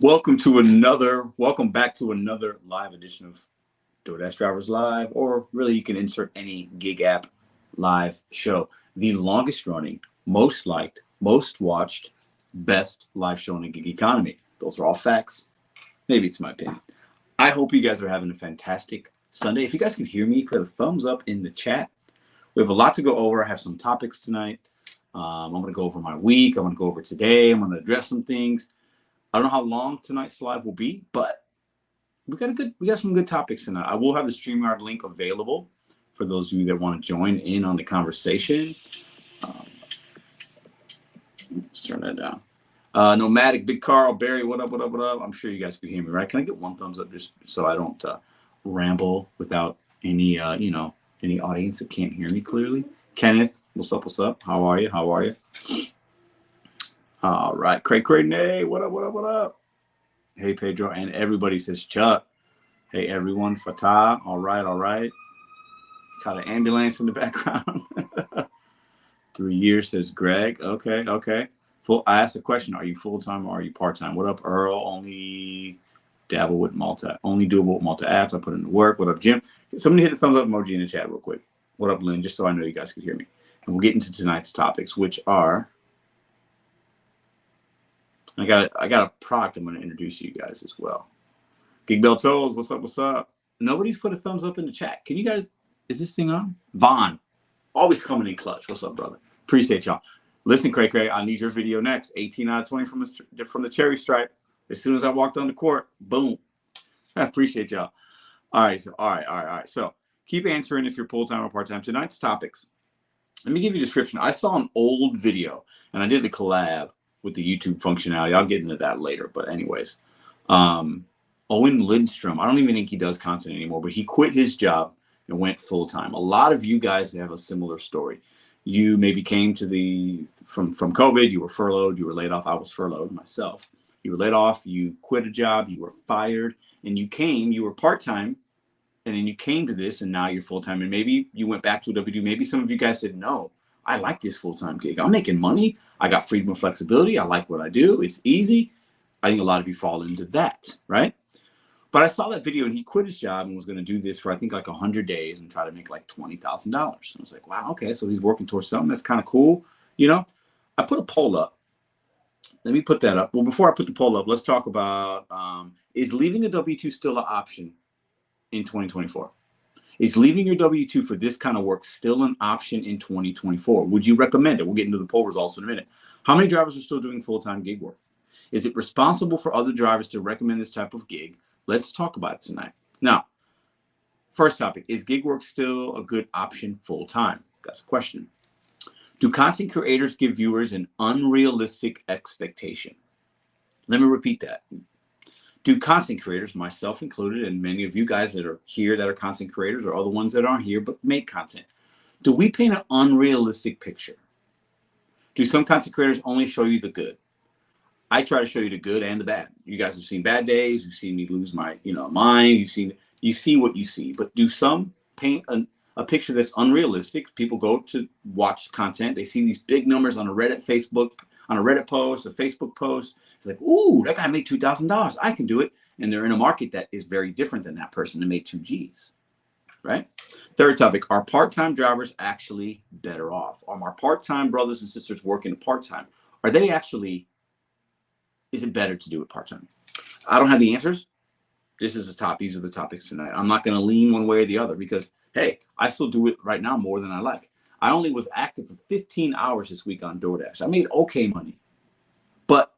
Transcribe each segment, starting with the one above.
Welcome back to another live edition of DoorDash Drivers Live, or really you can insert any gig app live show. The longest running, most liked, most watched, best live show in the gig economy. Those are all facts. Maybe it's my opinion. I hope you guys are having a fantastic Sunday. If you guys can hear me, put a thumbs up in the chat. We have a lot to go over. I have some topics tonight. I'm going to go over my week. I'm going to go over today. I'm going to address some things. I don't know how long tonight's live will be, but we got some good topics tonight. I will have the StreamYard link available for those of you that want to join in on the conversation. Let's turn that down. Nomadic, Big Carl, Barry, what up? I'm sure you guys can hear me, right? Can I get one thumbs up just so I don't ramble without any any audience that can't hear me clearly? Kenneth, what's up? How are you? All right, Craig Nay, what up? Hey, Pedro, and everybody says Chuck. Hey, everyone, Fatah, all right. Got an ambulance in the background. 3 years, says Greg. Okay. I asked a question, are you full-time or are you part-time? What up, Earl? Only doable with multi apps. I put in the work. What up, Jim? Somebody hit a thumbs up emoji in the chat real quick. What up, Lynn? Just so I know you guys could hear me. And we'll get into tonight's topics, which are... I got a product I'm going to introduce you guys as well. Gig Beltos, what's up? Nobody's put a thumbs up in the chat. Can you guys, is this thing on? Vaughn, always coming in clutch. What's up, brother? Appreciate y'all. Listen, Craig, I need your video next. 18 out of 20 from the cherry stripe. As soon as I walked on the court, boom. I appreciate y'all. All right. So keep answering if you're full-time or part-time. Tonight's topics. Let me give you a description. I saw an old video, and I did a collab with the YouTube functionality. I'll get into that later. But anyways, Owen Lindstrom, I don't even think he does content anymore, but he quit his job and went full-time. A lot of you guys have a similar story. You maybe came to from COVID, you were furloughed, you were laid off. I was furloughed myself. You were laid off, you quit a job, you were fired, and you were part-time, and then you came to this, and now you're full-time. And maybe you went back to a W2. Maybe some of you guys said, no, I like this full-time gig. I'm making money. I got freedom and flexibility. I like what I do. It's easy. I think a lot of you fall into that, right? But I saw that video and he quit his job and was going to do this for, I think, like 100 days and try to make like $20,000. I was like, wow, okay. So he's working towards something that's kind of cool. I put a poll up. Let me put that up. Well, before I put the poll up, let's talk about, is leaving a W-2 still an option in 2024? Is leaving your W-2 for this kind of work still an option in 2024? Would you recommend it? We'll get into the poll results in a minute. How many drivers are still doing full-time gig work? Is it responsible for other drivers to recommend this type of gig? Let's talk about it tonight. Now, first topic, is gig work still a good option full-time? That's a question. Do content creators give viewers an unrealistic expectation? Let me repeat that. Do content creators, myself included, and many of you guys that are here that are content creators or other ones that aren't here but make content, do we paint an unrealistic picture? Do some content creators only show you the good? I try to show you the good and the bad. You guys have seen bad days. You've seen me lose my mind. You see what you see. But do some paint a picture that's unrealistic? People go to watch content. They see these big numbers on a Reddit post, a Facebook post. It's like, ooh, that guy made $2,000. I can do it. And they're in a market that is very different than that person that made 2 G's, right? Third topic, are part-time drivers actually better off? Are my part-time brothers and sisters working part-time? Is it better to do it part-time? I don't have the answers. These are the topics tonight. I'm not going to lean one way or the other because, hey, I still do it right now more than I like. I only was active for 15 hours this week on DoorDash. I made okay money, but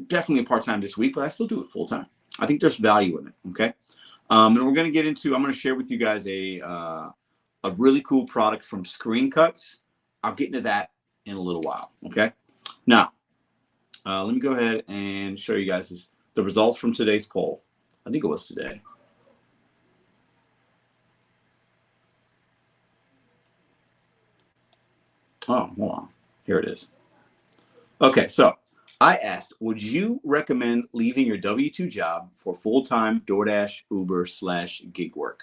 definitely part-time this week, but I still do it full-time. I think there's value in it, okay? And we're going to get into, I'm going to share with you guys a really cool product from ScreenCutz. I'll get into that in a little while, okay? Now, let me go ahead and show you guys the results from today's poll. I think it was today. Oh, hold on. Here it is. Okay, so I asked, would you recommend leaving your W-2 job for full-time DoorDash, Uber / gig work?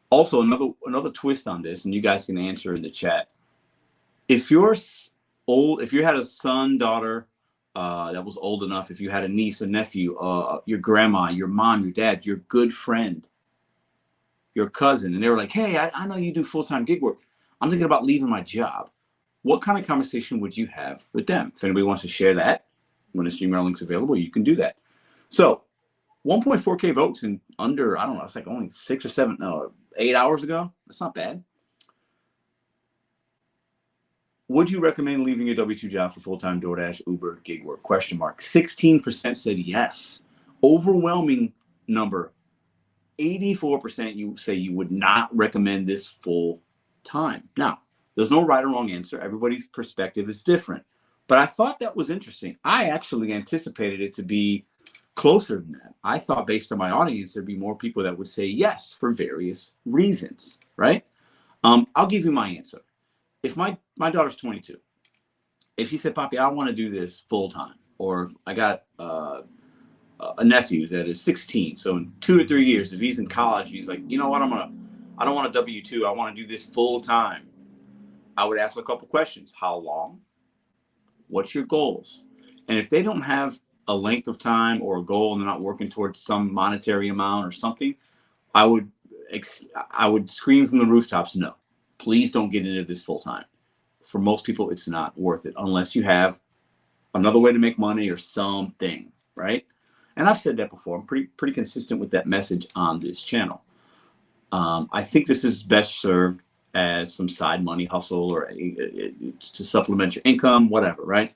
Also, another twist on this, and you guys can answer in the chat. If you had a son, daughter, that was old enough, if you had a niece, a nephew, your grandma, your mom, your dad, your good friend, your cousin, and they were like, hey, I know you do full-time gig work. I'm thinking about leaving my job. What kind of conversation would you have with them? If anybody wants to share that, when the StreamYard link's available, you can do that. So 1.4K votes in under, I don't know, it's like only 6 or 7, no, 8 hours ago. That's not bad. Would you recommend leaving your W-2 job for full-time DoorDash, Uber, gig work? Question mark. 16% said yes. Overwhelming number. 84% you say you would not recommend this full-time. Now, there's no right or wrong answer. Everybody's perspective is different. But I thought that was interesting. I actually anticipated it to be closer than that. I thought based on my audience, there'd be more people that would say yes for various reasons, right? I'll give you my answer. If my daughter's 22, if she said, Poppy, I want to do this full time, or if I got a nephew that is 16, so in 2 or 3 years, if he's in college, he's like, you know what, I don't want a W-2, I want to do this full time. I would ask a couple questions. How long? What's your goals? And if they don't have a length of time or a goal and they're not working towards some monetary amount or something, I would scream from the rooftops, no. Please don't get into this full time. For most people, it's not worth it unless you have another way to make money or something, right? And I've said that before. I'm pretty consistent with that message on this channel. I think this is best served as some side money hustle or to supplement your income, whatever, right?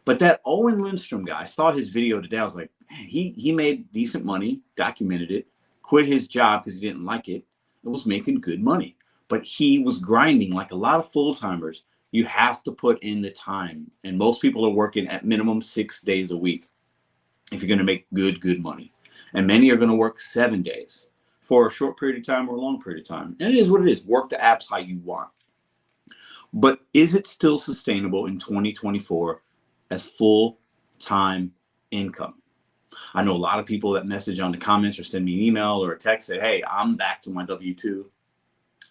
But that Owen Lindstrom guy, I saw his video today. I was like, man, he made decent money, documented it, quit his job because he didn't like it, and was making good money. But he was grinding like a lot of full-timers. You have to put in the time. And most people are working at minimum 6 days a week if you're going to make good money. And many are going to work 7 days for a short period of time or a long period of time. And it is what it is. Work the apps how you want. But is it still sustainable in 2024 as full-time income? I know a lot of people that message on the comments or send me an email or a text say, hey, I'm back to my W-2.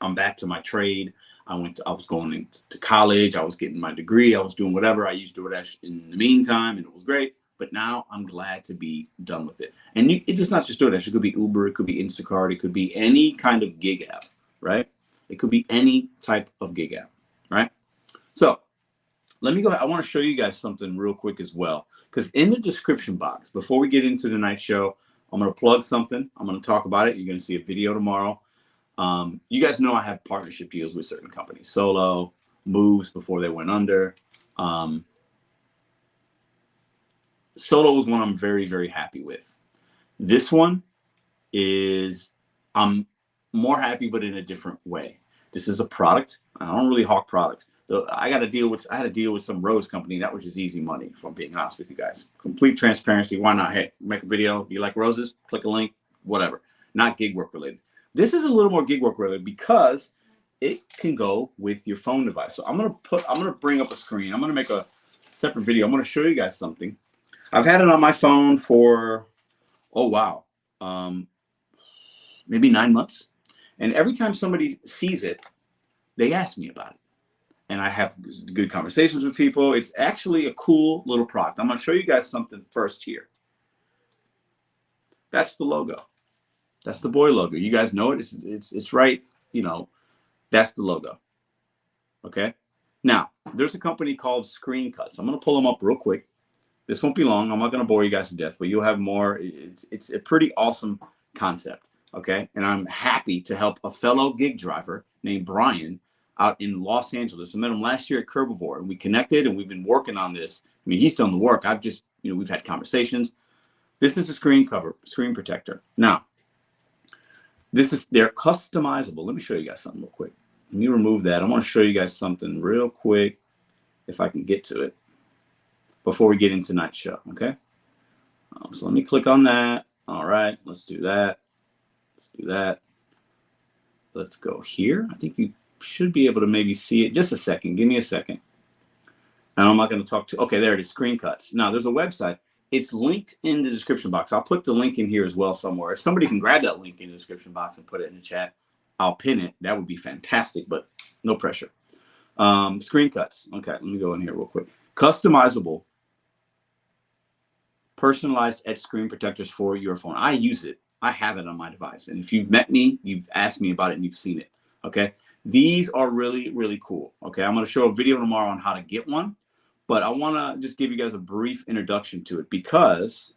I'm back to my trade. I was going to college. I was getting my degree. I was doing whatever. I used DoorDash in the meantime, and it was great. But now I'm glad to be done with it. And it's not just DoorDash. It could be Uber. It could be Instacart. It could be any kind of gig app, right? It could be any type of gig app, right? So let me go ahead. I want to show you guys something real quick as well. Because in the description box, before we get into the night show, I'm going to plug something. I'm going to talk about it. You're going to see a video tomorrow. You guys know I have partnership deals with certain companies. Solo, Moves before they went under. Solo is one I'm very, very happy with. This one is, I'm more happy, but in a different way. This is a product. I don't really hawk products. So I had to deal with some rose company. That was just easy money, if I'm being honest with you guys. Complete transparency. Why not? Hey, make a video. You like roses? Click a link, whatever. Not gig work related. This is a little more gig work related because it can go with your phone device. So I'm gonna bring up a screen. I'm gonna make a separate video. I'm gonna show you guys something. I've had it on my phone for, oh wow, maybe 9 months. And every time somebody sees it, they ask me about it. And I have good conversations with people. It's actually a cool little product. I'm gonna show you guys something first here. That's the logo. That's the boy logo. You guys know it. It's right. You know, that's the logo. Okay. Now, there's a company called ScreenCutz. I'm going to pull them up real quick. This won't be long. I'm not going to bore you guys to death, but you'll have more. It's a pretty awesome concept. Okay. And I'm happy to help a fellow gig driver named Brian out in Los Angeles. I met him last year at Curbivore, and we connected, and we've been working on this. I mean, he's done the work. I've just, we've had conversations. This is a screen protector. Now, they're customizable. Let me show you guys something real quick. Let me remove that. I want to show you guys something real quick, if I can get to it, before we get into tonight's show, okay? So let me click on that. All right, let's do that. Let's do that. Let's go here. I think you should be able to maybe see it. Just a second. Give me a second. And I'm not going to talk to, okay, there it is, ScreenCutz. Now, there's a website. It's linked in the description box. I'll put the link in here as well somewhere. If somebody can grab that link in the description box and put it in the chat, I'll pin it. That would be fantastic, but no pressure. ScreenCutz. Okay, let me go in here real quick. Customizable personalized edge screen protectors for your phone. I use it. I have it on my device. And if you've met me, you've asked me about it and you've seen it. Okay. These are really, really cool. Okay. I'm going to show a video tomorrow on how to get one, but I want to just give you guys a brief introduction to it because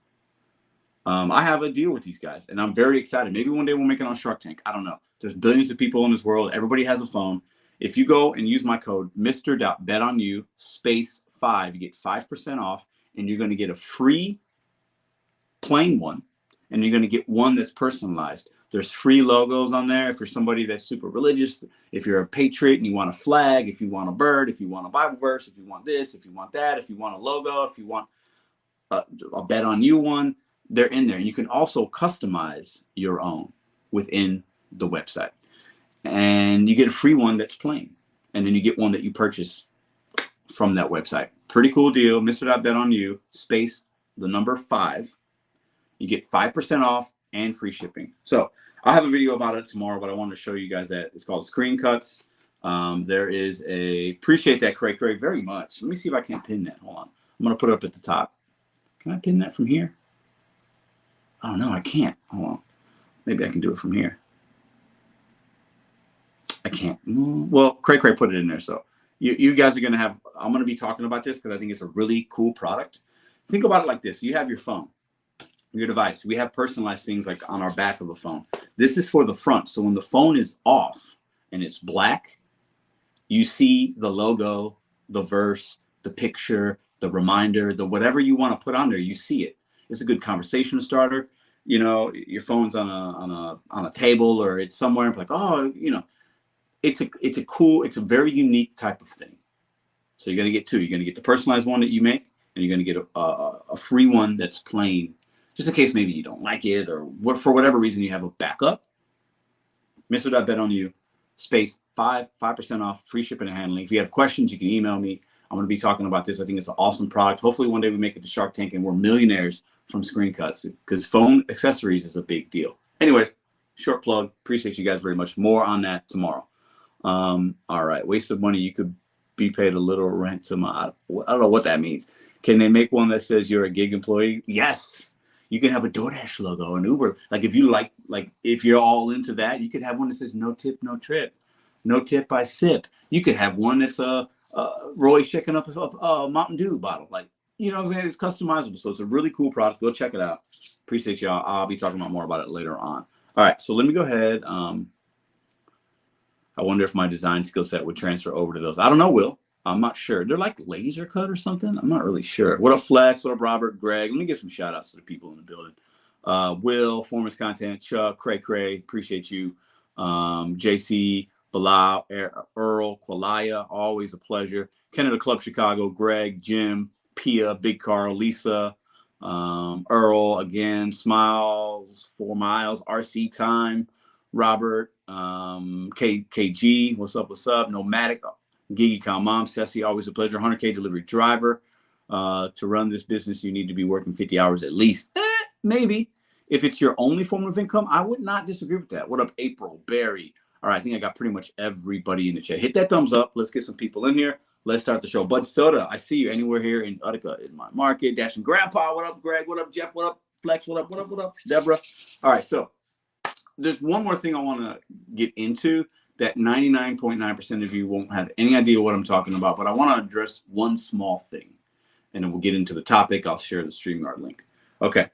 I have a deal with these guys and I'm very excited. Maybe one day we'll make it on Shark Tank. I don't know. There's billions of people in this world. Everybody has a phone. If you go and use my code, Mr.BetonYou /5, you get 5% off and you're going to get a free plain one. And you're going to get one that's personalized. There's free logos on there. If you're somebody that's super religious, if you're a patriot and you want a flag, if you want a bird, if you want a Bible verse, if you want this, if you want that, if you want a logo, if you want a Bet on You one, they're in there. And you can also customize your own within the website. And you get a free one that's plain. And then you get one that you purchase from that website. Pretty cool deal. Mr.BetonYou /5. You get 5% off and free shipping. So I'll have a video about it tomorrow, but I wanted to show you guys that. It's called ScreenCutz. There is appreciate that, Craig very much. Let me see if I can pin that. Hold on. I'm going to put it up at the top. Can I pin that from here? Oh, no, I can't. Hold on. Maybe I can do it from here. I can't. Well, Craig put it in there. So you guys are going to have, I'm going to be talking about this because I think it's a really cool product. Think about it like this. You have your phone. Your device. We have personalized things like on our back of a phone. This is for the front. So when the phone is off and it's black, you see the logo, the verse, the picture, the reminder, the whatever you want to put on there, you see it. It's a good conversation starter. You know, your phone's on a table or it's somewhere and like, oh, you know, it's a very unique type of thing. So you're going to get two. You're going to get the personalized one that you make and you're going to get a free one that's plain. Just in case maybe you don't like it or for whatever reason you have a backup. Mr.BetonYou /5% off, free shipping and handling. If you have questions, you can email me. I'm going to be talking about this. I think it's an awesome product. Hopefully one day we make it to Shark Tank and we're millionaires from ScreenCutz because phone accessories is a big deal. Anyways, short plug. Appreciate you guys very much. More on that tomorrow. All right. Waste of money. You could be paid a little rent to my, I don't know what that means. Can they make one that says you're a gig employee? Yes. You can have a DoorDash logo, an Uber. Like if you like if you're all into that, you could have one that says no tip, no trip, no tip, I sip. You could have one that's Roy shaking up a Mountain Dew bottle. Like, you know what I'm saying? It's customizable. So it's a really cool product. Go check it out. Appreciate y'all. I'll be talking about more about it later on. All right. So let me go ahead. I wonder if my design skill set would transfer over to those. I don't know, Will. I'm not sure. They're like laser cut or something. I'm not really sure. What up, Flex? What up, Robert? Greg? Let me give some shout outs to the people in the building. Will, Formers Content, Chuck, Cray, appreciate you. JC, Bilal, Earl, Qualia, always a pleasure. Canada Club Chicago, Greg, Jim, Pia, Big Carl, Lisa, Earl, again, Smiles, 4 Miles, RC Time, Robert, KG, what's up? Nomadic, Gigi Cow Mom, Ceci, always a pleasure. 100K delivery driver. To run this business, you need to be working 50 hours at least. Maybe. If it's your only form of income, I would not disagree with that. What up, April, Barry? All right, I think I got pretty much everybody in the chat. Hit that thumbs up. Let's get some people in here. Let's start the show. Bud Soda, I see you anywhere here in Utica in my market. Dashing Grandpa, what up, Greg? What up, Jeff? What up, Flex? What up, Deborah? All right, so there's one more thing I want to get into that 99.9% of you won't have any idea what I'm talking about, but I want to address one small thing, and then we'll get into the topic. I'll share the StreamYard link. Okay.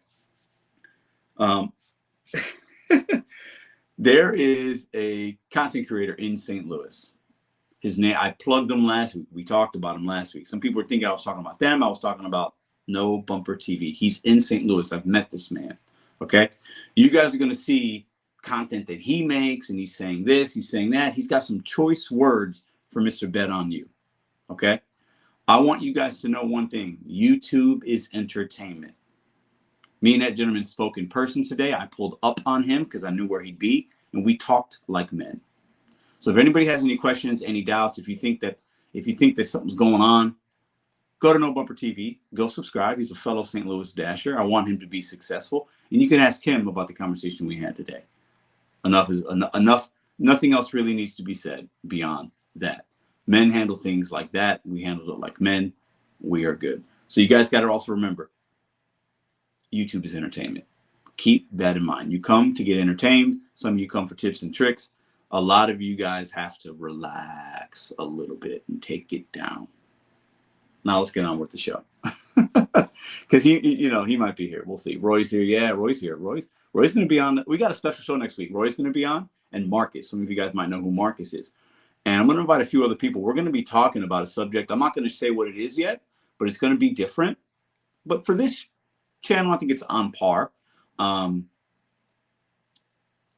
There is a content creator in St. Louis. His name, I plugged him last week. We talked about him last week. Some people were thinking I was talking about them. I was talking about No Bumper TV. He's in St. Louis. I've met this man. Okay. You guys are going to see content that he makes, and he's saying this, he's saying that. He's got some choice words for Mr.BetonYou. Okay. I want you guys to know one thing. YouTube is entertainment. Me and that gentleman spoke in person today. I pulled up on him because I knew where he'd be, and we talked like men. So if anybody has any questions, any doubts, if you think that something's going on, go to No Bumper TV, go subscribe. He's a fellow St. Louis Dasher. I want him to be successful, and you can ask him about the conversation we had today. Enough is enough. Nothing else really needs to be said beyond that. Men handle things like that. We handle it like men. We are good. So you guys got to also remember, YouTube is entertainment. Keep that in mind. You come to get entertained. Some of you come for tips and tricks. A lot of you guys have to relax a little bit and take it down. Now let's get on with the show. Because he might be here. We'll see. Roy's here. Yeah, Roy's here. Roy's going to be on. We got a special show next week. Roy's going to be on, and Marcus. Some of you guys might know who Marcus is. And I'm going to invite a few other people. We're going to be talking about a subject. I'm not going to say what it is yet, but it's going to be different. But for this channel, I think it's on par.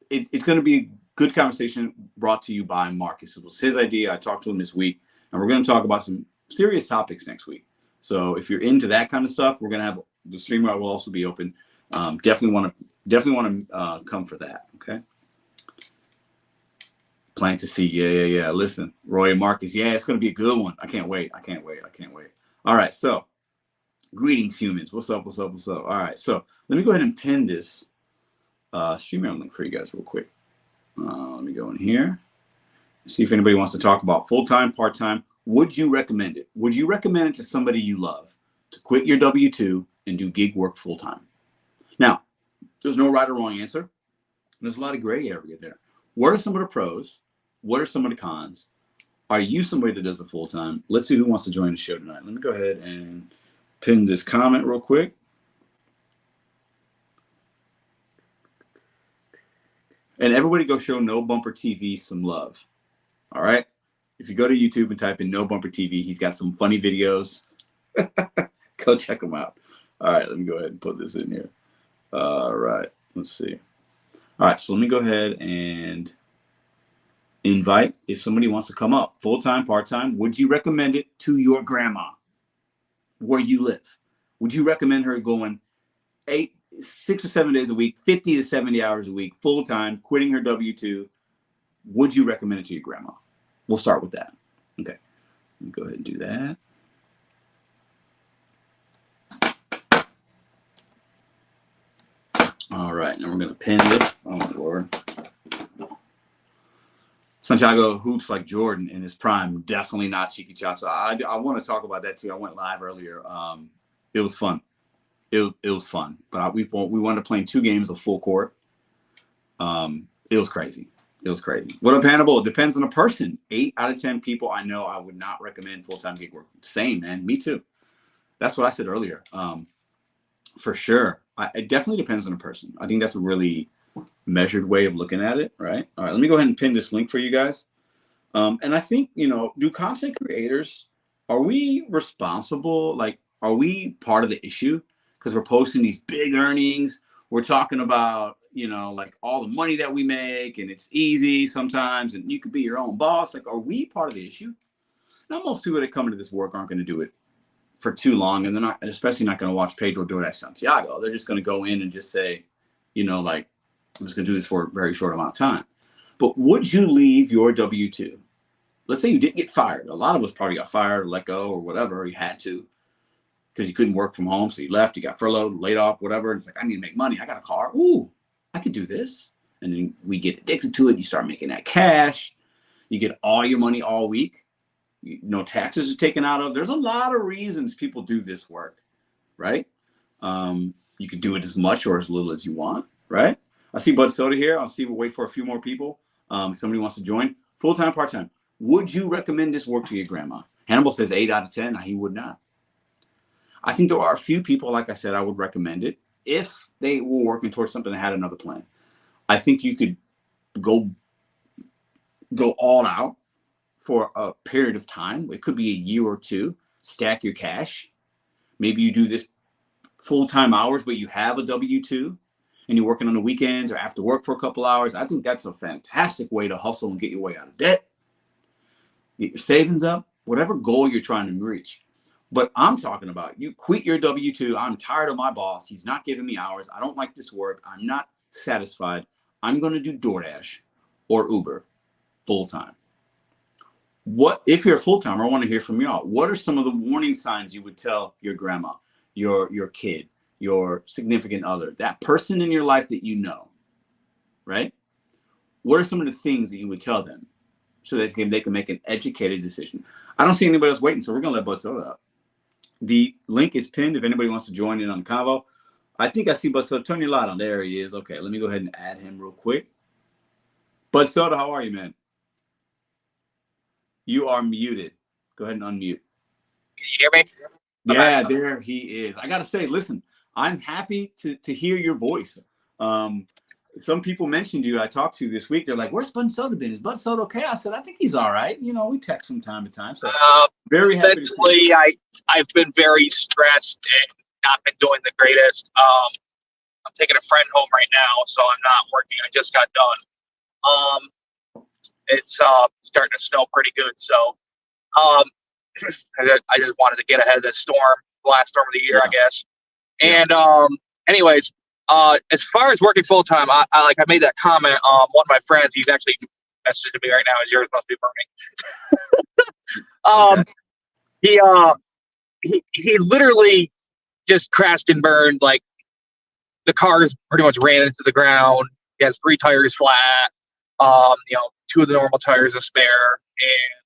It's going to be a good conversation brought to you by Marcus. It was his idea. I talked to him this week, and we're going to talk about some serious topics next week. So if you're into that kind of stuff, we're going to have the StreamYard will also be open. Definitely want to come for that. Okay. Plan to see. Yeah. Listen, Roy and Marcus. Yeah, it's going to be a good one. I can't wait. All right. So greetings, humans. What's up? All right. So let me go ahead and pin this StreamYard link for you guys real quick. Let me go in here. See if anybody wants to talk about full-time, part-time. Would you recommend it? Would you recommend it to somebody you love to quit your W-2 and do gig work full-time? Now, there's no right or wrong answer. There's a lot of gray area there. What are some of the pros? What are some of the cons? Are you somebody that does it full-time? Let's see who wants to join the show tonight. Let me go ahead and pin this comment real quick. And everybody go show No Bumper TV some love. All right? If you go to YouTube and type in No Bumper TV, he's got some funny videos. Go check them out. All right, let me go ahead and put this in here. All right, let's see. All right, so let me go ahead and invite if somebody wants to come up. Full-time, part-time, would you recommend it to your grandma where you live? Would you recommend her going 6 or 7 days a week, 50 to 70 hours a week, full-time, quitting her W-2? Would you recommend it to your grandma? We'll start with that. Okay, let me go ahead and do that. All right, now we're going to pin this. Oh, my Lord. Santiago hoops like Jordan in his prime. Definitely not cheeky chops. I want to talk about that, too. I went live earlier. It was fun. It was fun. But we wound up playing 2 games of full court. It was crazy. What up, Hannibal? It depends on the person. 8 out of 10 people I know I would not recommend full-time gig work. Same, man. Me too. That's what I said earlier. For sure. It definitely depends on the person. I think that's a really measured way of looking at it, right? All right, let me go ahead and pin this link for you guys. And I think, do content creators, are we responsible? Like, are we part of the issue? Because we're posting these big earnings. We're talking about, like all the money that we make, and it's easy sometimes, and you could be your own boss. Like, are we part of the issue? Now, most people that come into this work aren't going to do it for too long, and they're not, especially not going to watch Pedro DoorDash Santiago. They're just going to go in and just say, like, I'm just going to do this for a very short amount of time. But would you leave your W-2? Let's say you didn't get fired. A lot of us probably got fired or let go or whatever. You had to because you couldn't work from home. So you left, you got furloughed, laid off, whatever. And it's like, I need to make money. I got a car. Ooh, I could do this. And then we get addicted to it. You start making that cash. You get all your money all week. No taxes are taken out of. There's a lot of reasons people do this work, right? You can do it as much or as little as you want, right? I see Bud Soda here. We'll wait for a few more people. Somebody wants to join. Full-time, part-time. Would you recommend this work to your grandma? Hannibal says 8 out of 10. He would not. I think there are a few people, like I said, I would recommend it if they were working towards something that had another plan. I think you could go all out for a period of time. It could be a year or two. Stack your cash. Maybe you do this full-time hours, but you have a W-2 and you're working on the weekends or after work for a couple hours. I think that's a fantastic way to hustle and get your way out of debt. Get your savings up, whatever goal you're trying to reach. But I'm talking about you quit your W-2. I'm tired of my boss. He's not giving me hours. I don't like this work. I'm not satisfied. I'm going to do DoorDash or Uber full-time. What if you're a full-timer? I want to hear from y'all. What are some of the warning signs you would tell your grandma, your kid, your significant other, that person in your life that you know, right? What are some of the things that you would tell them so that they can make an educated decision? I don't see anybody else waiting, so we're going to let Bud Soda up. The link is pinned if anybody wants to join in on the convo. I think I see Bud Soda. Turn your light on. There he is. Okay, let me go ahead and add him real quick. Bud Soda, how are you, man? You are muted. Go ahead and unmute. Can you hear me? Yeah, there he is. I got to say, listen, I'm happy to hear your voice. Some people mentioned you I talked to this week. They're like, where's Bud Soda been? Is Bud Soda okay? I said, I think he's all right. You know, we text from time to time. So very happy mentally, to see. I've been very stressed and not been doing the greatest. I'm taking a friend home right now, so I'm not working. I just got done. It's starting to snow pretty good, so I just wanted to get ahead of this storm, the last storm of the year, I guess. And anyways, as far as working full time, I made that comment. One of my friends, he's actually messaging me right now. His yours must be burning. He literally just crashed and burned. Like, the cars pretty much ran into the ground. He has 3 tires flat. 2 of the normal tires to spare, and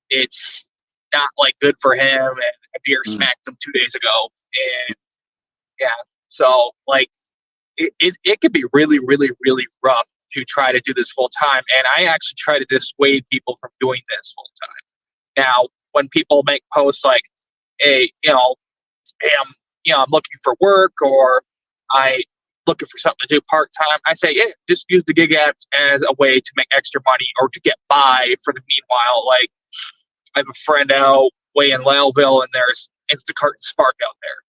it's not like good for him. And a deer smacked him 2 days ago, and so like it could be really, really, really rough to try to do this full time. And I actually try to dissuade people from doing this full time. Now, when people make posts like, "Hey, I'm looking for work," or "I looking for something to do part-time," I say, yeah, just use the gig apps as a way to make extra money or to get by for the meanwhile. Like, I have a friend out way in Laleville, and there's Instacart and Spark out there.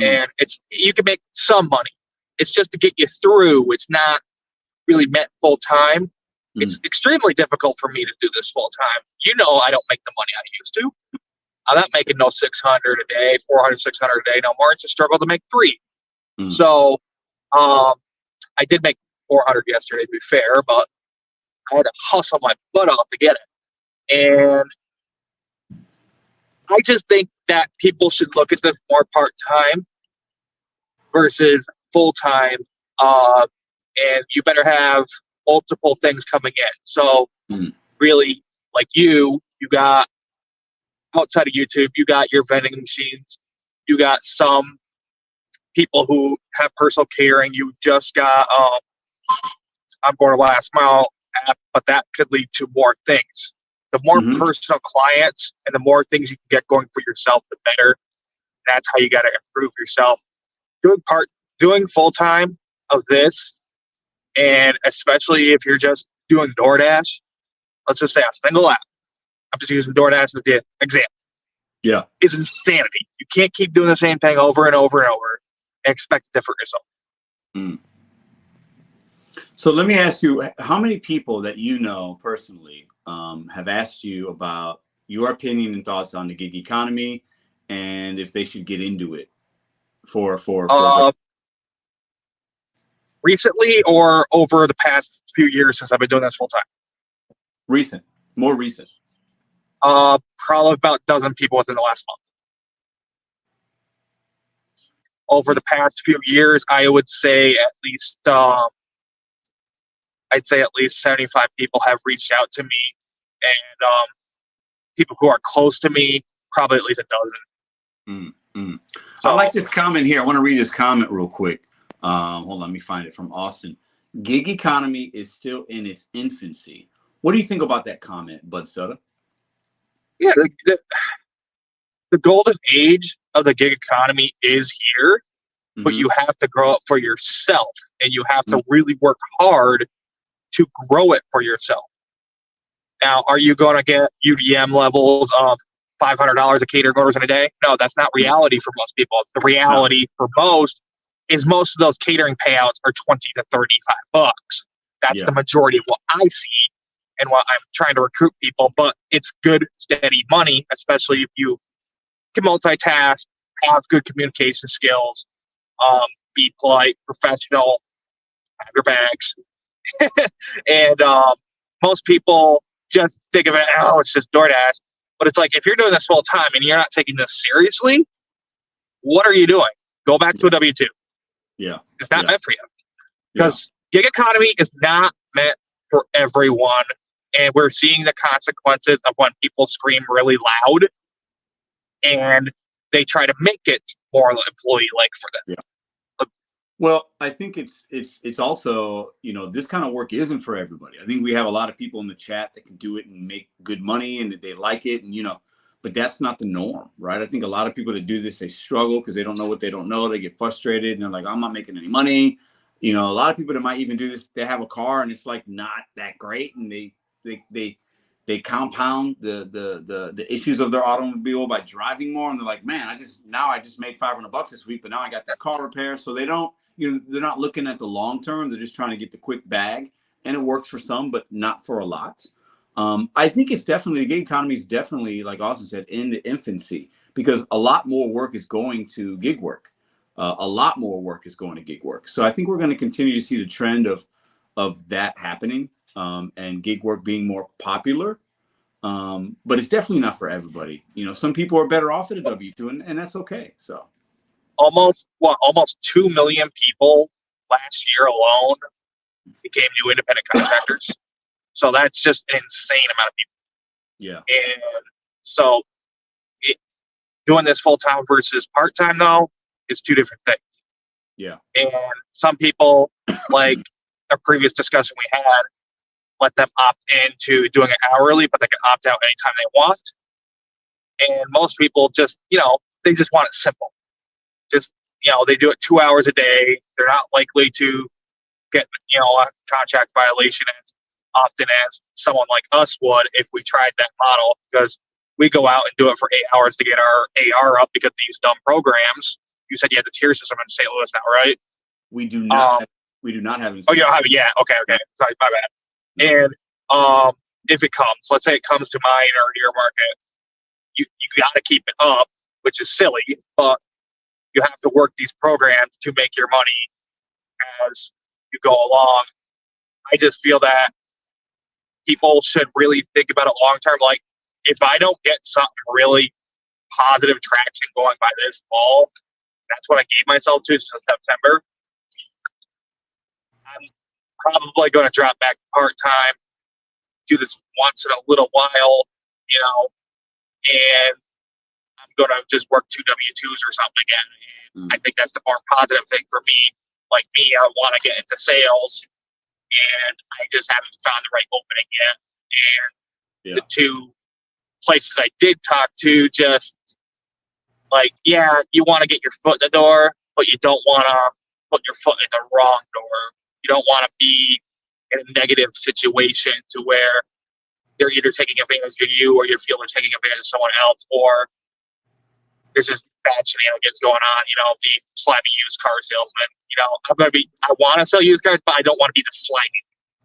And you can make some money. It's just to get you through. It's not really meant full-time. It's extremely difficult for me to do this full-time. I don't make the money I used to. I'm not making no 600 a day, 400, 600 a day no more. It's a struggle to make 3. So I did make 400 yesterday, to be fair, but I had to hustle my butt off to get it. And I just think that people should look at this more part-time versus full-time. And you better have multiple things coming in. So really, like you got, outside of YouTube, you got your vending machines, you got some people who have personal catering. You just got I'm going to Last Mile app, but that could lead to more things. The more personal clients and the more things you can get going for yourself, the better. That's how you got to improve yourself. Doing full time of this, and especially if you're just doing DoorDash. Let's just say a single app. I'm just using DoorDash as the example. Yeah, it's insanity. You can't keep doing the same thing over and over and over and expect a different result. So let me ask you, how many people that you know personally have asked you about your opinion and thoughts on the gig economy and if they should get into it for recently or over the past few years since I've been doing this full time? More recent. Probably about a dozen people within the last month. Over the past few years, I would say at least, I'd say at least 75 people have reached out to me, and people who are close to me, probably at least a dozen. So, I like this comment here. I want to read this comment real quick. Hold on, let me find it, from Austin. Gig economy is still in its infancy. What do you think about that comment, Bud Soda? Yeah, the golden age of the gig economy is here, but you have to grow up for yourself, and you have to really work hard to grow it for yourself. Now, are you going to get UDM levels of $500 a catering orders in a day? No, that's not reality for most people. The reality for most is most of those catering payouts are $20 to $35. That's the majority of what I see and what I'm trying to recruit people. But it's good, steady money, especially if you can multitask, have good communication skills, be polite, professional, have your bags. And most people just think of it, oh, it's just DoorDash. But it's like, if you're doing this full time and you're not taking this seriously, what are you doing? Go back to a W-2. Yeah. It's not meant for you. Because gig economy is not meant for everyone. And we're seeing the consequences of when people scream really loud and they try to make it more employee-like for them. Well, I think it's also, this kind of work isn't for everybody. I think we have a lot of people in the chat that can do it and make good money and they like it, and but that's not the norm, right? I think a lot of people that do this, they struggle because they don't know what they don't know. They get frustrated and they're like, I'm not making any money. A lot of people that might even do this, they have a car and it's like not that great, and they compound the issues of their automobile by driving more, and they're like, man, I just made $500 this week, but now I got this car repair. So they don't, they're not looking at the long term. They're just trying to get the quick bag, and it works for some, but not for a lot. I think it's definitely, the gig economy is definitely, like Austin said, in the infancy, because a lot more work is going to gig work. A lot more work is going to gig work. So I think we're going to continue to see the trend of that happening, and gig work being more popular. But it's definitely not for everybody. Some people are better off at a W-2, and that's okay. So almost 2 million people last year alone became new independent contractors. So that's just an insane amount of people. Yeah. And so doing this full time versus part time though is two different things. Yeah. And some people, like a previous discussion we had, let them opt into doing it hourly, but they can opt out anytime they want. And most people just, they just want it simple. Just, they do it 2 hours a day. They're not likely to get, a contract violation as often as someone like us would if we tried that model, because we go out and do it for 8 hours to get our AR up because these dumb programs. You said you had the tier system in St. Louis now, right? We do not. We do not have it. Oh, you don't have it? Yeah. Okay. Sorry, my bad. And if it comes, let's say it comes to mine or your market, you got to keep it up, which is silly, but you have to work these programs to make your money as you go along. I just feel that people should really think about it long term. Like, if I don't get something really positive traction going by this fall, that's what I gave myself to September, I'm probably going to drop back part time, do this once in a little while, and I'm going to just work 2 W-2s or something again. And I think that's the more positive thing for me. Like me, I want to get into sales, and I just haven't found the right opening yet. And the two places I did talk to, just like, you want to get your foot in the door, but you don't want to put your foot in the wrong door. You don't want to be in a negative situation to where they're either taking advantage of you or you feel they're taking advantage of someone else, or there's just bad shenanigans going on, the slimy used car salesman. I want to sell used cars, but I don't want to be the slimy.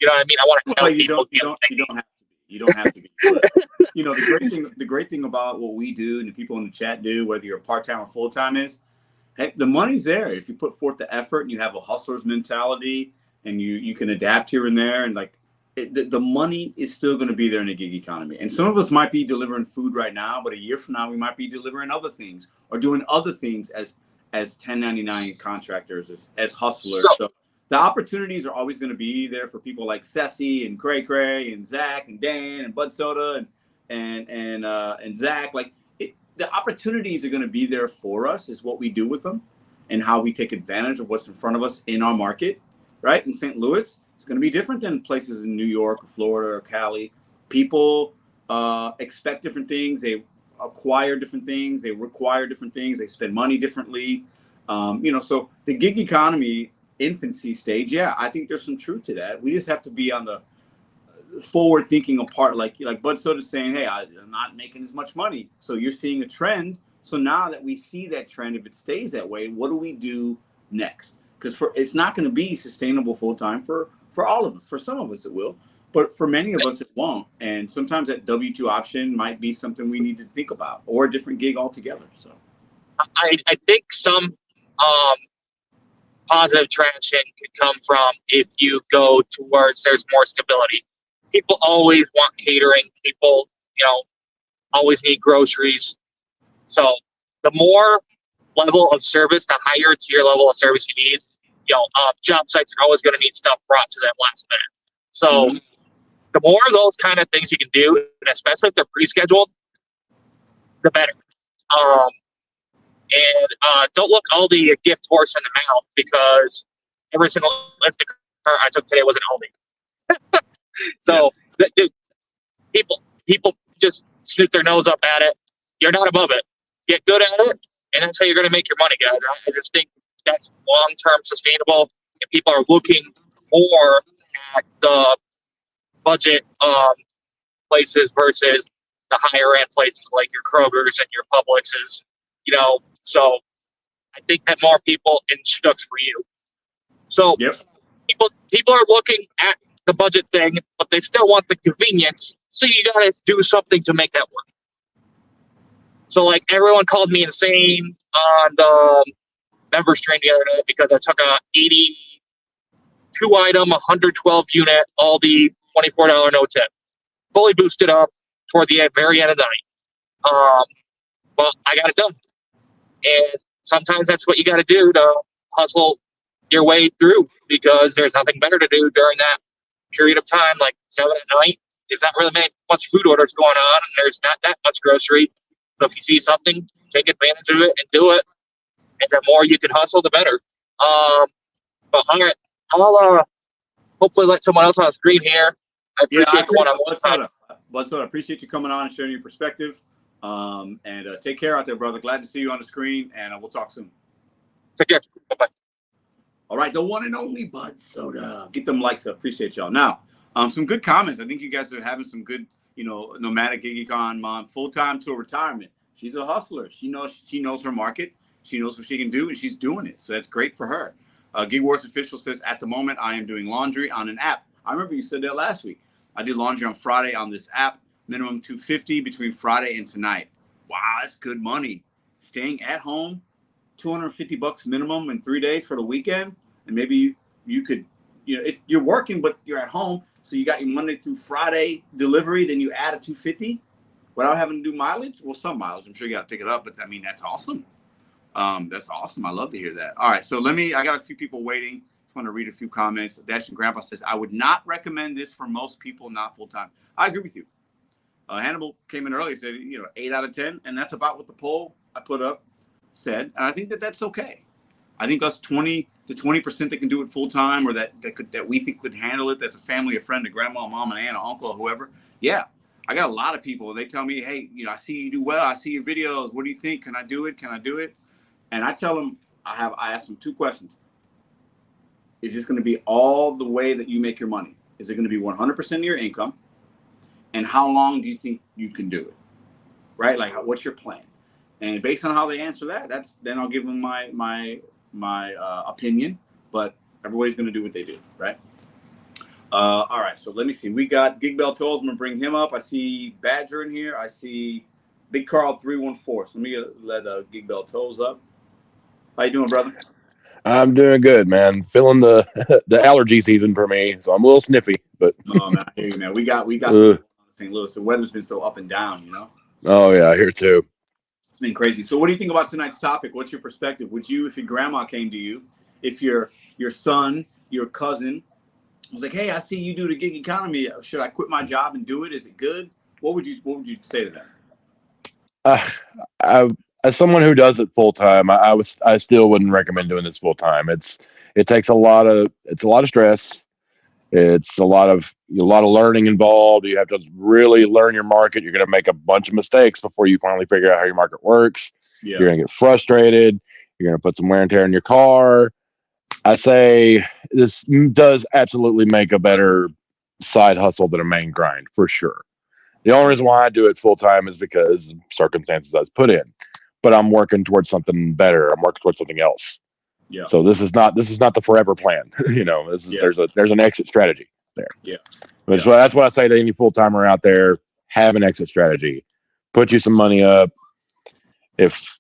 You know what I mean? I want to help people. You don't have to be. You don't have to be. But, the great thing about what we do and the people in the chat do, whether you're part-time or full-time, is, heck, the money's there. If you put forth the effort and you have a hustler's mentality and you can adapt here and there, and the money is still going to be there in the gig economy. And some of us might be delivering food right now, but a year from now, we might be delivering other things or doing other things as 1099 contractors, as hustlers. So the opportunities are always going to be there for people like Ceci and Cray Cray and Zach and Dan and Bud Soda and Zach. The opportunities are going to be there for us, is what we do with them and how we take advantage of what's in front of us in our market, right? In St. Louis, it's going to be different than places in New York or Florida or Cali. People expect different things. They acquire different things. They require different things. They spend money differently. So the gig economy infancy stage, I think there's some truth to that. We just have to be on the forward thinking apart, like Bud Soda saying, hey, I'm not making as much money. So you're seeing a trend. So now that we see that trend, if it stays that way, what do we do next? Because it's not going to be sustainable full time for all of us. For some of us it will, but for many of us it won't. And sometimes that W-2 option might be something we need to think about, or a different gig altogether. So I think some positive traction could come from if you go towards there's more stability. People always want catering. People, always need groceries. So the more level of service, the higher tier level of service you need. Job sites are always going to need stuff brought to them last minute. So the more of those kind of things you can do, and especially if they're pre-scheduled, the better. And don't look Aldi a gift horse in the mouth, because every single Instacart I took today was an Aldi. So people just snoot their nose up at it. You're not above it. Get good at it, and that's how you're going to make your money, guys. I just think that's long-term sustainable, and people are looking more at the budget places versus the higher-end places like your Kroger's and your Publix's. So I think that more people, and Schnucks for you. So people are looking at the budget thing, but they still want the convenience. So you got to do something to make that work. So like everyone called me insane on the member stream the other day because I took a 82 item, 112 unit, all the $24 no tip, fully boosted up toward the very end of the night. Well, I got it done. And sometimes that's what you got to do to hustle your way through, because there's nothing better to do during that period of time, like 7 at night. There's not really much food orders going on, and there's not that much grocery. So if you see something, take advantage of it and do it. And the more you can hustle, the better. But all right, I'll hopefully let someone else on the screen here. I appreciate the one-on-one time. Belto, I appreciate you coming on and sharing your perspective. And take care out there, brother. Glad to see you on the screen, and we'll talk soon. Take care. Bye-bye. All right, the one and only Bud Soda. Get them likes up. Appreciate y'all. Now, some good comments. I think you guys are having some good, nomadic GigEcon mom, full-time to retirement. She's a hustler. She knows her market. She knows what she can do, and she's doing it. So that's great for her. Gig Wars Official says, at the moment, I am doing laundry on an app. I remember you said that last week. I did laundry on Friday on this app. Minimum $250 between Friday and tonight. Wow, that's good money. Staying at home, $250 minimum in 3 days for the weekend, and maybe you could, you're working, but you're at home, so you got your Monday through Friday delivery. Then you add a $250 without having to do mileage. Well, some mileage, I'm sure you got to pick it up, but I mean that's awesome. That's awesome. I love to hear that. All right, so I got a few people waiting. Just want to read a few comments. Dash and Grandpa says, I would not recommend this for most people not full time. I agree with you. Hannibal came in early, said 8 out of 10, and that's about what the poll I put up said. And I think that's okay. I think us 20 to 20% that can do it full time, or that we think could handle it. That's a family, a friend, a grandma, a mom, an aunt, an uncle, or whoever. Yeah, I got a lot of people. They tell me, hey, I see you do well. I see your videos. What do you think? Can I do it? Can I do it? And I tell them, I ask them 2 questions. Is this going to be all the way that you make your money? Is it going to be 100% of your income? And how long do you think you can do it? Right? Like, what's your plan? And based on how they answer that, then I'll give them my opinion. But everybody's going to do what they do, right? All right. So let me see. We got Gig Belto. I'm going to bring him up. I see Badger in here. I see Big Carl 314. So let me let Gig Belto up. How you doing, brother? I'm doing good, man. Feeling the allergy season for me, so I'm a little sniffy. But oh man, I hear you, man. We got some St. Louis. The weather's been so up and down, Oh yeah, here too. It's been crazy. So what do you think about tonight's topic? What's your perspective? Would you, if your grandma came to you, if your son, your cousin was like, hey, I see you do the gig economy. Should I quit my job and do it? Is it good? What would you say to them? As someone who does it full time, I still wouldn't recommend doing this full time. It takes a lot of stress. It's a lot of learning involved. You have to really learn your market. You're going to make a bunch of mistakes before you finally figure out how your market works. Yeah. You're going to get frustrated. You're going to put some wear and tear in your car. I say this does absolutely make a better side hustle than a main grind for sure. The only reason why I do it full time is because circumstances I was put in. But I'm working towards something better. I'm working towards something else. Yeah. So this is not the forever plan. There's an exit strategy there. Yeah. So that's what I say to any full timer out there: have an exit strategy. Put you some money up. If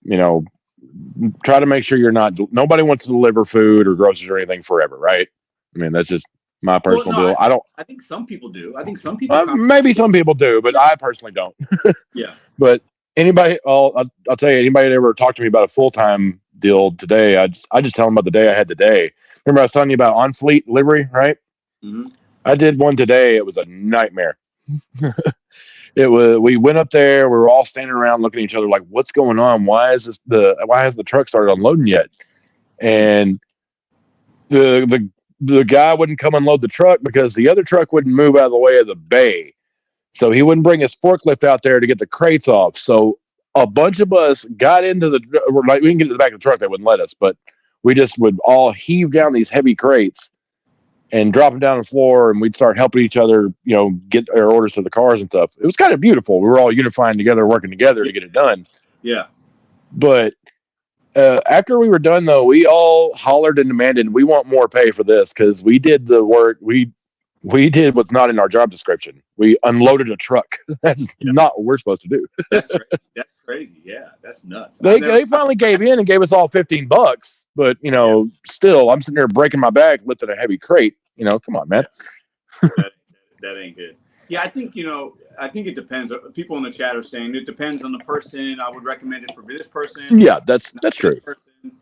try to make sure you're not. Nobody wants to deliver food or groceries or anything forever, right? I mean, that's just my personal deal. I think some people do. I think some people. Maybe some people do, but I personally don't. Yeah. But anybody, I'll tell you, anybody that ever talked to me about a full-time deal today, I just tell them about the day I had today. Remember I was telling you about on-fleet delivery, right? Mm-hmm. I did one today. It was a nightmare. We went up there. We were all standing around looking at each other like, what's going on? Why has the truck started unloading yet? And the guy wouldn't come unload the truck because the other truck wouldn't move out of the way of the bay. So he wouldn't bring his forklift out there to get the crates off. So a bunch of us got into we didn't get to the back of the truck. They wouldn't let us, but we just would all heave down these heavy crates and drop them down on the floor, and we'd start helping each other, get our orders to the cars and stuff. It was kind of beautiful. We were all unifying together, working together to get it done. Yeah. But after we were done, though, we all hollered and demanded, we want more pay for this, because we did the work. We did what's not in our job description. We unloaded a truck. That's not what we're supposed to do. That's crazy. Yeah, that's nuts. They finally gave in and gave us all $15, but still, I'm sitting there breaking my back lifting a heavy crate. Come on, man. That ain't good. Yeah, I think it depends. People in the chat are saying it depends on the person. I would recommend it for this person. Yeah, that's true. Person.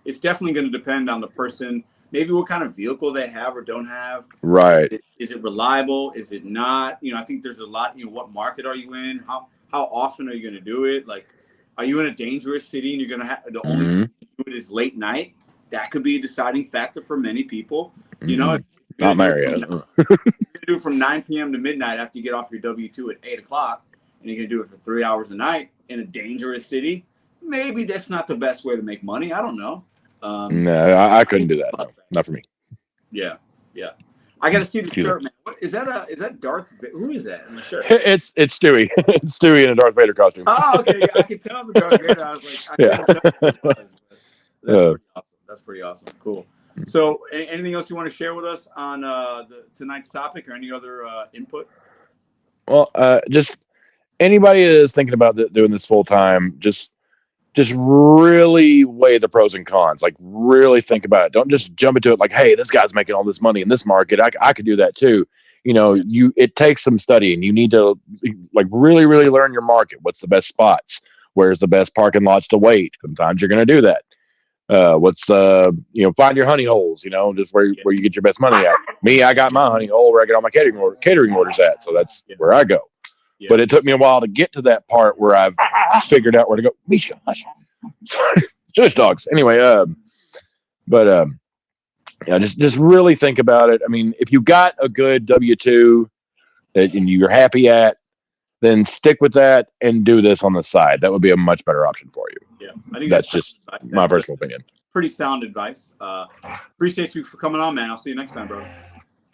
It's definitely going to depend on the person. Maybe what kind of vehicle they have or don't have. Right. Is it reliable? Is it not? I think there's a lot. What market are you in? How often are you going to do it? Like, are you in a dangerous city and you're going to have the only time you do it is late night? That could be a deciding factor for many people. Not my area. You're going to do it from 9 p.m. to midnight after you get off your W-2 at 8 o'clock, and you're going to do it for 3 hours a night in a dangerous city. Maybe that's not the best way to make money. I don't know. No, I couldn't do that. No, not for me. Yeah. I got to see the shirt, man. What is that? Is that Darth? Who is that in the shirt? It's Stewie. It's Stewie in a Darth Vader costume. Oh, okay. Yeah, I could tell the Darth Vader. I was like, I couldn't tell who it was, but that's pretty awesome. That's pretty awesome. Cool. So, anything else you want to share with us on tonight's topic, or any other input? Well, just anybody that is thinking about doing this full time, just really weigh the pros and cons. Like, really think about it. Don't just jump into it like, hey, this guy's making all this money in this market. I could do that too. It takes some studying. You need to really, really learn your market. What's the best spots? Where's the best parking lots to wait? Sometimes you're going to do that. Find your honey holes, just where you get your best money at. Me, I got my honey hole where I get all my catering orders at. So that's where I go. Yeah. But it took me a while to get to that part where I've figured out where to go. Misha, hush. Shush, dogs. Anyway, just really think about it. I mean, if you got a good W-2 that you're happy at, then stick with that and do this on the side. That would be a much better option for you. Yeah, I think that's just my personal opinion. Pretty sound advice. Appreciate you for coming on, man. I'll see you next time, bro.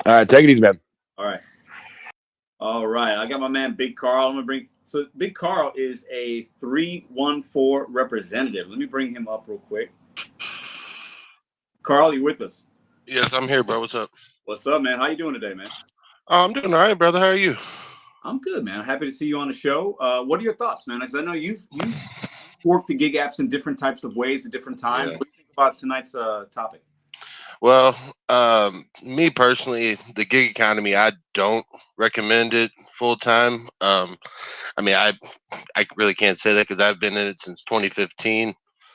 All right, take it easy, man. All right. I got my man Big Carl. So Big Carl is a 314 representative. Let me bring him up real quick. Carl, you with us? Yes, I'm here, bro. What's up? What's up, man? How you doing today, man? I'm doing all right, brother. How are you? I'm good, man. I'm happy to see you on the show. What are your thoughts, man? Because I know you've worked the gig apps in different types of ways at different times. Yeah. What do you think about tonight's topic? Well, me personally, the gig economy, I don't recommend it full time. I really can't say that because I've been in it since 2015.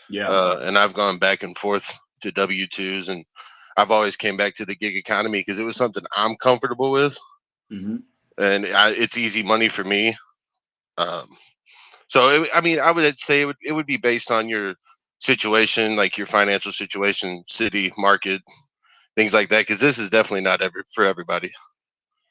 Yeah. And I've gone back and forth to W-2s, and I've always came back to the gig economy because it was something I'm comfortable with. Mm-hmm. And it's easy money for me. I would say it would be based on your situation, like your financial situation, city, market, things like that, because this is definitely not for everybody.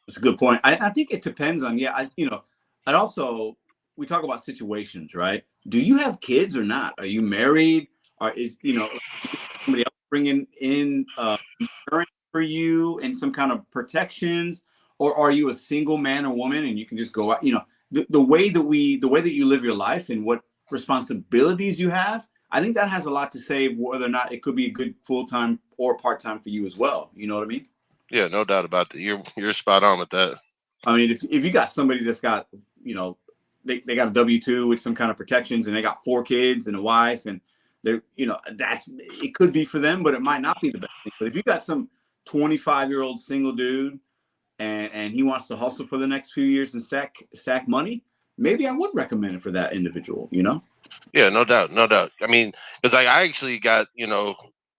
That's a good point. I think it depends on, and also we talk about situations, right? Do you have kids or not? Are you married? Or is somebody else bringing in insurance for you and some kind of protections? Or are you a single man or woman and you can just go out? The way that you live your life and what responsibilities you have, I think that has a lot to say whether or not it could be a good full-time or part-time for you as well. You know what I mean? Yeah, no doubt about that. You're spot on with that. I mean, if you got somebody that's got, they got a W-2 with some kind of protections and they got 4 kids and a wife and they're, it could be for them, but it might not be the best thing. But if you got some 25-year-old single dude and he wants to hustle for the next few years and stack money, maybe I would recommend it for that individual, Yeah, no doubt. I mean, because I actually got,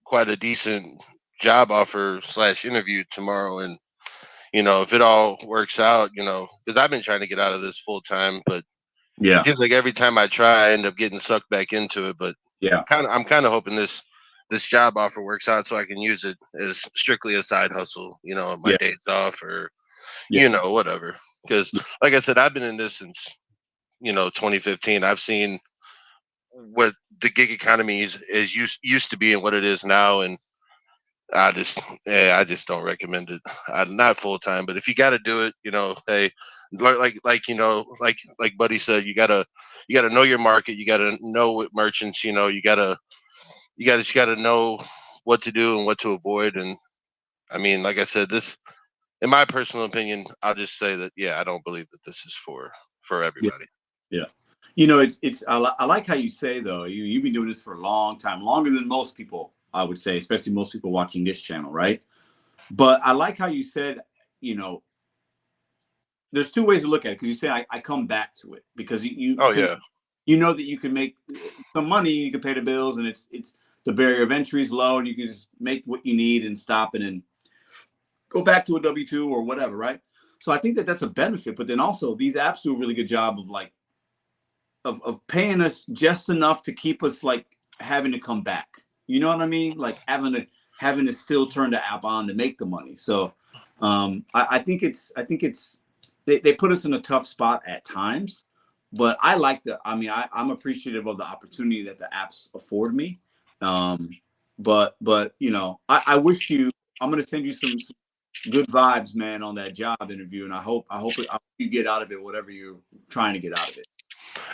quite a decent job offer / interview tomorrow. And, if it all works out, because I've been trying to get out of this full time, but Yeah. it seems like every time I try, I end up getting sucked back into it. But Yeah. I'm kind of hoping this job offer works out so I can use it as strictly a side hustle, my days off or, whatever. Because like I said, I've been in this since, 2015. I've seen what the gig economy is used to be and what it is now. And I just don't recommend it. Not full time, but if you got to do it, hey, like Buddy said, you gotta know your market. You gotta know what merchants. You just gotta know what to do and what to avoid. And I mean, like I said, this, in my personal opinion, I'll just say that I don't believe that this is for everybody. Yeah. I like how you say though, you've been doing this for a long time, longer than most people, I would say, especially most people watching this channel, right? But I like how you said, there's two ways to look at it, because you say I come back to it because you that you can make some money, you can pay the bills, and it's the barrier of entry is low, and you can just make what you need and stop it and go back to a W-2 or whatever, right? So I think that that's a benefit. But then also these apps do a really good job of of paying us just enough to keep us having to come back. You know what I mean? Like having to still turn the app on to make the money. So I think they put us in a tough spot at times, but I'm appreciative of the opportunity that the apps afford me. But I wish you, I'm going to send you some good vibes, man, on that job interview. And I hope you get out of it, whatever you're trying to get out of it.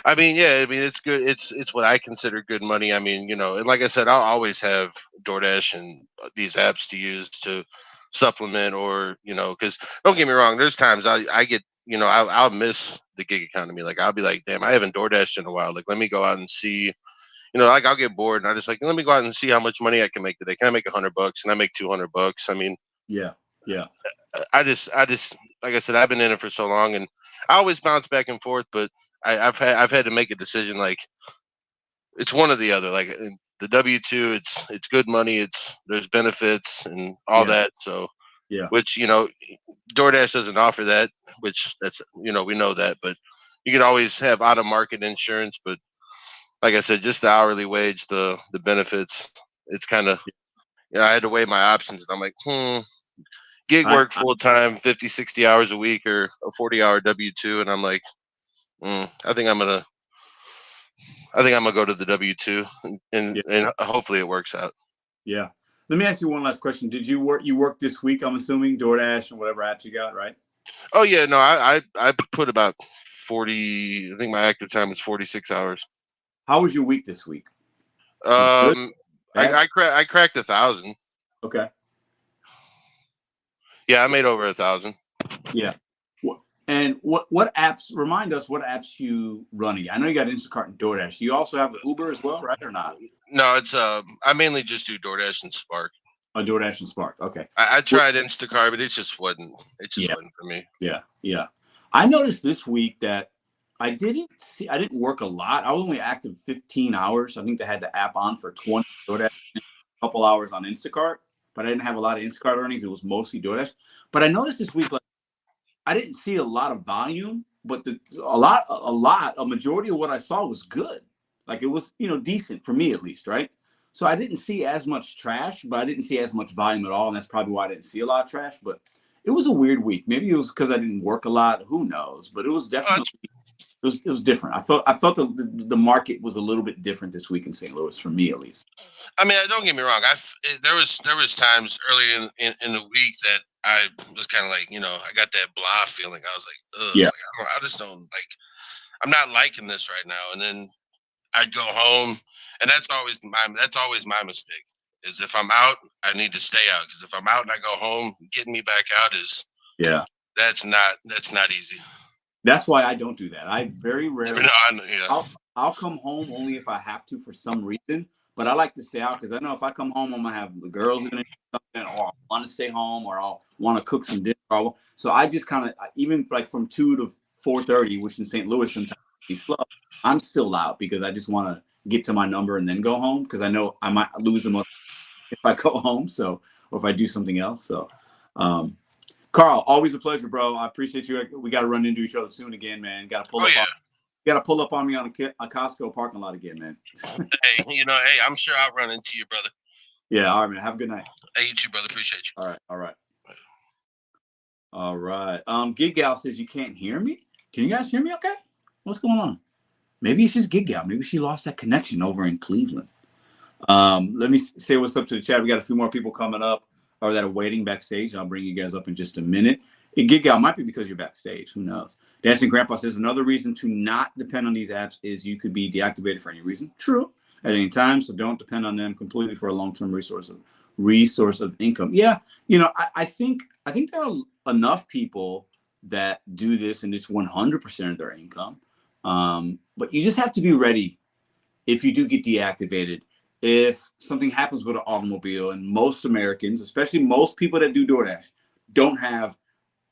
I mean, it's good. It's what I consider good money. I mean, and like I said, I'll always have DoorDash and these apps to use to supplement, or, because don't get me wrong, there's times I get, I'll miss the gig economy. Like I'll be like, damn, I haven't DoorDashed in a while. Like, let me go out and see, I'll get bored and I just let me go out and see how much money I can make today. Can I make $100? Can I make $200? I mean, yeah. I just, like I said, I've been in it for so long, and I always bounce back and forth. But I've had to make a decision. Like, it's one or the other. Like the W-2, it's good money. There's benefits and all that. So which DoorDash doesn't offer that. Which that's we know that. But you can always have out of market insurance. But like I said, just the hourly wage, the benefits. It's kind of I had to weigh my options, and I'm like, gig work full time, 50, 60 hours a week, or a 40-hour W-2, and I'm like, I think I'm gonna go to the W-2, and hopefully it works out. Yeah. Let me ask you one last question. Did you work? You worked this week? I'm assuming DoorDash and whatever apps you got, right? Oh yeah, no, I put about 40. I think my active time is 46 hours. How was your week this week? I cracked 1,000. Okay. Yeah, I made over 1,000. Yeah. And what apps, remind us what apps you running? I know you got Instacart and DoorDash. You also have Uber as well, right, or not? No, it's I mainly just do DoorDash and Spark. Oh, DoorDash and Spark. Okay. I tried Instacart, but it just wasn't for me. Yeah. I noticed this week that I didn't work a lot. I was only active 15 hours. I think they had the app on for 20 DoorDash, a couple hours on Instacart, but I didn't have a lot of Instacart earnings. It was mostly DoorDash. But I noticed this week, I didn't see a lot of volume, but a majority of what I saw was good. Like it was, decent for me at least, right? So I didn't see as much trash, but I didn't see as much volume at all, and that's probably why I didn't see a lot of trash. But it was a weird week. Maybe it was because I didn't work a lot. Who knows? But it was definitely it was different. I felt the market was a little bit different this week in St. Louis, for me at least. I mean, don't get me wrong. There was times early in the week that I was kind of like, I got that blah feeling. I was like, ugh, yeah. I just don't like. I'm not liking this right now. And then I'd go home, and that's always my mistake. Is if I'm out, I need to stay out, because if I'm out and I go home, getting me back out is that's not easy. That's why I don't do that. I very rarely. I'll come home only if I have to for some reason. But I like to stay out because I know if I come home, I'm gonna have the girls are gonna do something, or I want to stay home, or I'll want to cook some dinner. So I just kind of, even like from 2 to 4:30, which in St. Louis sometimes be slow, I'm still out because I just want to get to my number and then go home, because I know I might lose them if I go home. So, or if I do something else. So, Carl, always a pleasure, bro. I appreciate you. We got to run into each other soon again, man. Got to pull Oh up. yeah. Got to pull up on me on a Costco parking lot again, man. Hey, hey, I'm sure I'll run into you, brother. Yeah, all right, man. Have a good night. Hey, you too, brother. Appreciate you. All right. Gig Gal says you can't hear me. Can you guys hear me okay? What's going on? Maybe it's just Gig Gal. Maybe she lost that connection over in Cleveland. Let me say what's up to the chat. We got a few more people coming up or that are waiting backstage. I'll bring you guys up in just a minute. Gig Gal might be because you're backstage. Who knows? Dancing Grandpa says another reason to not depend on these apps is you could be deactivated for any reason. True. At any time, so don't depend on them completely for a long-term resource of income. Yeah, I think there are enough people that do this and it's 100% of their income. But you just have to be ready if you do get deactivated. If something happens with an automobile, and most Americans, especially most people that do DoorDash, don't have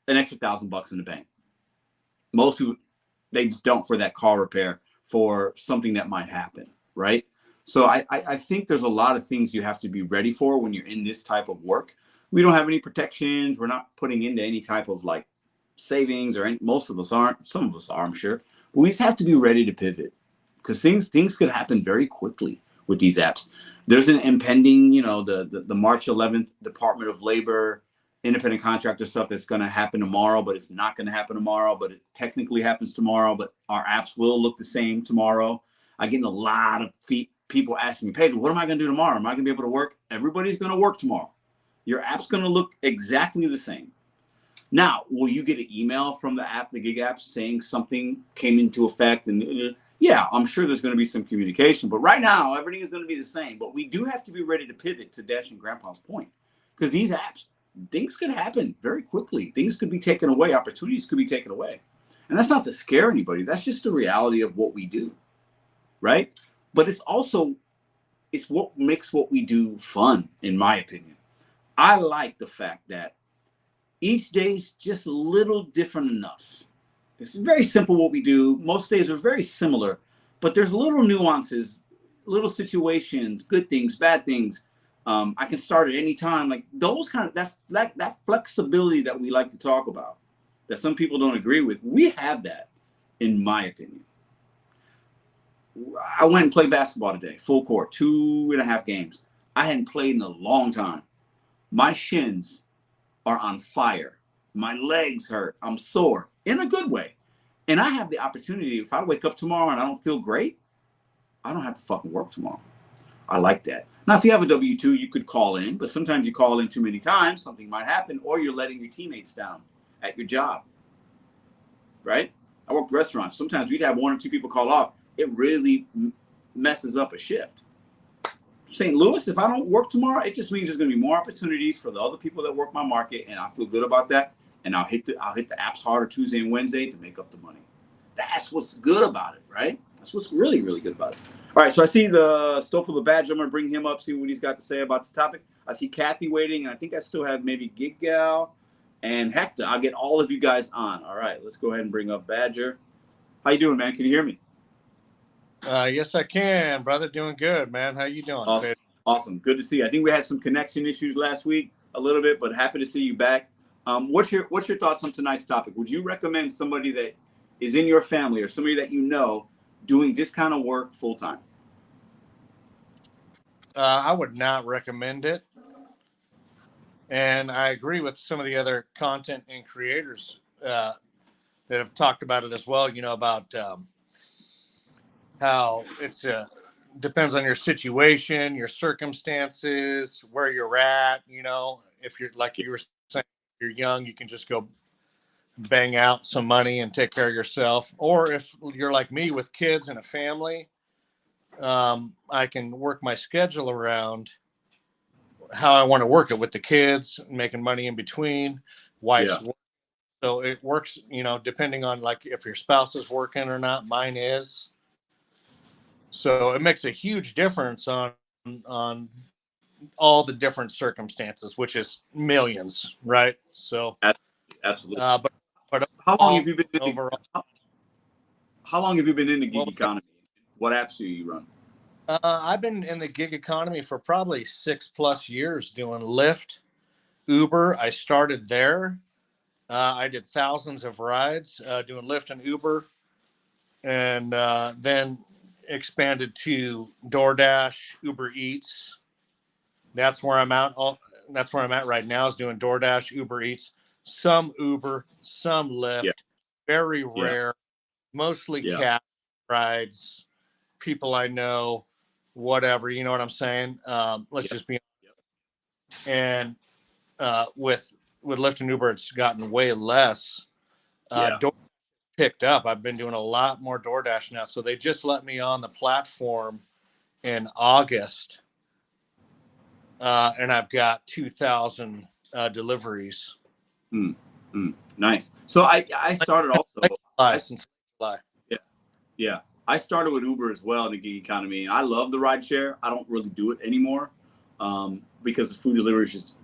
an extra $1,000 in the bank. Most people, they just don't for that car repair, for something that might happen, right? So I think there's a lot of things you have to be ready for when you're in this type of work. We don't have any protections. We're not putting into any type of like savings or any, most of us aren't. Some of us are, I'm sure. But we just have to be ready to pivot because things could happen very quickly with these apps. There's an impending, the March 11th Department of Labor independent contractor stuff that's going to happen tomorrow, but it's not going to happen tomorrow, but it technically happens tomorrow, but our apps will look the same tomorrow. I get a lot of people asking me, Pedro, what am I going to do tomorrow? Am I going to be able to work? Everybody's going to work tomorrow. Your app's going to look exactly the same. Now, will you get an email from the app, the gig app, saying something came into effect? And yeah, I'm sure there's going to be some communication, but right now, everything is going to be the same. But we do have to be ready to pivot, to Dash and Grandpa's point, because these apps, things could happen very quickly. Things could be taken away. Opportunities could be taken away. And that's not to scare anybody. That's just the reality of what we do, right? But it's what makes what we do fun, in my opinion. I like the fact that each day is just a little different enough. It's very simple what we do. Most days are very similar, but there's little nuances, little situations, good things, bad things. I can start at any time. Like those kind of that flexibility that we like to talk about, that some people don't agree with. We have that, in my opinion. I went and played basketball today, full court, 2.5 games. I hadn't played in a long time. My shins are on fire. My legs hurt. I'm sore in a good way. And I have the opportunity, if I wake up tomorrow and I don't feel great, I don't have to fucking work tomorrow. I like that. Now, if you have a W-2, you could call in, but sometimes you call in too many times, something might happen, or you're letting your teammates down at your job, right? I worked restaurants. Sometimes we'd have 1 or 2 people call off. It really messes up a shift. St. Louis, if I don't work tomorrow, it just means there's going to be more opportunities for the other people that work my market, and I feel good about that. And I'll hit the apps harder Tuesday and Wednesday to make up the money. That's what's good about it, right? That's what's really, really good about it. All right, so I see the Stoffel the Badge. I'm going to bring him up, see what he's got to say about the topic. I see Kathy waiting, and I think I still have maybe Gig Gal and Hector. I'll get all of you guys on. All right, let's go ahead and bring up Badger. How you doing, man? Can you hear me? Yes, I can, brother. Doing good, man. How you doing? Awesome. Good to see you. I think we had some connection issues last week a little bit, but happy to see you back. What's your thoughts on tonight's topic? Would you recommend somebody that is in your family or somebody that you know doing this kind of work full time? I would not recommend it. And I agree with some of the other content and creators that have talked about it as well, about how it's depends on your situation, your circumstances, where you're at. If you're like you were saying, you're young, you can just go bang out some money and take care of yourself. Or if you're like me with kids and a family, I can work my schedule around how I want to work it with the kids, making money in between, wife's work. So it works, depending on like if your spouse is working or not. Mine is. So it makes a huge difference on all the different circumstances, which is millions, right? So absolutely. But how long have you been overall? How long have you been in the gig economy? What apps do you run? I've been in the gig economy for probably 6+ years doing Lyft, Uber. I started there. I did thousands of rides doing Lyft and Uber, and then expanded to DoorDash, Uber Eats. That's where I'm at. That's where I'm at right now, is doing DoorDash, Uber Eats, some Uber, some Yeah. Lyft, very Yeah. rare, mostly Yeah. cab rides, people I know, whatever. You know what I'm saying? Let's just be. And with Lyft and Uber, it's gotten way less. Yeah. DoorDash picked up. I've been doing a lot more DoorDash now. So they just let me on the platform in August, and I've got 2,000 deliveries. Nice. So I started also. Since July. Yeah. I started with Uber as well in the gig economy. I love the ride share. I don't really do it anymore because the food delivery is just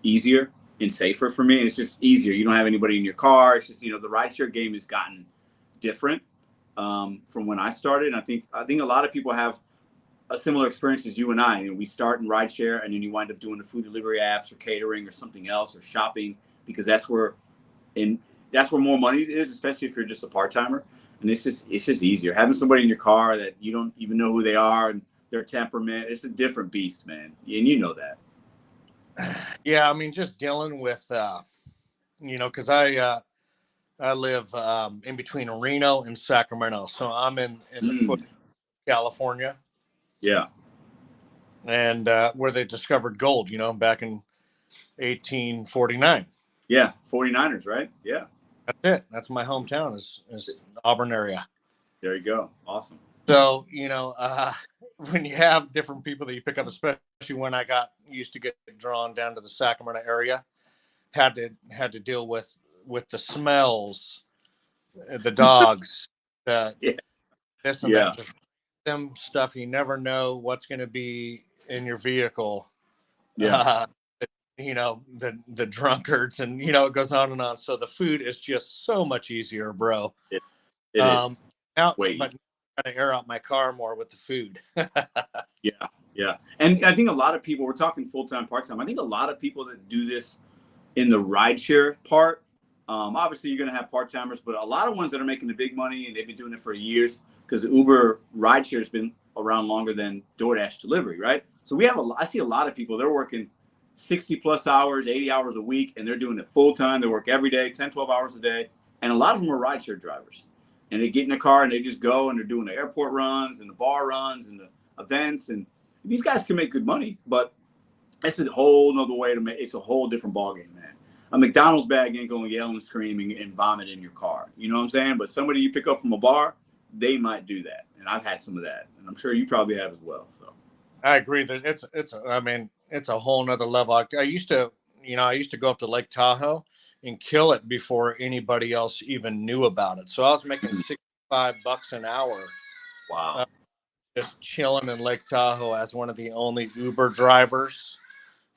easier and safer for me. It's just easier. You don't have anybody in your car. It's just, the ride share game has gotten different from when I started. And I think a lot of people have a similar experience as you and I. We start in ride share, and then you wind up doing the food delivery apps or catering or something else or shopping, because that's where more money is, especially if you're just a part-timer. And it's just easier having somebody in your car that you don't even know who they are and their temperament. It's a different beast, man. And you know that. Yeah, I mean, just dealing with, because I live in between Reno and Sacramento, so I'm in the foot of California. Yeah. And where they discovered gold, back in 1849. Yeah, 49ers, right? Yeah. That's it. That's my hometown, is Auburn area. There you go. Awesome. So, when you have different people that you pick up, especially when I got used to get drawn down to the Sacramento area, had to deal with the smells, the dogs, the this and that, just them stuff. You never know what's going to be in your vehicle. Yeah. The drunkards, and it goes on and on. So the food is just so much easier, bro. It is. But I gotta air out my car more with the food. Yeah. And I think a lot of people, we're talking full-time, part-time. I think a lot of people that do this in the rideshare part, obviously you're going to have part-timers, but a lot of ones that are making the big money, and they've been doing it for years, because Uber rideshare has been around longer than DoorDash delivery, right? So I see a lot of people, they're working 60 plus hours, 80 hours a week, and they're doing it full-time. They work every day, 10, 12 hours a day. And a lot of them are rideshare drivers. And they get in the car and they just go, and they're doing the airport runs and the bar runs and the events. And these guys can make good money, but it's a whole nother way to make. It's a whole different ballgame, man. A McDonald's bag ain't going to yell and scream and vomit in your car. You know what I'm saying? But somebody you pick up from a bar, they might do that. And I've had some of that, and I'm sure you probably have as well. So I agree. It's a whole nother level. I used to go up to Lake Tahoe and kill it before anybody else even knew about it. So I was making $65 an hour. Wow. Just chilling in Lake Tahoe as one of the only Uber drivers,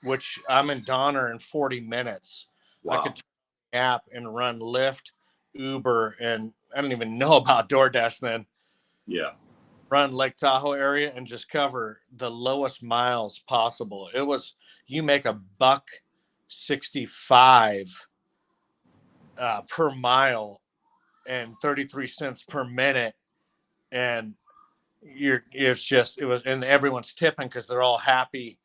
which I'm in Donner in 40 minutes. Wow. I could turn the app and run Lyft, Uber, and I didn't even know about DoorDash then. Yeah. Run Lake Tahoe area and just cover the lowest miles possible. It was, you make $1.65 per mile and 33 cents per minute, and and everyone's tipping because they're all happy,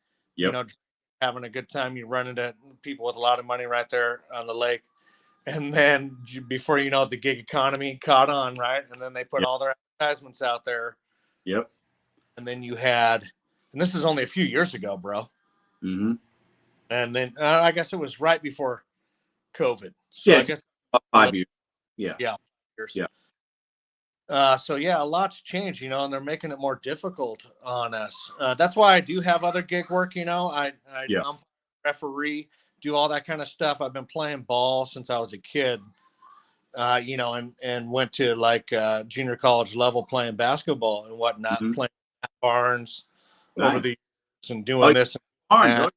having a good time. You run into people with a lot of money right there on the lake, and then before you know it, the gig economy caught on, right? And then they put all their advertisements out there. Yep. And then you had, and this is only a few years ago, bro. Mm-hmm. And then I guess it was right before COVID. So yes. I guess 5 years. Yeah. Yeah. Years. Yeah. So yeah, a lot's changed, and they're making it more difficult on us. That's why I do have other gig work. I'm referee, do all that kind of stuff. I've been playing ball since I was a kid. And went to like junior college level playing basketball and whatnot, playing Matt Barnes over the years and doing this. Barnes,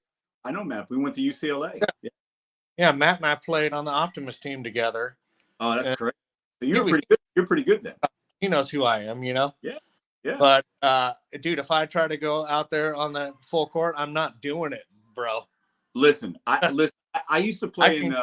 I know Matt. We went to UCLA. Yeah, Matt and I played on the Optimus team together. Oh, that's correct. So you're pretty good. You're pretty good then. He knows who I am, Yeah. But dude, if I try to go out there on the full court, I'm not doing it, bro. Listen, I used to play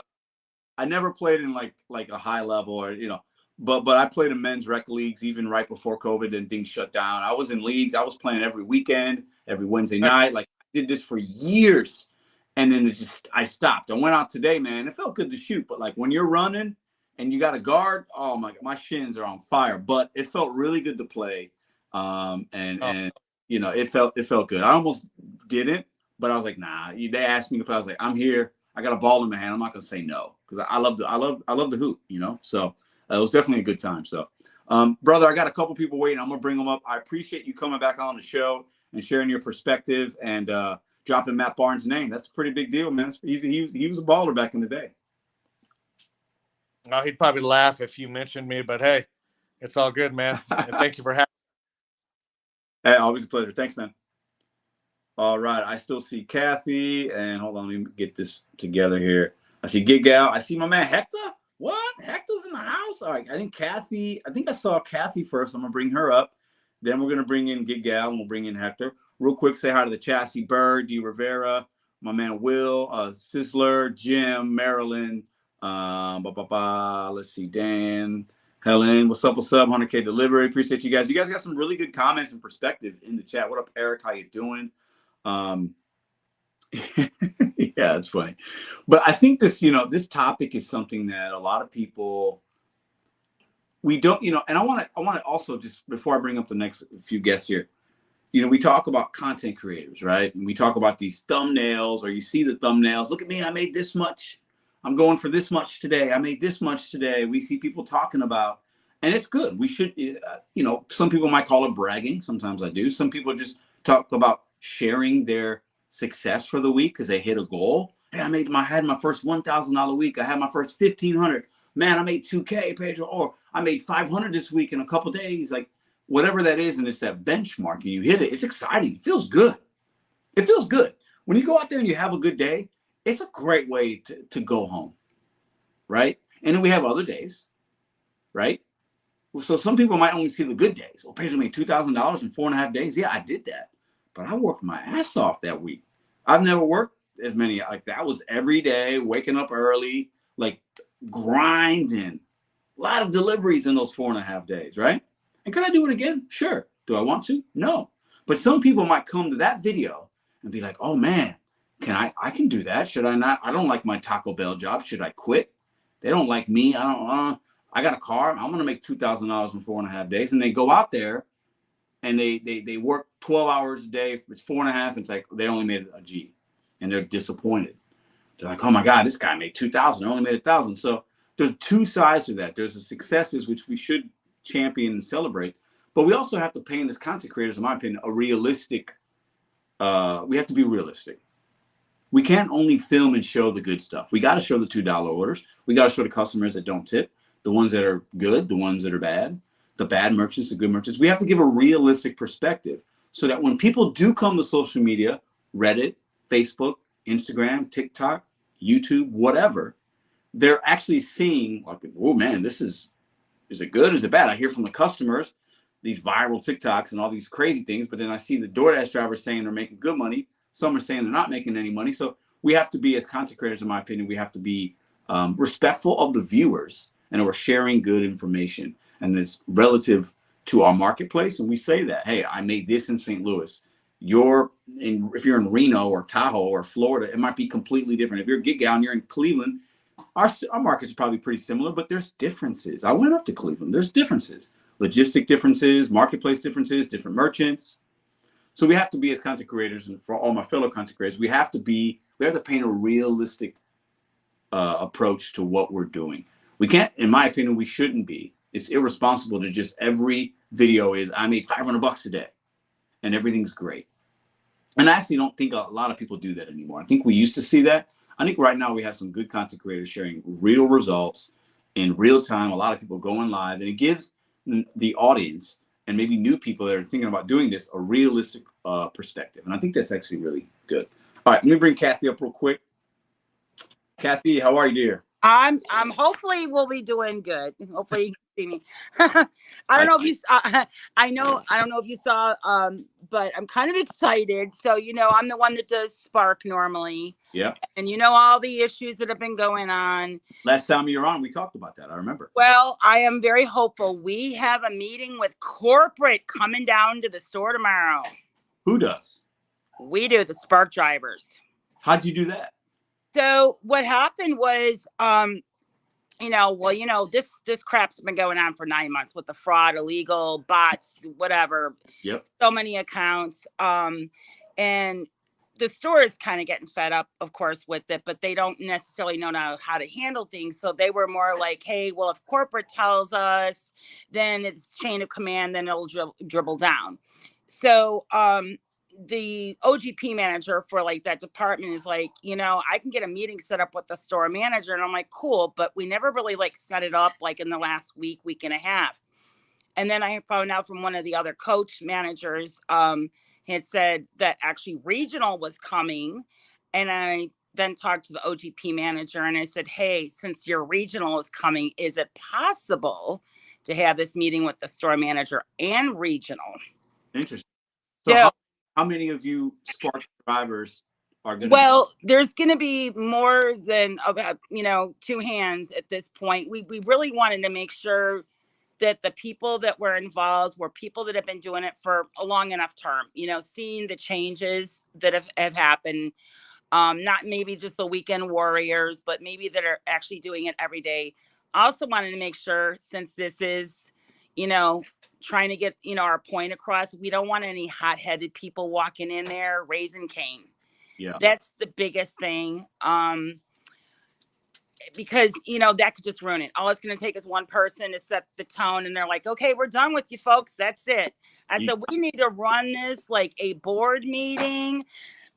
I never played in like a high level or, you know, but I played in men's rec leagues even right before COVID and things shut down. I was in leagues. I was playing every weekend, every Wednesday night. Like I did this for years. And then I stopped. I went out today, man. It felt good to shoot, but like when you're running and you got a guard, oh my shins are on fire. But it felt really good to play. And you know, it felt good. I almost didn't, but I was like, nah. They asked me to play. I was like, I'm here. I got a ball in my hand. I'm not gonna say no because I love the hoop, you know. So it was definitely a good time. So, brother, I got a couple people waiting. I'm gonna bring them up. I appreciate you coming back on the show and sharing your perspective and dropping Matt Barnes' name. That's a pretty big deal, man. He was a baller back in the day. No, he'd probably laugh if you mentioned me, but hey, it's all good, man. And thank you for having me. Hey, always a pleasure. Thanks, man. All right. I still see Kathy. And hold on, let me get this together here. I see Gig Gal. I see my man Hector. What? Hector's in the house? All right. I think I saw Kathy first. I'm going to bring her up. Then we're going to bring in Gig Gal and we'll bring in Hector. Real quick, say hi to the Chassis Bird, D. Rivera, my man Will, Sizzler, Jim, Marilyn. Let's see, Dan, Helen, what's up? 100K delivery. Appreciate you guys. You guys got some really good comments and perspective in the chat. What up, Eric? How you doing? Yeah, it's funny. But I think this topic is something that a lot of people, we don't, and I want to also, just before I bring up the next few guests here, we talk about content creators, right? And we talk about these thumbnails, or you see the thumbnails. Look at me, I made this much. I'm going for this much today. I made this much today. We see people talking about, and it's good. We should, some people might call it bragging. Sometimes I do. Some people just talk about sharing their success for the week because they hit a goal. Hey, I had my first $1,000 week. I had my first $1,500. Man, I made 2K, Pedro. Or I made 500 this week in a couple of days. Like whatever that is, and it's that benchmark, and you hit it. It's exciting. It feels good. It feels good when you go out there and you have a good day. It's a great way to go home, right? And then we have other days, right? So some people might only see the good days. Oh, Pedro made $2,000 in 4.5 days. Yeah, I did that. But I worked my ass off that week. I've never worked as many. Like that was every day, waking up early, like grinding. A lot of deliveries in those 4.5 days, right? And could I do it again? Sure. Do I want to? No. But some people might come to that video and be like, oh man, I can do that. Should I not? I don't like my Taco Bell job. Should I quit? They don't like me. I got a car. I'm going to make $2,000 in 4.5 days. And they go out there and they work 12 hours a day. It's 4.5. It's like they only made a G and they're disappointed. They're like, oh my God, this guy made 2,000. I only made 1,000. So there's two sides to that. There's the successes, which we should champion and celebrate. But we also have to paint as content creators, in my opinion, a realistic, we have to be realistic. We can't only film and show the good stuff. We got to show the $2 orders. We got to show the customers that don't tip, the ones that are good, the ones that are bad, the bad merchants, the good merchants. We have to give a realistic perspective so that when people do come to social media, Reddit, Facebook, Instagram, TikTok, YouTube, whatever, they're actually seeing like, oh man, is it good? Is it bad? I hear from the customers, these viral TikToks and all these crazy things, but then I see the DoorDash drivers saying they're making good money. Some are saying they're not making any money. So we have to be, as content creators, in my opinion, we have to be respectful of the viewers, and we're sharing good information. And it's relative to our marketplace. And we say that, hey, I made this in St. Louis. If you're in Reno or Tahoe or Florida, it might be completely different. If you're a gig gal and you're in Cleveland, our markets are probably pretty similar, but there's differences. I went up to Cleveland. There's differences, logistic differences, marketplace differences, different merchants. So we have to be, as content creators, and for all my fellow content creators, we have to paint a realistic approach to what we're doing. We can't, in my opinion, we shouldn't be. It's irresponsible to just every video is, I made $500 today and everything's great. And I actually don't think a lot of people do that anymore. I think we used to see that. I think right now we have some good content creators sharing real results in real time. A lot of people going live, and it gives the audience and maybe new people that are thinking about doing this a realistic perspective. And I think that's actually really good. All right, let me bring Kathy up real quick. Kathy, how are you, dear? I'm hopefully we'll be doing good. Hopefully see me. I don't know if you saw, I don't know if you saw, but I'm kind of excited. So, you know, I'm the one that does Spark normally. Yeah. And you know, all the issues that have been going on. Last time you were on, we talked about that. I remember. Well, I am very hopeful. We have a meeting with corporate coming down to the store tomorrow. Who does? We do, the Spark drivers. How'd you do that? So what happened was, you know, well, you know, this crap's been going on for 9 months with the fraud, illegal bots, whatever. Yep. So many accounts. And the store is kind of getting fed up, of course, with it, but they don't necessarily know how to handle things. So they were more like, hey, well, if corporate tells us, then it's chain of command, then it'll dribble down. So the OGP manager for like that department is like, you know, I can get a meeting set up with the store manager. And I'm like, cool, but we never really like set it up like in the last week and a half. And then I found out from one of the other coach managers, had said that actually regional was coming. And I then talked to the OGP manager and I said, hey, since your regional is coming, is it possible to have this meeting with the store manager and regional? Interesting. So how many of you Spark drivers are going to? Well, there's going to be more than about, you know, 2 hands at this point. We really wanted to make sure that the people that were involved were people that have been doing it for a long enough term, you know, seeing the changes that have happened. Not maybe just the weekend warriors, but maybe that are actually doing it every day. I also wanted to make sure, since this is, you know, trying to get, you know, our point across, we don't want any hot-headed people walking in there raising Cain. Yeah. That's the biggest thing. Because, you know, that could just ruin it. All it's going to take is one person to set the tone and they're like, okay, we're done with you folks. That's it. I said, we need to run this like a board meeting.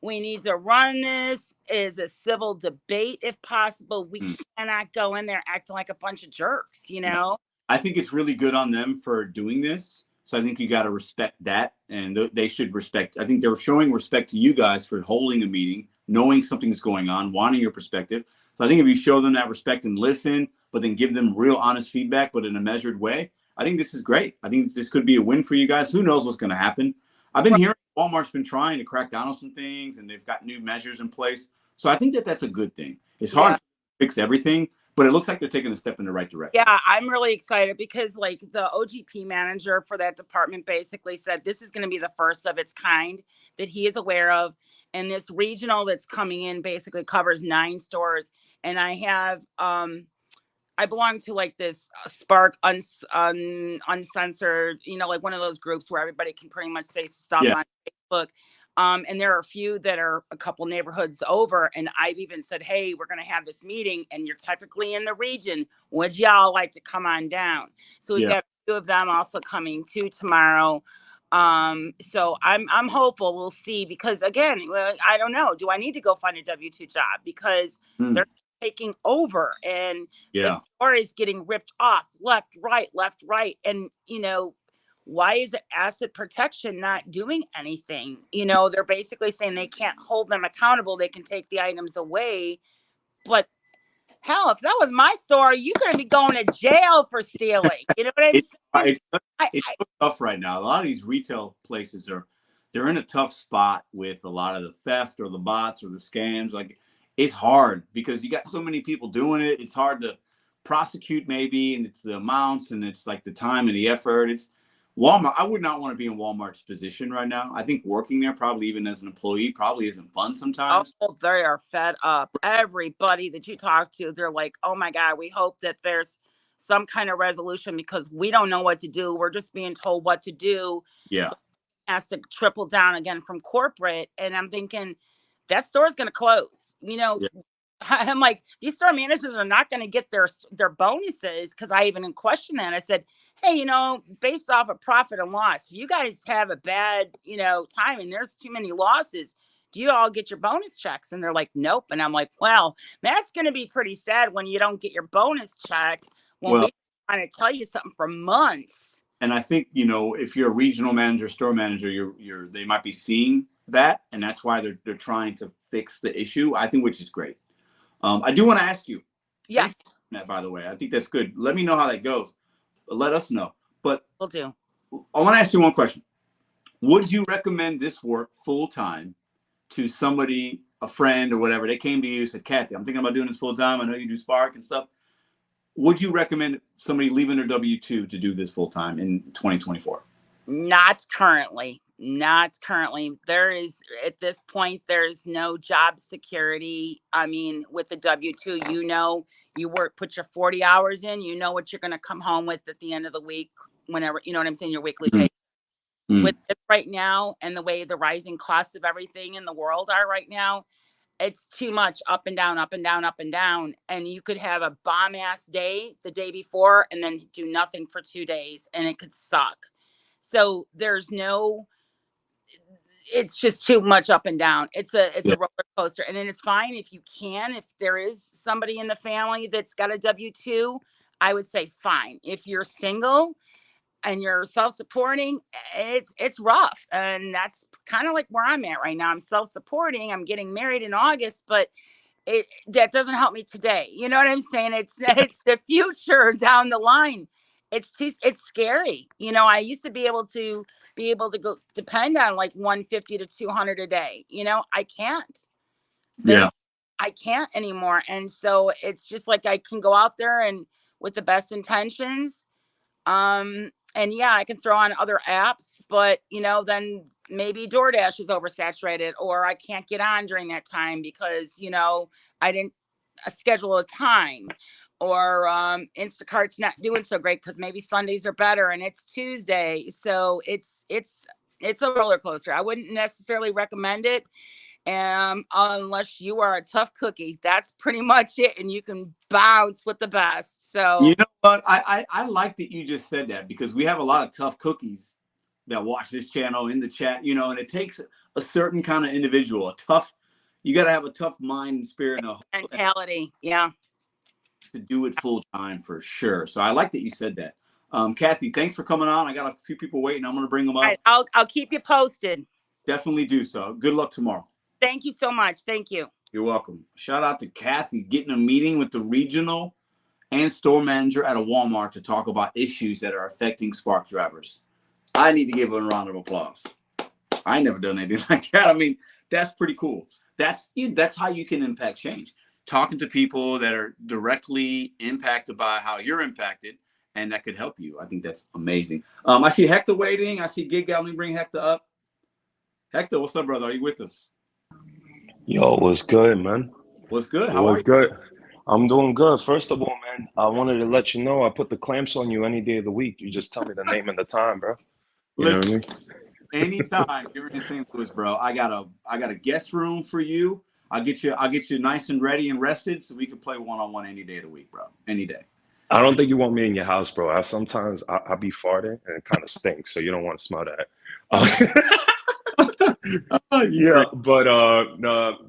We need to run this as a civil debate if possible. We cannot go in there acting like a bunch of jerks, you know? I think it's really good on them for doing this. So I think you got to respect that. And they should respect. I think they're showing respect to you guys for holding a meeting, knowing something's going on, wanting your perspective. So I think if you show them that respect and listen, but then give them real honest feedback, but in a measured way, I think this is great. I think this could be a win for you guys. Who knows what's going to happen? I've been hearing Walmart's been trying to crack down on some things and they've got new measures in place. So I think that that's a good thing. It's hard to fix everything, but it looks like they're taking a step in the right direction. Yeah, I'm really excited because like the OGP manager for that department basically said this is going to be the first of its kind that he is aware of. And this regional that's coming in basically covers 9 stores. And I have, I belong to like this Spark uncensored, you know, like one of those groups where everybody can pretty much say stuff on Facebook. And there are a few that are a couple neighborhoods over. And I've even said, hey, we're going to have this meeting and you're technically in the region. Would y'all like to come on down? So we've got a few of them also coming too tomorrow. So I'm hopeful we'll see, because again, I don't know. Do I need to go find a W-2 job? Because they're taking over and the store is getting ripped off left, right. And, you know, why is asset protection not doing anything? You know, they're basically saying they can't hold them accountable. They can take the items away. But hell, if that was my store, you're going to be going to jail for stealing. You know what I'm saying? It's so tough right now. A lot of these retail places they're in a tough spot with a lot of the theft or the bots or the scams. Like, it's hard because you got so many people doing it. It's hard to prosecute maybe, and it's the amounts and it's like the time and the effort. It's Walmart. I would not want to be in Walmart's position right now. I think working there, probably even as an employee, probably isn't fun sometimes. Oh, they are fed up. Everybody that you talk to, they're like, oh my God, we hope that there's some kind of resolution because we don't know what to do. We're just being told what to do. Yeah. It has to trickle down again from corporate. And I'm thinking that store is going to close. You know, I'm like, these store managers are not going to get their bonuses, because I even questioned that. I said, hey, you know, based off of profit and loss, if you guys have a bad, you know, time and there's too many losses, do you all get your bonus checks? And they're like, nope. And I'm like, well, that's going to be pretty sad when you don't get your bonus check when we're trying to tell you something for months. And I think, you know, if you're a regional manager, store manager, they might be seeing that, and that's why they're trying to fix the issue, I think, which is great. I do want to ask you. Yes. That, by the way, I think that's good. Let me know how that goes. let us know. But Will do. I want to ask you one question. Would you recommend this work full time to somebody, a friend or whatever? They came to you and said, Kathy, I'm thinking about doing this full time. I know you do Spark and stuff. Would you recommend somebody leaving their W-2 to do this full time in 2024? Not currently. Not currently. There is, at this point, there's no job security. I mean, with the W-2, you know, you work, put your 40 hours in, you know what you're going to come home with at the end of the week, whenever, you know what I'm saying, your weekly pay. With this right now and the way the rising costs of everything in the world are right now, it's too much up and down, up and down, up and down. And you could have a bomb ass day the day before and then do nothing for 2 days and it could suck. So there's no, it's just too much up and down. It's a roller coaster. And then it's fine if you can, if there is somebody in the family that's got a W-2, I would say fine. If you're single and you're self-supporting, it's rough. And that's kind of like where I'm at right now. I'm self-supporting. I'm getting married in August, but that doesn't help me today. You know what I'm saying? It's the future down the line. It's scary. You know, I used to be able to go depend on like 150 to 200 a day. You know, I can't. I can't anymore. And so it's just like I can go out there and with the best intentions. And yeah, I can throw on other apps, but you know, then maybe DoorDash is oversaturated or I can't get on during that time because, you know, I didn't schedule a time or Instacart's not doing so great because maybe Sundays are better and it's Tuesday. So it's a roller coaster. I wouldn't necessarily recommend it. Unless you are a tough cookie, that's pretty much it. And you can bounce with the best. So, you know what? I like that you just said that because we have a lot of tough cookies that watch this channel in the chat, you know, and it takes a certain kind of individual, you got to have a tough mind and spirit and mentality. Yeah. To do it full time for sure. So I like that you said that. Kathy, thanks for coming on. I got a few people waiting. I'm going to bring them up. All right, I'll keep you posted. Definitely do so. Good luck tomorrow. Thank you so much. Thank you. You're welcome. Shout out to Kathy getting a meeting with the regional and store manager at a Walmart to talk about issues that are affecting Spark drivers. I need to give her a round of applause. I ain't never done anything like that. I mean, that's pretty cool. That's how you can impact change. Talking to people that are directly impacted by how you're impacted, and that could help you. I think that's amazing. I see Hector waiting. I see Gig Gal. Let me bring Hector up. Hector, what's up, brother? Are you with us? Yo, what's good, man? What's good? How are you? Good? I'm doing good. First of all, man, I wanted to let you know I put the clamps on you any day of the week. You just tell me the name and the time, bro. You know what I mean? Anytime you're in St. Louis, bro, I got a guest room for you. I'll get you nice and ready and rested so we can play one-on-one any day of the week, bro. Any day. I don't think you want me in your house, bro. Sometimes I be farting and it kind of stinks, so you don't want to smell that. Yeah, but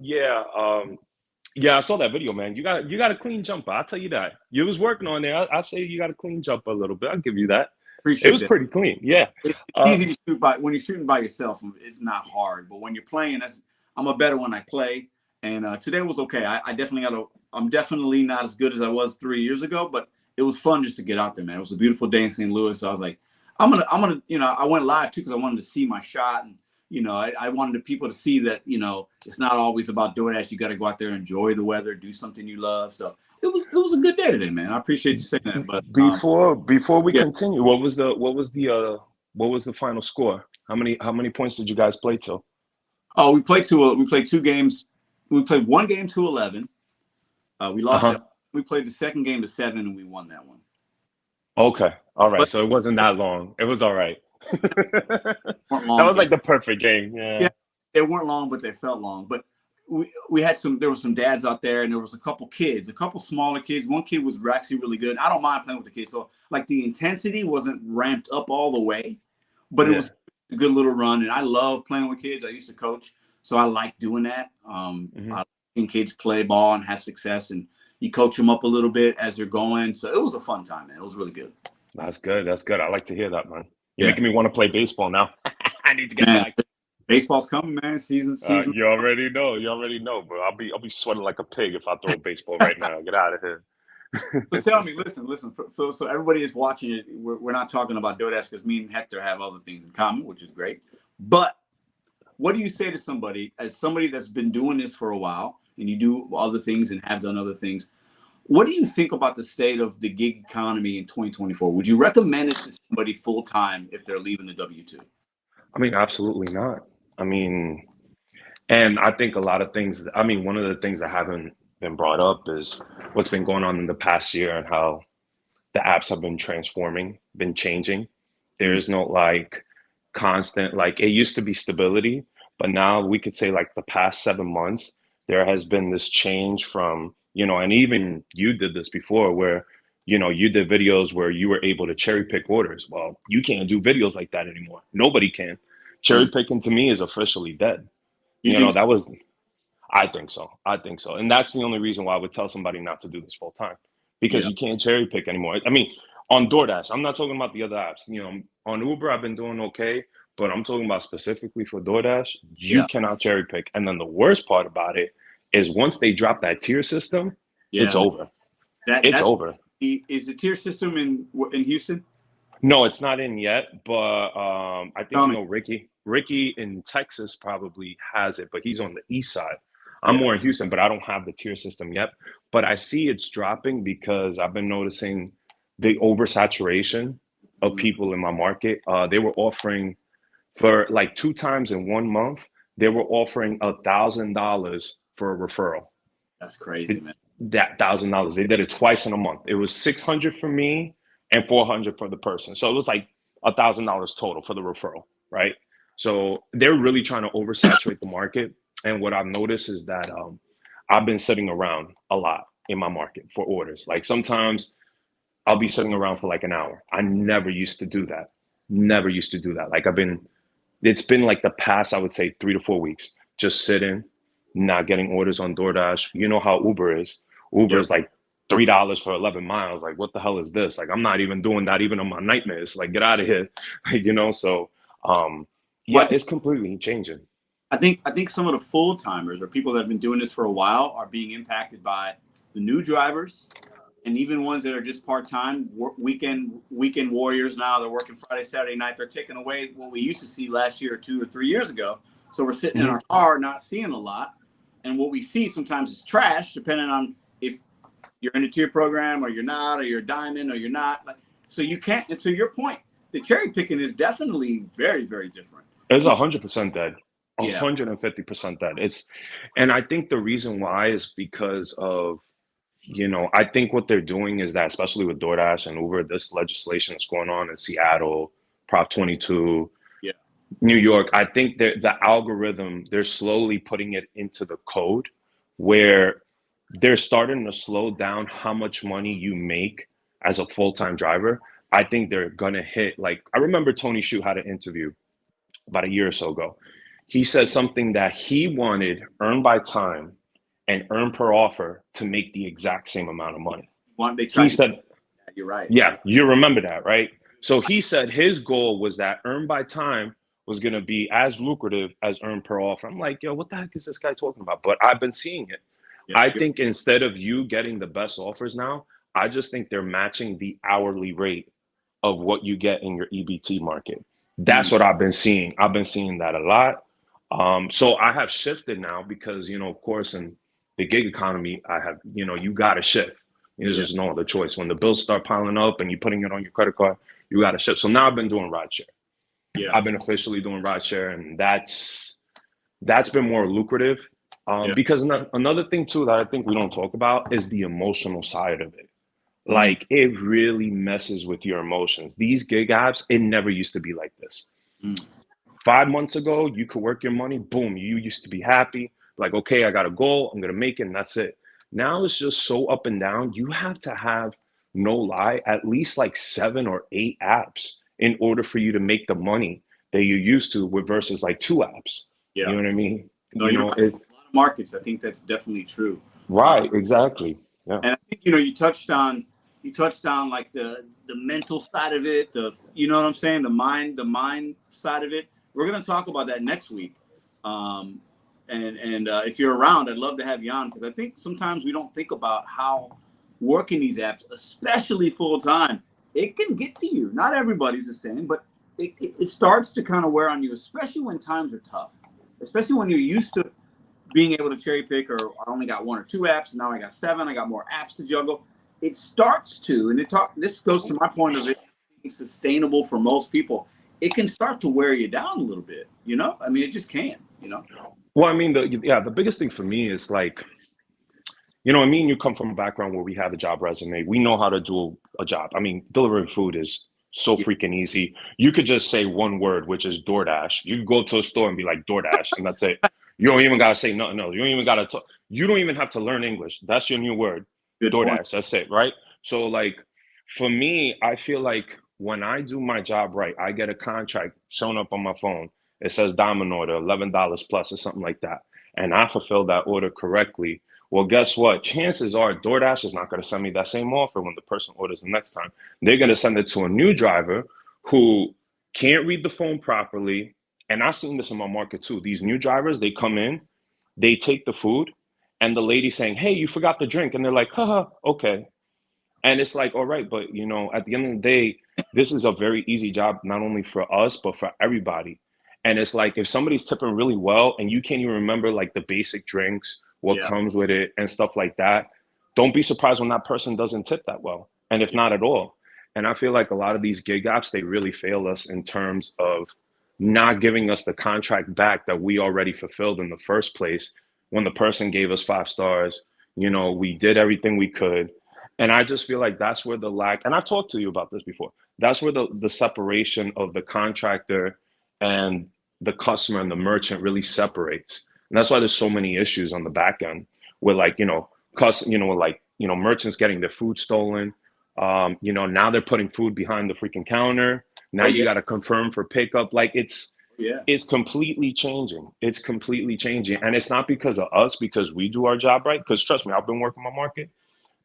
yeah, I saw that video, man. You got a clean jumper. I'll tell you that. You was working on there. I say you got a clean jumper a little bit. I'll give you that. Appreciate it was that. Pretty clean. Yeah. It's easy to shoot by when you're shooting by yourself. It's not hard, but when you're playing, I'm a better when I play. And today was okay. I'm definitely not as good as I was 3 years ago, but it was fun just to get out there, man. It was a beautiful day in St. Louis. So I was like, I'm gonna, you know, I went live too because I wanted to see my shot, and you know, I wanted the people to see that, you know, it's not always about DoorDash. You got to go out there, enjoy the weather, do something you love. So it was a good day today, man. I appreciate you saying that. But before we continue, what was the final score? How many points did you guys play till? Oh, we played 2 games. We played one game to 11. We lost it. We played the second game to 7, and we won that one. Okay, all right. So it wasn't that long. It was all right. That was like the perfect game. Yeah, they weren't long, but they felt long. But we had there were some dads out there, and there was a couple smaller kids. One kid was actually really good. I don't mind playing with the kids. So like the intensity wasn't ramped up all the way, but it was a good little run. And I love playing with kids. I used to coach, so I like doing that. I like seeing kids play ball and have success, and you coach them up a little bit as they're going. So it was a fun time, man. It was really good. That's good. I like to hear that, man. You're making me want to play baseball now. I need to get back. Baseball's coming, man. Season. You already know, bro. I'll be sweating like a pig if I throw a baseball right now. Get out of here. But tell me, listen. So everybody is watching it. We're not talking about DoorDash because me and Hector have other things in common, which is great. But what do you say to somebody, as somebody that's been doing this for a while, and you do other things and have done other things? What do you think about the state of the gig economy in 2024? Would you recommend it to somebody full time if they're leaving the W-2? I mean, absolutely not. I mean, and I think a lot of things, I mean, one of the things that haven't been brought up is what's been going on in the past year and how the apps have been transforming, been changing. There is no like constant, like it used to be stability, but now we could say like the past 7 months, there has been this change from, you know, and even you did this before where, you know, you did videos where you were able to cherry pick orders. Well, you can't do videos like that anymore. Nobody can. Cherry picking to me is officially dead. You know, that was, I think so. I think so. And that's the only reason why I would tell somebody not to do this full time, because you can't cherry pick anymore. I mean, on DoorDash, I'm not talking about the other apps. You know, on Uber, I've been doing okay, but I'm talking about specifically for DoorDash, you cannot cherry pick. And then the worst part about it is once they drop that tier system, it's over. It's over. Is the tier system in Houston? No, it's not in yet, but I think you know Ricky in Texas probably has it, but he's on the east side. I'm more in Houston, but I don't have the tier system yet. But I see it's dropping because I've been noticing the oversaturation of people in my market. They were offering for like 2 times in 1 month, they were offering $1,000 for a referral. That's crazy, man. That $1,000. They did it twice in a month. It was $600 for me and $400 for the person. So it was like $1,000 total for the referral, right? So they're really trying to oversaturate the market. And what I've noticed is that I've been sitting around a lot in my market for orders. Like sometimes I'll be sitting around for like an hour. I never used to do that. Never used to do that. Like it's been like the past, I would say 3 to 4 weeks, just sitting, not getting orders on DoorDash. You know how Uber is. Uber is like $3 for 11 miles. Like, what the hell is this? Like, I'm not even doing that even on my nightmares. Like, get out of here. Like, you know, so it's completely changing. I think some of the full timers or people that have been doing this for a while are being impacted by the new drivers, and even ones that are just part time weekend warriors. Now they're working Friday, Saturday night. They're taking away what we used to see last year or 2 or 3 years ago. So we're sitting in our car, not seeing a lot, and what we see sometimes is trash, depending on if you're in a tier program or you're not, or you're a diamond or you're not. Like, so you can't. And to your point, the cherry picking is definitely very, very different. It's 100% dead. 150% dead. And I think the reason why is because of, you know, I think what they're doing is that, especially with DoorDash and Uber, this legislation that's going on in Seattle, Prop 22, New York, I think that the algorithm, they're slowly putting it into the code where they're starting to slow down how much money you make as a full-time driver. I think they're going to hit, like, I remember Tony Shu had an interview about a year or so ago. He said something that he wanted earn by time and earn per offer to make the exact same amount of money. He said, you're right. Yeah, you remember that, right? So he said his goal was that earn by time was going to be as lucrative as earn per offer. I'm like, yo, what the heck is this guy talking about? But I've been seeing it. I think instead of you getting the best offers now, I just think they're matching the hourly rate of what you get in your EBT market. That's what I've been seeing. I've been seeing that a lot. So I have shifted now because, you know, of course, in the gig economy, I have, you know, you got to shift. There's just no other choice. When the bills start piling up and you're putting it on your credit card, you got to shift. So now I've been doing rideshare. I've been officially doing rideshare, and that's been more lucrative. Because another thing too that I think we don't talk about is the emotional side of it. Like, it really messes with your emotions. These gig apps, it never used to be like this. 5 months ago, you could work your money, boom, you used to be happy. Like, okay, I got a goal, I'm gonna make it, and that's it. Now it's just so up and down. You have to have, no lie, at least like 7 or 8 apps in order for you to make the money that you're used to with versus like 2 apps. You know what I mean? No, you know, a lot of markets, I think that's definitely true. Right, exactly. Yeah. And I think, you know, you touched on like the mental side of it, you know what I'm saying? The mind side of it. We're going to talk about that next week. And if you're around, I'd love to have you on, because I think sometimes we don't think about how working these apps, especially full time, it can get to you. Not everybody's the same, but it starts to kind of wear on you, especially when times are tough, especially when you're used to being able to cherry pick, or I only got 1 or 2 apps, now I got 7, I got more apps to juggle. It starts to, and this goes to my point of it being sustainable for most people. It can start to wear you down a little bit, you know? I mean, it just can, you know? Well, I mean, the biggest thing for me is like, you know, I mean, you come from a background where we have a job resume. We know how to do a job. I mean, delivering food is so freaking easy. You could just say one word, which is DoorDash. You could go to a store and be like DoorDash, and that's it. You don't even got to say nothing else. You don't even got to talk. You don't even have to learn English. That's your new word. Good DoorDash. point. That's it, right? So like, for me, I feel like when I do my job right, I get a contract showing up on my phone. It says diamond order, $11 plus or something like that. And I fulfill that order correctly. Well, guess what? Chances are DoorDash is not going to send me that same offer when the person orders the next time. They're going to send it to a new driver who can't read the phone properly. And I've seen this in my market too. These new drivers, they come in, they take the food, and the lady saying, hey, you forgot the drink. And they're like, haha, okay. And it's like, all right, but you know, at the end of the day, this is a very easy job, not only for us, but for everybody. And it's like, if somebody's tipping really well and you can't even remember like the basic drinks, what comes with it and stuff like that, don't be surprised when that person doesn't tip that well. And if not at all. And I feel like a lot of these gig apps, they really fail us in terms of not giving us the contract back that we already fulfilled in the first place. When the person gave us 5 stars, you know, we did everything we could. And I just feel like that's where the lack, and I talked to you about this before, that's where the separation of the contractor and the customer and the merchant really separates. And that's why there's so many issues on the back end with like, you know, merchants getting their food stolen. You know, now they're putting food behind the freaking counter. Now you got to confirm for pickup. Like it's completely changing. It's completely changing. And it's not because of us, because we do our job right. Because trust me, I've been working my market.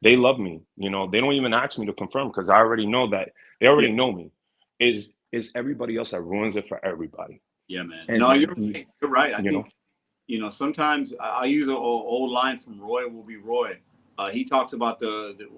They love me. You know, they don't even ask me to confirm because I already know that they already know me. Is everybody else that ruins it for everybody. Yeah, man. And No, you're right. You're right. I think, know, you know, sometimes I'll use an old line from Roy Will Be Roy. He talks about the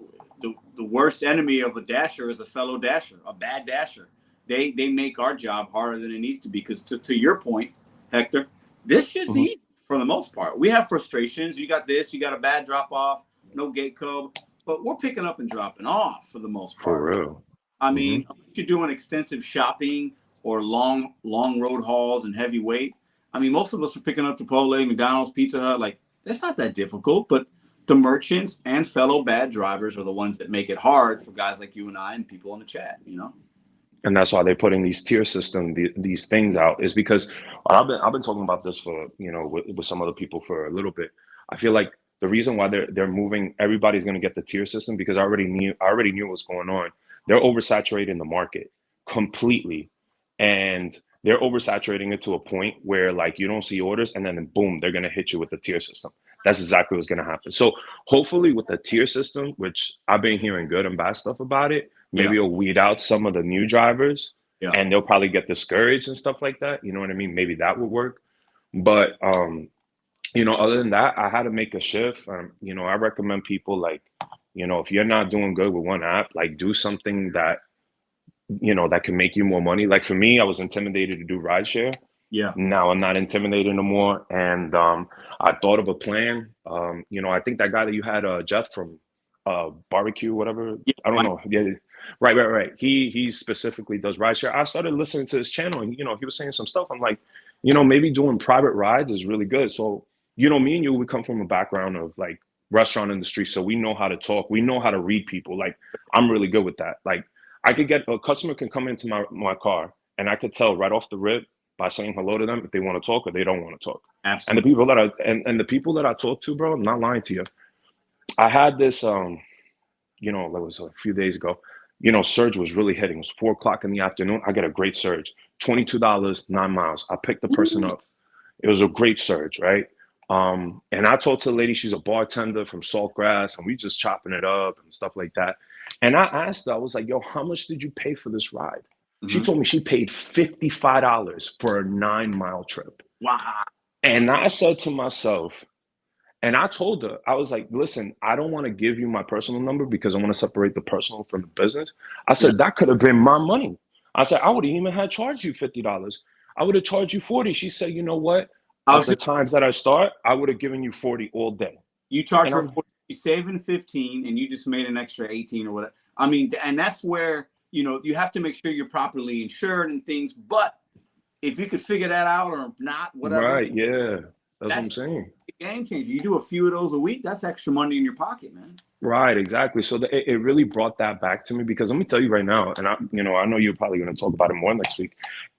worst enemy of a dasher is a fellow dasher, a bad dasher. They make our job harder than it needs to be. Because to your point, Hector, this shit's easy for the most part. We have frustrations. You got this. You got a bad drop off. No gate code, but we're picking up and dropping off for the most part. For real. I mean, unless you're doing extensive shopping or long road hauls and heavy weight. I mean, most of us are picking up Chipotle, McDonald's, Pizza Hut. Like, that's not that difficult, but the merchants and fellow bad drivers are the ones that make it hard for guys like you and I and people in the chat, you know? And that's why they're putting these tier system, these things out, is because I've been talking about this for, you know, with some other people for a little bit. I feel like the reason why they're moving, everybody's going to get the tier system, because I already knew what's going on. They're oversaturating the market completely, and they're oversaturating it to a point where like you don't see orders, and then boom, they're going to hit you with the tier system. That's exactly what's going to happen. So hopefully with the tier system, which I've been hearing good and bad stuff about it, maybe it'll weed out some of the new drivers, and they'll probably get discouraged and stuff like that. You know what I mean? Maybe that would work. But you know, other than that, I had to make a shift. You know, I recommend people like, you know, if you're not doing good with one app, like do something that, you know, that can make you more money. Like for me, I was intimidated to do rideshare. Yeah. Now I'm not intimidated no more. And I thought of a plan. You know, I think that guy that you had, Jeff from barbecue, whatever. Yeah, I don't know. Yeah. Right. He specifically does rideshare. I started listening to his channel, and, you know, he was saying some stuff. I'm like, you know, maybe doing private rides is really good. So, you know, me and you, we come from a background of like restaurant industry. So we know how to talk. We know how to read people. Like, I'm really good with that. Like, I could get a customer can come into my car, and I could tell right off the rip by saying hello to them if they want to talk or they don't want to talk. Absolutely. And the people that I talk to, bro, I'm not lying to you. I had this, you know, that was a few days ago. You know, surge was really hitting. It was 4 o'clock in the afternoon. I got a great surge, $22, 9 miles. I picked the person up. It was a great surge, right? And I told to the lady, she's a bartender from Saltgrass, and we just chopping it up and stuff like that. And I asked her, I was like, yo, how much did you pay for this ride? She told me she paid $55 for a 9-mile trip. Wow. And I said to myself, And I told her, I was like, listen, I don't want to give you my personal number because I want to separate the personal from the business. I said, that could have been my money. I said, I would have even had charged you $50. I would have charged you 40. She said, you know what? At the times that I start, I would have given you 40 all day. You charge her 40, you're saving 15, and you just made an extra 18 or whatever. I mean, and that's where, you know, you have to make sure you're properly insured and things. But if you could figure that out or not, whatever. Right, yeah. That's what I'm saying. A game changer. You do a few of those a week, that's extra money in your pocket, man. Right, exactly. So it really brought that back to me, because let me tell you right now, and I know you're probably going to talk about it more next week.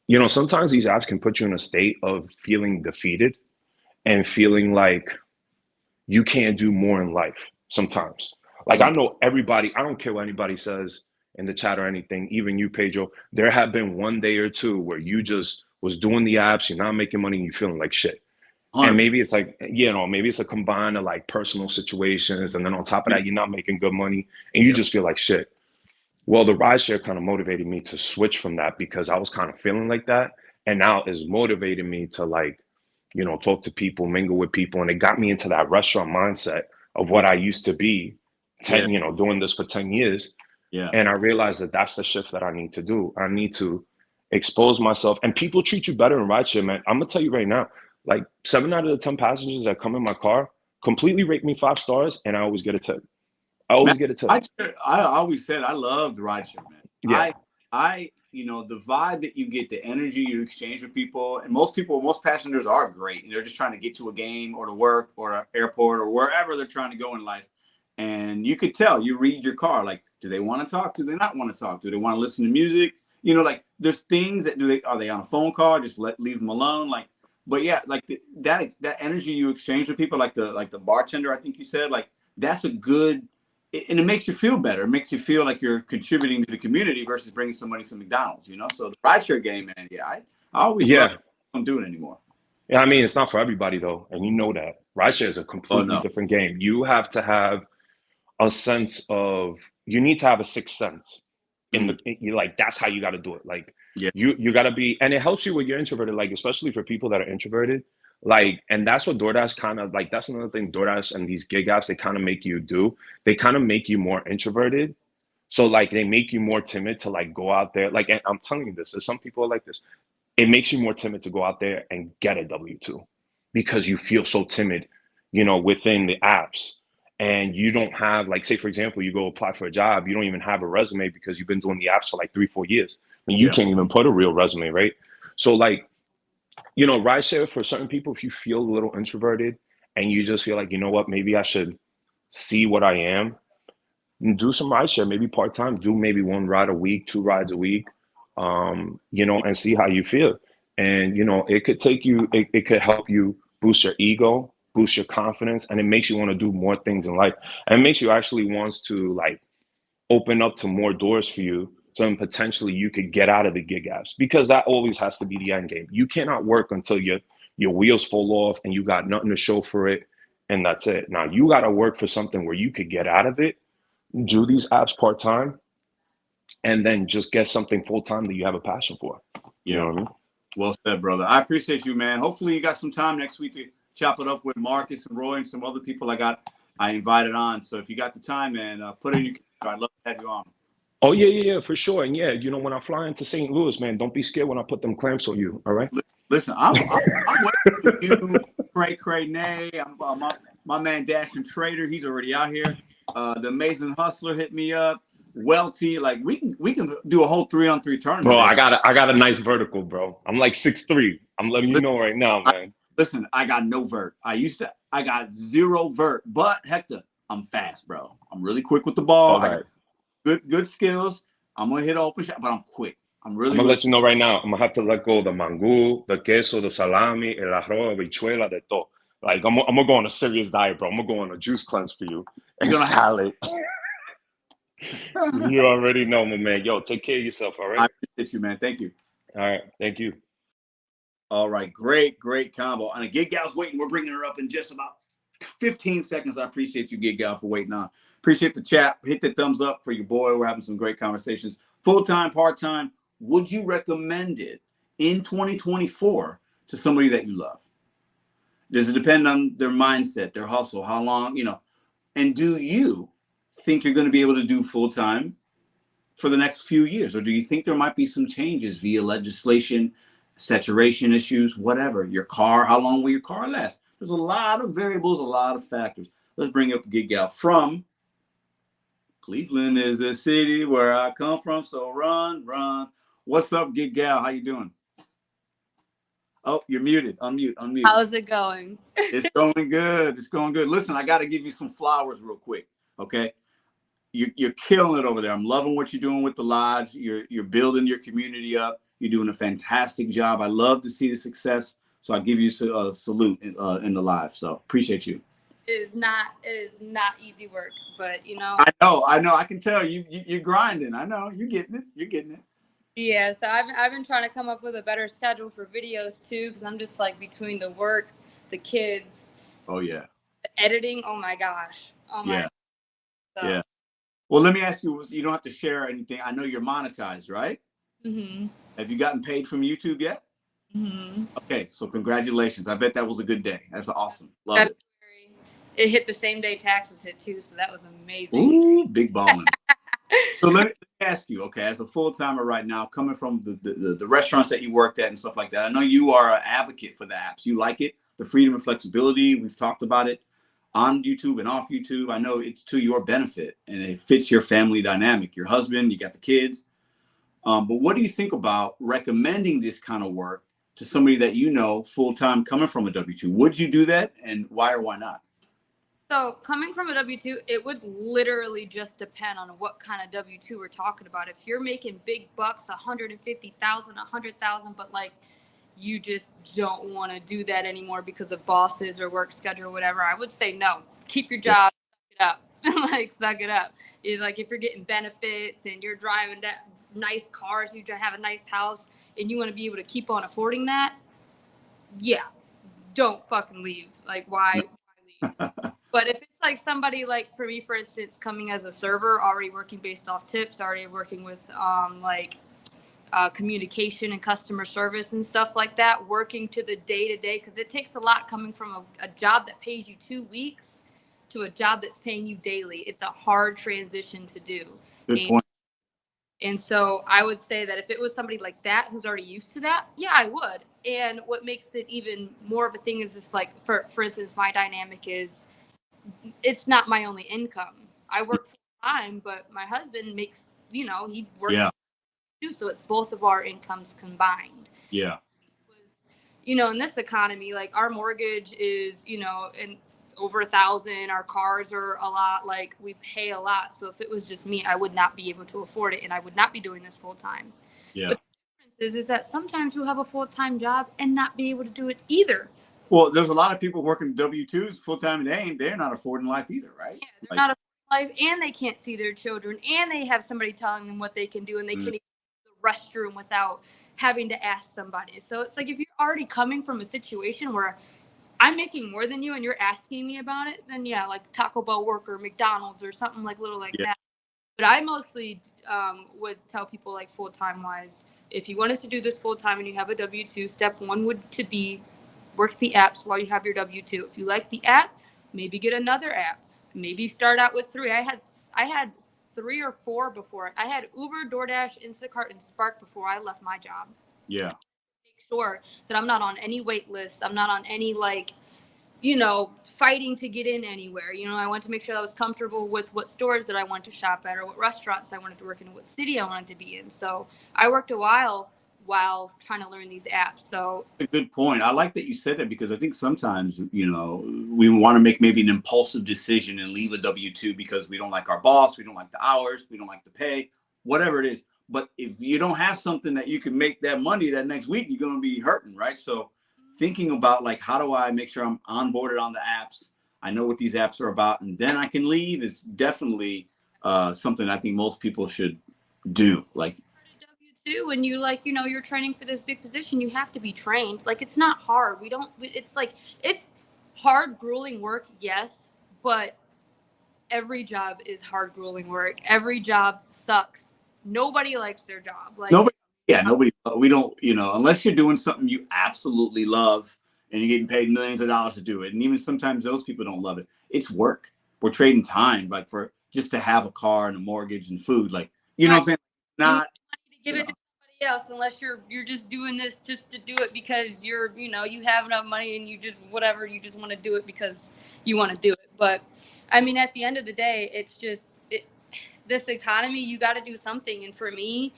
You know, sometimes these apps can put you in a state of feeling defeated and feeling like you can't do more in life sometimes. Like, I know everybody, I don't care what anybody says in the chat or anything, even you, Pedro, there have been one day or two where you just was doing the apps, you're not making money, and you're feeling like shit. And maybe it's like, you know, maybe it's a combine of like personal situations. And then on top of that, you're not making good money and you just feel like shit. Well, the rideshare kind of motivated me to switch from that, because I was kind of feeling like that. And now it's motivated me to, like, you know, talk to people, mingle with people. And it got me into that restaurant mindset of what I used to be, you know, doing this for 10 years. Yeah. And I realized that that's the shift that I need to do. I need to expose myself, and people treat you better in rideshare, man. I'm going to tell you right now, like 7 out of the 10 passengers that come in my car completely rate me 5 stars, and I always get a tip. I always said I loved rideshare, man. Yeah. You know, the vibe that you get, the energy you exchange with people, and most passengers are great. And they're just trying to get to a game or to work or an airport or wherever they're trying to go in life. And you could tell, you read your car, like, do they want to talk? Do they not want to talk? Do they want to listen to music? You know, like, there's things that are they on a phone call? Just leave them alone. Like, but yeah, like that energy you exchange with people, like the bartender, I think you said, like, that's a good, and it makes you feel better. It makes you feel like you're contributing to the community versus bringing somebody some McDonald's, you know? So the rideshare game, man, I always don't do it anymore. Yeah, I mean, it's not for everybody though. And you know that. Rideshare is a completely different game. You have to have a sense of, you need to have a sixth sense. You're like, that's how you got to do it. Like, you got to be, and it helps you when you're introverted, like, especially for people that are introverted, like, and that's what DoorDash kind of, like, that's another thing DoorDash and these gig apps, they kind of make you do. They kind of make you more introverted. So, like, they make you more timid to, like, go out there. Like, and I'm telling you this, there's some people are like this. It makes you more timid to go out there and get a W-2 because you feel so timid, you know, within the apps. And you don't have, like, say, for example, you go apply for a job, you don't even have a resume because you've been doing the apps for like 3-4 years. I mean, you can't even put a real resume, right? So, like, you know, rideshare for certain people, if you feel a little introverted and you just feel like, you know what, maybe I should see what I am, do some rideshare, maybe part-time, do maybe 1 ride a week, 2 rides a week, you know, and see how you feel. And, you know, it could take you, it could help you boost your ego, boost your confidence, and it makes you want to do more things in life. And it makes you actually wants to, like, open up to more doors for you. So then potentially you could get out of the gig apps, because that always has to be the end game. You cannot work until your wheels fall off and you got nothing to show for it, and that's it. Now you got to work for something where you could get out of it, do these apps part-time, and then just get something full-time that you have a passion for. You know what I mean? Well said, brother. I appreciate you, man. Hopefully you got some time next week to chop it up with Marcus and Roy and some other people I invited on. So if you got the time, man, put it in your calendar. I'd love to have you on. Oh, yeah, for sure. And yeah, you know, when I fly into St. Louis, man, don't be scared when I put them clamps on you. All right. Listen, I'm waiting for you, Cray Nay. My man Dash and Trader, he's already out here. The Amazing Hustler hit me up. Welty, like, we can do a whole 3-on-3 tournament. Bro, I got a nice vertical, bro. I'm like 6'3". I'm letting you know right now, man. Listen, I got no vert. I got 0 vert, but Hector, I'm fast, bro. I'm really quick with the ball. I got good skills. I'm gonna hit an open shot, but I'm quick. I'm gonna let you know right now. I'm gonna have to let go of the mangú, the queso, the salami, el arroz, habichuela, de todo. Like, I'm gonna go on a serious diet, bro. I'm gonna go on a juice cleanse for you. And you're gonna salad. You already know, my man. Yo, take care of yourself, all right? I appreciate you, man. Thank you. All right, thank you. All right, great combo. And a Gig Gal's waiting. We're bringing her up in just about 15 seconds. I appreciate you, Gig Gal, for waiting on. Appreciate the chat. Hit the thumbs up for your boy. We're having some great conversations. Full-time, part-time. Would you recommend it in 2024 to somebody that you love? Does it depend on their mindset, their hustle, how long, you know? And do you think you're going to be able to do full time for the next few years? Or do you think there might be some changes via legislation, saturation issues, whatever? Your car, how long will your car last? There's a lot of variables, a lot of factors. Let's bring up Gig Gal from Cleveland is a city where I come from, so run, run. What's up, Gig Gal? How you doing? Oh, you're muted. Unmute, unmute. How's it going? It's going good. It's going good. Listen, I got to give you some flowers real quick, okay? You're killing it over there. I'm loving what you're doing with the lodge. You're building your community up. You're doing a fantastic job. I love to see the success. So I give you a salute in the live. So appreciate you. It is not easy work, but you know. I know. I can tell you're grinding. I know you're getting it. You're getting it. Yeah. So I've been trying to come up with a better schedule for videos too, because I'm just like between the work, the kids. Oh yeah. The editing. Oh my gosh. Oh my. Yeah. So. Yeah. Well, let me ask you. You don't have to share anything. I know you're monetized, right? Mm-hmm. Have you gotten paid from YouTube yet? Mm-hmm. Okay, so congratulations. I bet that was a good day. That's awesome. Love it. It hit the same day taxes hit too, so that was amazing. Ooh, big balling. So let me ask you, okay, as a full-timer right now, coming from the restaurants that you worked at and stuff like that, I know you are an advocate for the apps. You like it, the freedom and flexibility. We've talked about it on YouTube and off YouTube. I know it's to your benefit and it fits your family dynamic. Your husband, you got the kids. But what do you think about recommending this kind of work to somebody that you know full-time coming from a W-2? Would you do that, and why or why not? So coming from a W-2, it would literally just depend on what kind of W-2 we're talking about. If you're making big bucks, 150,000, 100,000, but like you just don't want to do that anymore because of bosses or work schedule or whatever, I would say no. Keep your job, suck it up. Like suck it up. It's like if you're getting benefits and you're driving that nice cars, you have a nice house, and you want to be able to keep on affording that, yeah, don't fucking leave. Like why leave? But if it's like somebody like for me, for instance, coming as a server, already working based off tips, already working with communication and customer service and stuff like that, working to the day-to-day, because it takes a lot coming from a job that pays you 2 weeks to a job that's paying you daily. It's a hard transition to do. Good point. And so I would say that if it was somebody like that who's already used to that, yeah, I would. And what makes it even more of a thing is just like, for instance, my dynamic is it's not my only income. I work full time, but my husband makes, he works too. So it's both of our incomes combined. Yeah. In this economy, like our mortgage is, and over 1,000. Our cars are a lot. Like we pay a lot. So if it was just me, I would not be able to afford it, and I would not be doing this full time. Yeah. But the difference is that sometimes you'll have a full time job and not be able to do it either. Well, there's a lot of people working W-2s full time, and they're not affording life either, right? Yeah, they're not affording life, and they can't see their children, and they have somebody telling them what they can do, and they can't even go to the restroom without having to ask somebody. So it's like if you're already coming from a situation where I'm making more than you and you're asking me about it, then yeah, like Taco Bell worker, McDonald's or something like little like that. But I mostly would tell people like full-time wise, if you wanted to do this full-time and you have a W-2, step one would to be work the apps while you have your W-2. If you like the app, maybe get another app. Maybe start out with 3. I had 3 or 4 before. I had Uber, DoorDash, Instacart, and Spark before I left my job. Yeah. Sure that I'm not on any wait list. I'm not on any fighting to get in anywhere. I want to make sure I was comfortable with what stores that I wanted to shop at or what restaurants I wanted to work in, what city I wanted to be in. So I worked a while trying to learn these apps. So a good point. I like that you said that, because I think sometimes, we want to make maybe an impulsive decision and leave a W-2 because we don't like our boss, we don't like the hours, we don't like the pay, whatever it is. But if you don't have something that you can make that money that next week, you're going to be hurting, right? So thinking about like, how do I make sure I'm onboarded on the apps? I know what these apps are about, and then I can leave is definitely something I think most people should do. Like W-2, and you're training for this big position, you have to be trained. Like it's not hard. It's hard, grueling work, yes, but every job is hard, grueling work. Every job sucks. Nobody likes their job. Like nobody. We don't, unless you're doing something you absolutely love and you're getting paid millions of dollars to do it. And even sometimes those people don't love it. It's work. We're trading time, like for just to have a car and a mortgage and food. Like, you know what I'm saying? Not to give it to somebody else, unless you're just doing this just to do it because you have enough money and you just want to do it because you want to do it. But I mean, at the end of the day, it's just this economy, you got to do something. And for me,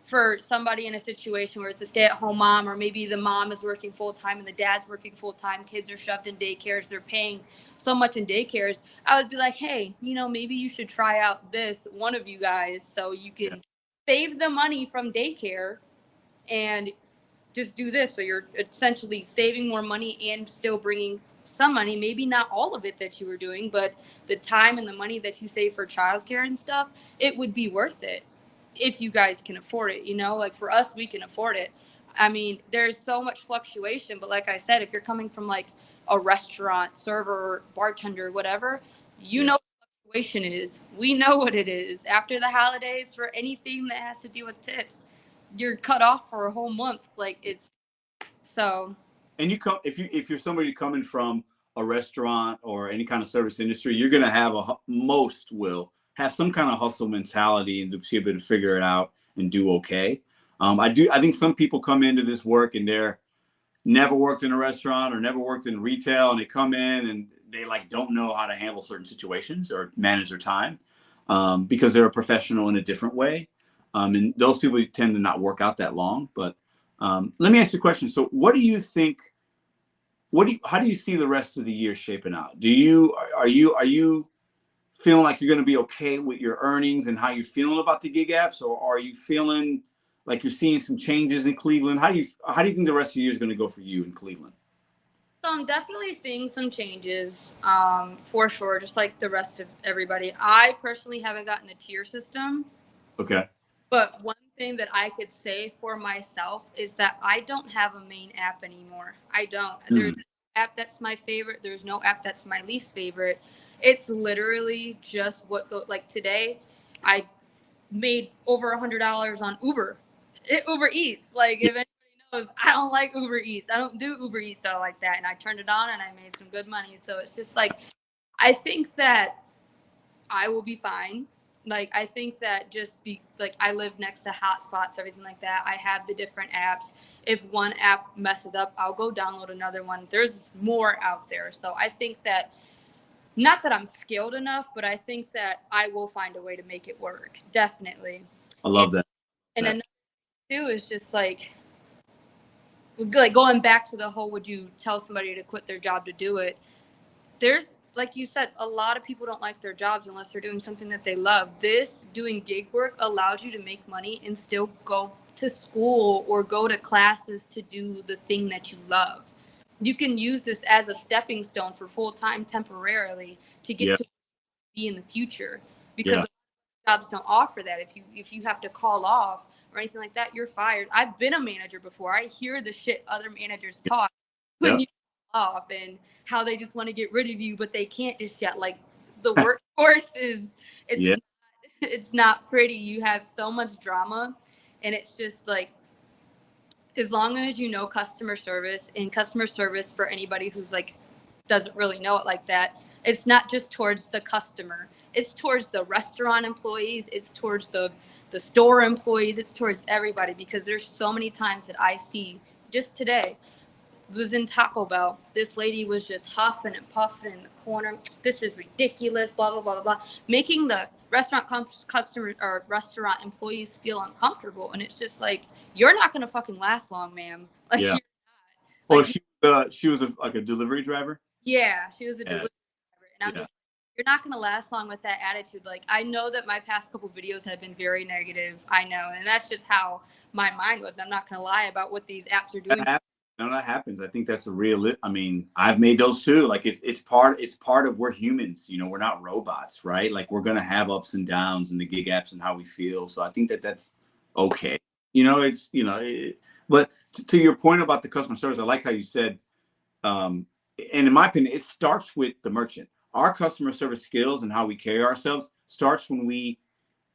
for somebody in a situation where it's a stay-at-home mom, or maybe the mom is working full-time and the dad's working full-time, kids are shoved in daycares, they're paying so much in daycares, I would be like, hey, maybe you should try out this, one of you guys, so you can save the money from daycare and just do this. So you're essentially saving more money and still bringing some money, maybe not all of it that you were doing, but the time and the money that you save for childcare and stuff, it would be worth it. If you guys can afford it, like for us, we can afford it. I mean, there's so much fluctuation, but like I said, if you're coming from like a restaurant, server, bartender, whatever, know what fluctuation is. We know what it is. After the holidays, for anything that has to do with tips, you're cut off for a whole month. Like it's so. And if you're somebody coming from a restaurant or any kind of service industry, you're gonna have most will have some kind of hustle mentality and to be able to figure it out and do okay. I think some people come into this work and they're never worked in a restaurant or never worked in retail, and they come in and they like don't know how to handle certain situations or manage their time because they're a professional in a different way. And those people tend to not work out that long. But let me ask you a question. So what do you think? How do you see the rest of the year shaping out? Are you feeling like you're going to be okay with your earnings and how you're feeling about the gig apps, or are you feeling like you're seeing some changes in Cleveland? How do you think the rest of the year is going to go for you in Cleveland? So I'm definitely seeing some changes, for sure, just like the rest of everybody. I personally haven't gotten the tier system. Okay. But one thing that I could say for myself is that I don't have a main app anymore. I don't. There's no app that's my favorite. There's no app that's my least favorite. It's literally just like today, I made over $100 on Uber Eats. Like if anybody knows, I don't like Uber Eats. I don't do Uber Eats out like that. And I turned it on and I made some good money. So it's just like, I think that I will be fine. Like, I think that I live next to hotspots, everything like that. I have the different apps. If one app messes up, I'll go download another one. There's more out there. So I think that, not that I'm skilled enough, but I think that I will find a way to make it work. Definitely. I love that. And another thing too is just like going back to the whole, would you tell somebody to quit their job to do it? There's, like you said, a lot of people don't like their jobs unless they're doing something that they love. Doing gig work allows you to make money and still go to school or go to classes to do the thing that you love. You can use this as a stepping stone for full-time temporarily to get to be in the future, because jobs don't offer that. If you have to call off or anything like that, you're fired. I've been a manager before. I hear the shit other managers talk when you call off and how they just want to get rid of you, but they can't just yet. Like the workforce it's not pretty. You have so much drama, and it's just like, as long as you know customer service, and customer service for anybody who's like doesn't really know it like that, it's not just towards the customer, it's towards the restaurant employees, it's towards the store employees, it's towards everybody, because there's so many times that I see. Just today was in Taco Bell, this lady was just huffing and puffing in the corner. This is ridiculous, blah blah blah blah blah, making the restaurant customers or restaurant employees feel uncomfortable. And it's just like, you're not gonna fucking last long, ma'am. Like, you're not. Like, she was like a delivery driver. Yeah, she was a delivery driver, and I'm just, you're not gonna last long with that attitude. Like, I know that my past couple videos have been very negative. I know, and that's just how my mind was. I'm not gonna lie about what these apps are doing. That happens. I think that's a real. I mean, I've made those too. Like it's part of, we're humans. We're not robots, right? Like, we're gonna have ups and downs in the gig apps and how we feel. So I think that's okay. But to your point about the customer service, I like how you said, and in my opinion, it starts with the merchant. Our customer service skills and how we carry ourselves starts when we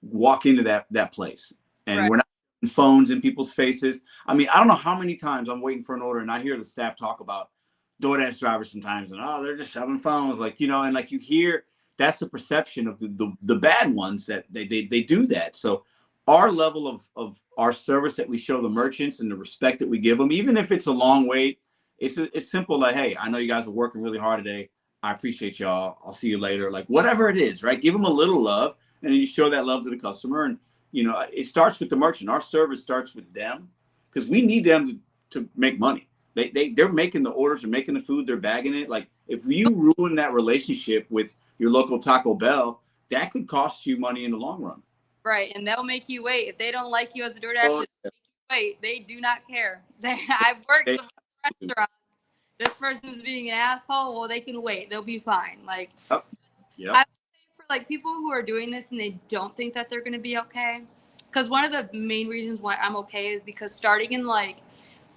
walk into that place, and we're not phones in people's faces. I mean, I don't know how many times I'm waiting for an order and I hear the staff talk about, DoorDash drivers sometimes, and they're just shoving phones, like, and like you hear, that's the perception of the bad ones, that they do that. So our level of our service that we show the merchants and the respect that we give them, even if it's a long wait, it's simple, like, hey, I know you guys are working really hard today. I appreciate y'all. I'll see you later. Like, whatever it is, right? Give them a little love, and then you show that love to the customer. And, it starts with the merchant. Our service starts with them, because we need them to make money. They're making the orders, they're making the food, they're bagging it. Like, if you ruin that relationship with your local Taco Bell, that could cost you money in the long run. Right, and they'll make you wait. If they don't like you as a DoorDash, wait. They do not care. I've worked in restaurants. This person's being an asshole. Well, they can wait. They'll be fine. Like, Yep. I would say for like people who are doing this and they don't think that they're going to be okay, because one of the main reasons why I'm okay is because starting in like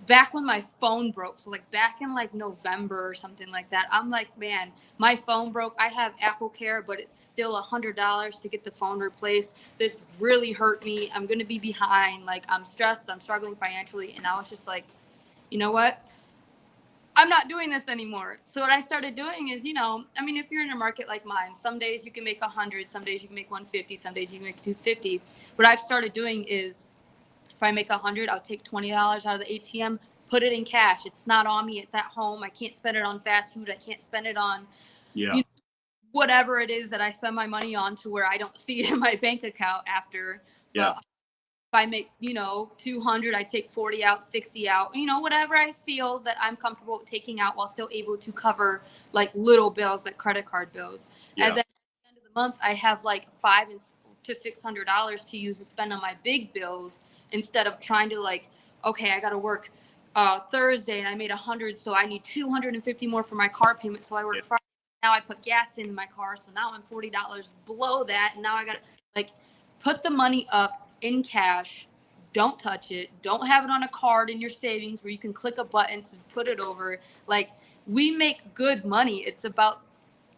back when my phone broke, so like back in like November or something like that, I'm like, man, my phone broke. I have Apple Care, but it's still $100 to get the phone replaced. This really hurt me. I'm going to be behind. Like, I'm stressed. I'm struggling financially. And I was just like, you know what? I'm not doing this anymore. So what I started doing is, if you're in a market like mine, some days you can make 100, some days you can make 150, some days you can make 250. What I've started doing is, if I make 100, I'll take $20 out of the ATM, put it in cash. It's not on me. It's at home. I can't spend it on fast food. I can't spend it on whatever it is that I spend my money on, to where I don't see it in my bank account after. Yeah. But if I make, 200, I take 40 out, 60 out, whatever I feel that I'm comfortable taking out while still able to cover like little bills, like credit card bills. Yeah. And then at the end of the month, I have like $500 to $600 to use to spend on my big bills, instead of trying to like, okay, I got to work Thursday and I made 100, so I need 250 more for my car payment. So I work Friday. Now I put gas in my car, so now I'm $40 below that, and now I got to like put the money up in cash. Don't touch it. Don't have it on a card in your savings where you can click a button to put it over. Like, we make good money. It's about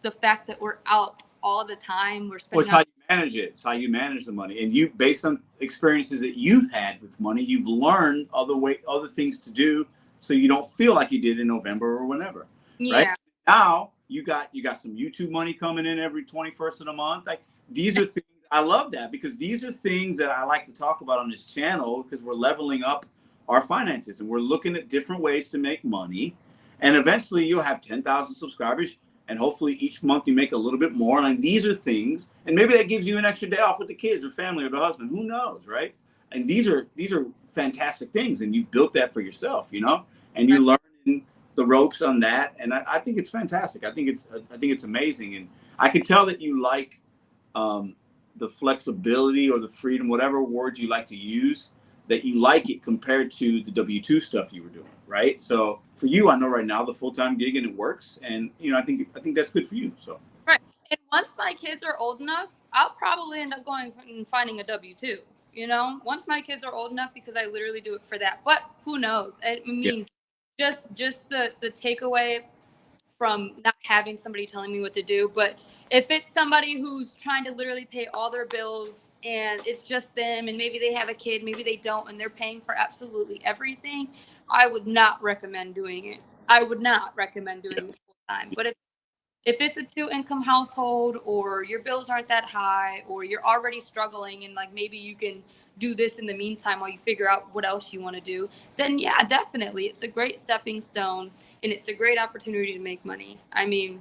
the fact that we're out all the time. We're spending. Well, it's how you manage it. It's how you manage the money, and you, based on experiences that you've had with money, you've learned other things to do, so you don't feel like you did in November or whenever. Yeah. Right now, you got some YouTube money coming in every 21st of the month. Like, these are things. I love that, because these are things that I like to talk about on this channel, because we're leveling up our finances and we're looking at different ways to make money. And eventually you'll have 10,000 subscribers, and hopefully each month you make a little bit more. And these are things, and maybe that gives you an extra day off with the kids or family or the husband, who knows, right? And these are fantastic things, and you've built that for yourself, and you're learning the ropes on that. And I think it's fantastic. I think it's amazing. And I can tell that you like, the flexibility or the freedom, whatever words you like to use, that you like it compared to the W-2 stuff you were doing, right? So for you, I know right now the full-time gig, and it works, and I think that's good for you. So right. And once my kids are old enough, I'll probably end up going and finding a W-2. Once my kids are old enough, because I literally do it for that. But who knows? I mean, just the takeaway from not having somebody telling me what to do, but if it's somebody who's trying to literally pay all their bills and it's just them, and maybe they have a kid, maybe they don't, and they're paying for absolutely everything, I would not recommend doing it. I would not recommend doing it full time. But if it's a 2-income household, or your bills aren't that high, or you're already struggling, and like maybe you can do this in the meantime while you figure out what else you want to do, then yeah, definitely. It's a great stepping stone, and it's a great opportunity to make money. I mean,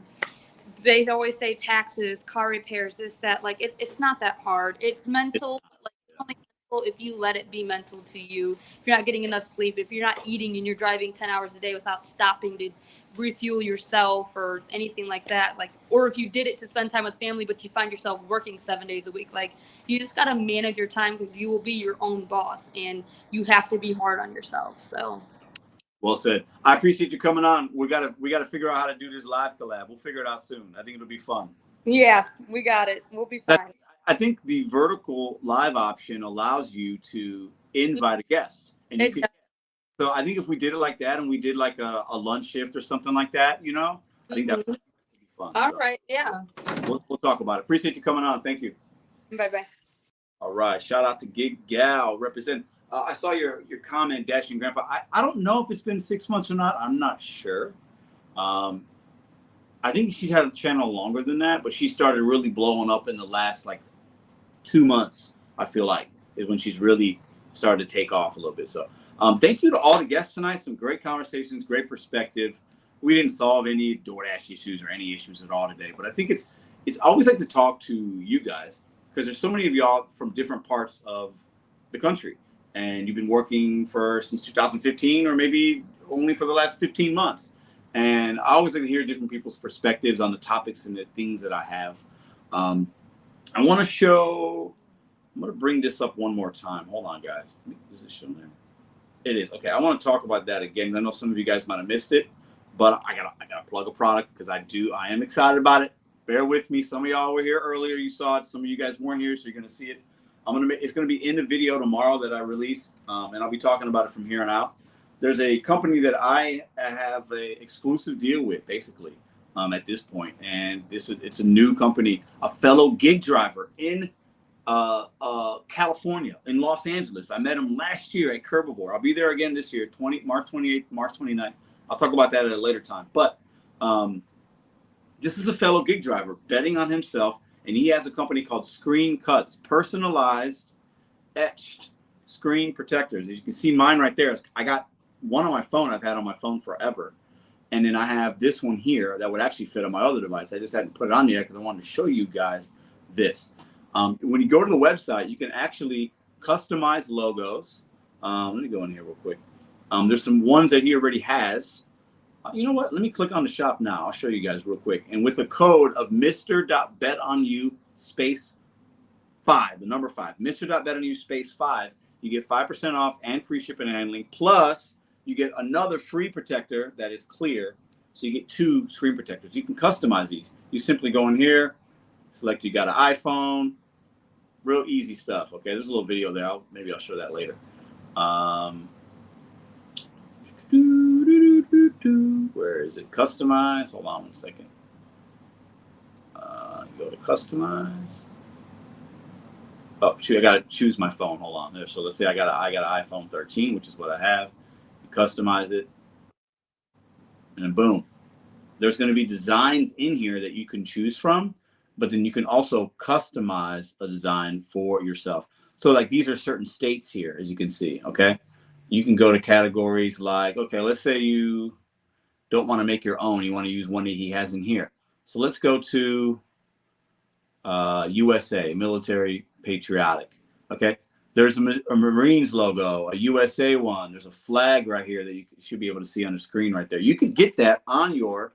they always say taxes, car repairs, this, that. Like, it's not that hard. It's mental, but like, it's only mental if you let it be mental to you. If you're not getting enough sleep, if you're not eating and you're driving 10 hours a day without stopping to refuel yourself or anything like that, like, or if you did it to spend time with family, but you find yourself working 7 days a week, like, you just got to manage your time, because you will be your own boss, and you have to be hard on yourself. So. Well said. I appreciate you coming on. We gotta figure out how to do this live collab. We'll figure it out soon. I think it'll be fun. Yeah, we got it. We'll be fine. I think the vertical live option allows you to invite a guest, and you can. So I think if we did it like that, and we did like a lunch shift or something like that, I think that would be fun. All right. Yeah. We'll talk about it. Appreciate you coming on. Thank you. Bye-bye. All right. Shout out to Gig Gal represent. I saw your comment, Dashing Grandpa. I don't know if it's been 6 months or not. I'm not sure. I think she's had a channel longer than that, but she started really blowing up in the last like 2 months. I feel like is when she's really started to take off a little bit. So thank you to all the guests tonight. Some great conversations, great perspective. We didn't solve any DoorDash issues or any issues at all today, but I think it's I always like to talk to you guys because there's so many of y'all from different parts of the country, and you've been working since 2015 or maybe only for the last 15 months. And I always like to hear different people's perspectives on the topics and the things that I have. I want to show. I'm going to bring this up one more time. Hold on, guys. Is it shown there? It is. Okay, I want to talk about that again. I know some of you guys might have missed it, but I gotta plug a product because I am excited about it. Bear with me. Some of y'all were here earlier. You saw it. Some of you guys weren't here, so you're gonna see it. It's gonna be in the video tomorrow that I release, and I'll be talking about it from here on out. There's a company that I have an exclusive deal with, basically, at this point, and it's a new company. A fellow gig driver in California, in Los Angeles. I met him last year at Curbivore. I'll be there again this year, March 28th, March 29th. I'll talk about that at a later time. But this is a fellow gig driver betting on himself, and he has a company called ScreenCutz, personalized etched screen protectors. As you can see, mine right there. I got one on my phone. I've had on my phone forever. And then I have this one here that would actually fit on my other device. I just hadn't put it on yet because I wanted to show you guys this. When you go to the website, you can actually customize logos. Let me go in here real quick. There's some ones that he already has. You know what? Let me click on the shop now. I'll show you guys real quick. And with the code of Mr.BetonYou space 5, the number 5, Mr.BetonYou space 5, you get 5% off and free shipping and handling. Plus, you get another free protector that is clear. So you get 2 screen protectors. You can customize these. You simply go in here, select you got an iPhone. Real easy stuff. Okay, there's a little video there. Maybe I'll show that later. Where is it? Customize. Hold on 1 second. Go to customize. Oh shoot! I gotta choose my phone. Hold on there. So let's say I got an iPhone 13, which is what I have. You customize it, and then boom. There's going to be designs in here that you can choose from, but then you can also customize a design for yourself. So like these are certain states here, as you can see. Okay, you can go to categories like, okay, let's say you don't want to make your own. You want to use one that he has in here. So let's go to USA, military patriotic. Okay, there's a Marines logo, a USA one. There's a flag right here that you should be able to see on the screen right there. You can get that on your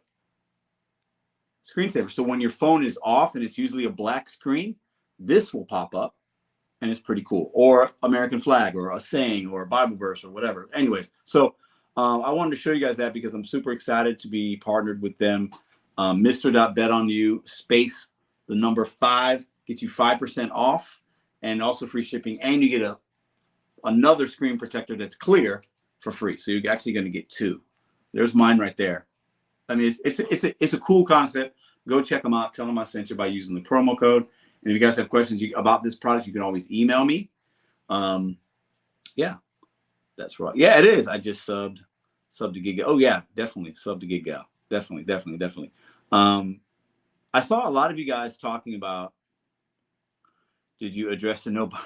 screensaver. So when your phone is off and it's usually a black screen, this will pop up and it's pretty cool. Or American flag or a saying or a Bible verse or whatever. Anyways, so I wanted to show you guys that because I'm super excited to be partnered with them. Mr.BetonYou space the number 5 gets you 5% off and also free shipping, and you get another screen protector that's clear for free. So you're actually going to get 2. There's mine right there. I mean, it's a cool concept. Go check them out. Tell them I sent you by using the promo code. And if you guys have questions about this product, you can always email me. Yeah, that's right. Yeah, it is. I just subbed to Gig. Oh yeah, definitely sub to Gig Gal. Definitely. I saw a lot of you guys talking about. Did you address the nobody?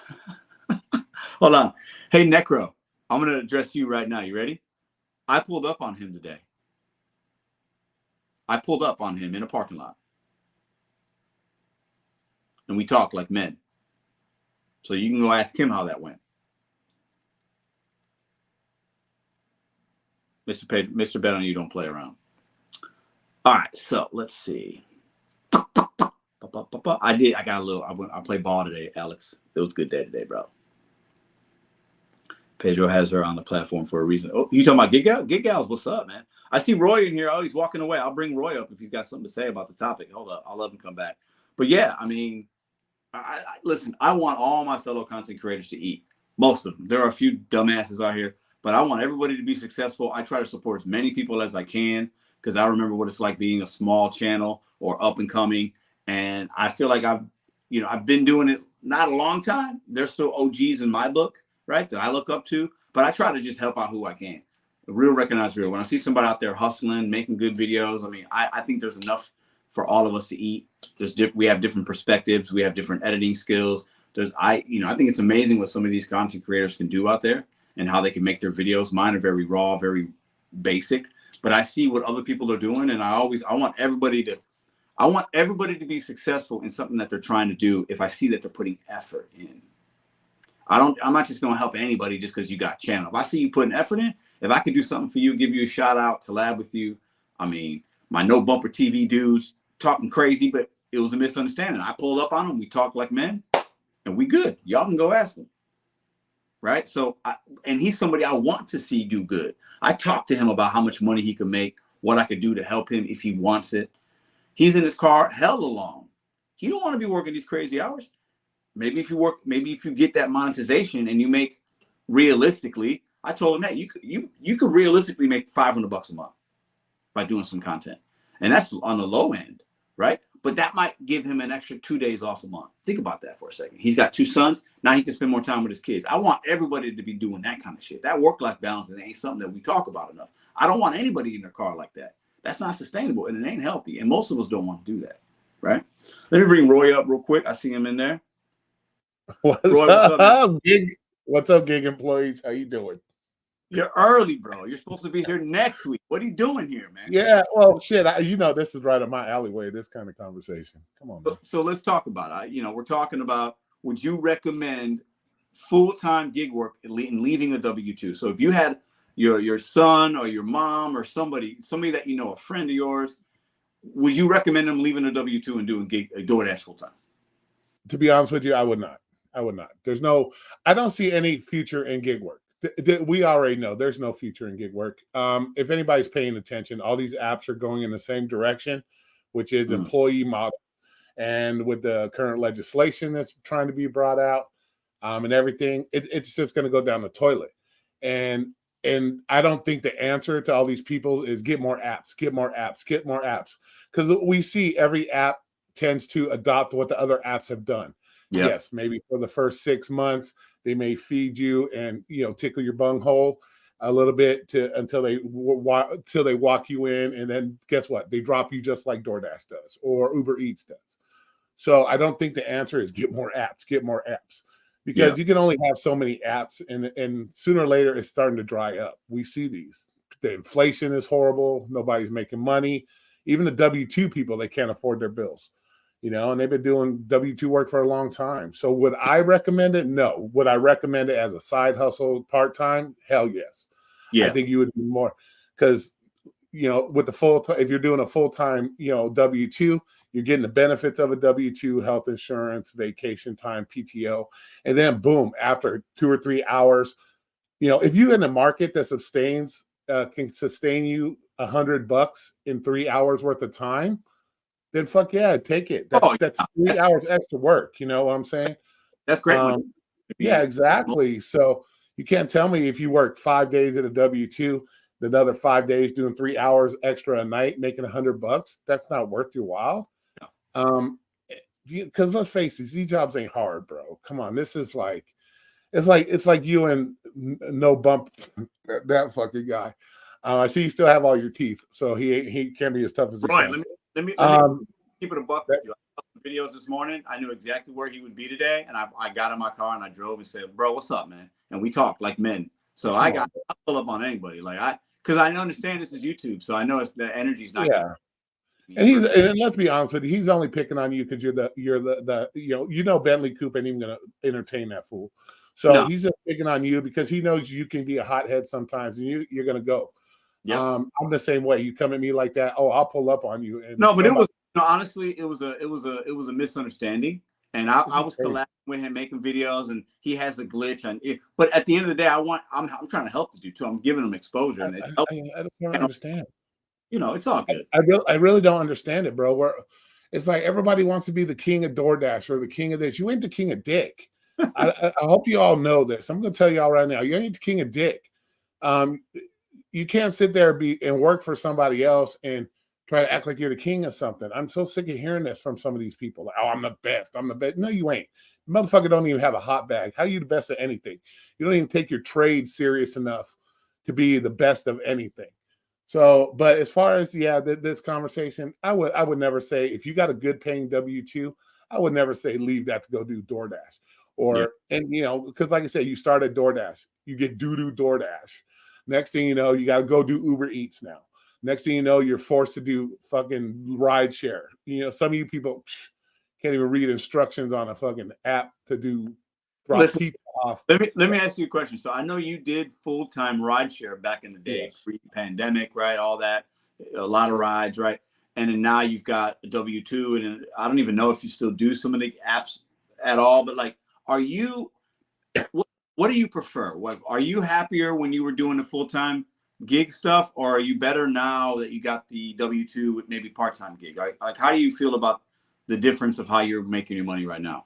Hold on. Hey Necro, I'm gonna address you right now. You ready? I pulled up on him today. I pulled up on him in a parking lot. And we talked like men. So you can go ask him how that went. Mr. BetonYou don't play around. All right, so let's see. I played ball today, Alex. It was a good day today, bro. Pedro has her on the platform for a reason. Oh, you talking about Gig Gal? Gig Gals, what's up, man? I see Roy in here. Oh, he's walking away. I'll bring Roy up if he's got something to say about the topic. Hold up. I'll let him come back. But yeah, I mean, listen, I want all my fellow content creators to eat. Most of them. There are a few dumbasses out here, but I want everybody to be successful. I try to support as many people as I can because I remember what it's like being a small channel or up and coming. And I feel like I've been doing it not a long time. There's still OGs in my book, right, that I look up to, but I try to just help out who I can. real recognize real. When I see somebody out there hustling, making good videos, I mean, I think there's enough for all of us to eat. We have different perspectives. We have different editing skills. I think it's amazing what some of these content creators can do out there and how they can make their videos. Mine are very raw, very basic, but I see what other people are doing, and I want everybody to be successful in something that they're trying to do if I see that they're putting effort in. I'm not just gonna help anybody just because you got a channel. If I see you putting effort in, if I could do something for you, give you a shout out, collab with you. I mean, my no bumper TV dudes talking crazy, but it was a misunderstanding. I pulled up on them, we talked like men, and we good. Y'all can go ask him. Right? So, and he's somebody I want to see do good. I talked to him about how much money he could make, what I could do to help him if he wants it. He's in his car hella long. He don't want to be working these crazy hours. Maybe if you get that monetization and you make realistically, I told him, hey, you could realistically make $500 a month by doing some content. And that's on the low end, right? But that might give him an extra 2 days off a month. Think about that for a second. He's got 2 sons. Now he can spend more time with his kids. I want everybody to be doing that kind of shit. That work-life balance ain't something that we talk about enough. I don't want anybody in their car like that. That's not sustainable and it ain't healthy. And most of us don't want to do that, right? Let me bring Roy up real quick. I see him in there. What's Roy, up, gig? What's up, gig employees? How you doing? You're early, bro. You're supposed to be here next week. What are you doing here, man? Yeah, well, shit. This is right up my alleyway. This kind of conversation. Come on, man. So let's talk about it. We're talking about, would you recommend full-time gig work and leaving a W-2? So if you had your son or your mom or somebody that you know, a friend of yours, would you recommend them leaving a W-2 and doing DoorDash full-time? To be honest with you, I would not. I don't see any future in gig work. We already know there's no future in gig work. If anybody's paying attention, all these apps are going in the same direction, which is employee model. And with the current legislation that's trying to be brought out and everything, it's just going to go down the toilet. And I don't think the answer to all these people is get more apps. Because we see every app tends to adopt what the other apps have done. Yep. Yes, maybe for the first 6 months, they may feed you and tickle your bunghole a little bit until they walk you in, and then guess what? They drop you just like DoorDash does or Uber Eats does. So I don't think the answer is get more apps, because you can only have so many apps, and sooner or later it's starting to dry up. We see these. The inflation is horrible. Nobody's making money. Even the W-2 people, they can't afford their bills. And they've been doing W-2 work for a long time. So would I recommend it? No. Would I recommend it as a side hustle part-time? Hell yes. Yeah. I think you would do more because, with the if you're doing a full-time, W-2, you're getting the benefits of a W-2, health insurance, vacation time, PTO. And then boom, after 2 or 3 hours, if you're in a market that can sustain you $100 in 3 hours worth of time, then fuck yeah, take it. That's 3 hours extra work. You know what I'm saying? That's great. Yeah, exactly. So you can't tell me if you work 5 days at a W-2, the other 5 days doing 3 hours extra a night, making $100, that's not worth your while. Because let's face it, these jobs ain't hard, bro. Come on, this is it's like you and no bump that fucking guy. I see you still have all your teeth, so he can't be as tough as he right. sounds. Let me keep it a buck with you. I saw some videos this morning. I knew exactly where he would be today, and I got in my car and I drove and said, "Bro, what's up, man?" And we talked like men. So I pull up on anybody, because I understand this is YouTube, so I know the energy's not. Yeah. And let's be honest with you, he's only picking on you because you're the Bentley Coupe ain't even gonna entertain that fool. So he's just picking on you because he knows you can be a hothead sometimes, and you're gonna go. Yeah, I'm the same way. You come at me like that, I'll pull up on you. And but it was honestly, it was a misunderstanding, and I was collabing with him, making videos, and he has a glitch on it. But at the end of the day, I'm trying to help the dude too. I'm giving him exposure, and I just don't understand. It's all good. I really don't understand it, bro. It's like everybody wants to be the king of DoorDash or the king of this. You ain't the king of dick. I hope you all know this. I'm going to tell you all right now. You ain't the king of dick. You can't sit there and work for somebody else and try to act like you're the king of something. I'm so sick of hearing this from some of these people. Like, I'm the best. I'm the best. No, you ain't. Motherfucker don't even have a hot bag. How are you the best at anything? You don't even take your trade serious enough to be the best of anything. So, but as far as this conversation, I would never say, if you got a good paying W-2, I would never say leave that to go do DoorDash. Or and because like I said, you start at DoorDash, you get doo-doo DoorDash. Next thing you know, you got to go do Uber Eats now. Next thing you know, you're forced to do fucking ride share. Some of you people can't even read instructions on a fucking app to drop pizza off. Let me ask you a question. So I know you did full-time rideshare back in the day, pre-pandemic, right? All that, a lot of rides, right? And then now you've got a W-2, and I don't even know if you still do some of the apps at all. But like, what do you prefer? Like, are you happier when you were doing the full-time gig stuff, or are you better now that you got the W-2 with maybe part-time gig? Like, how do you feel about the difference of how you're making your money right now?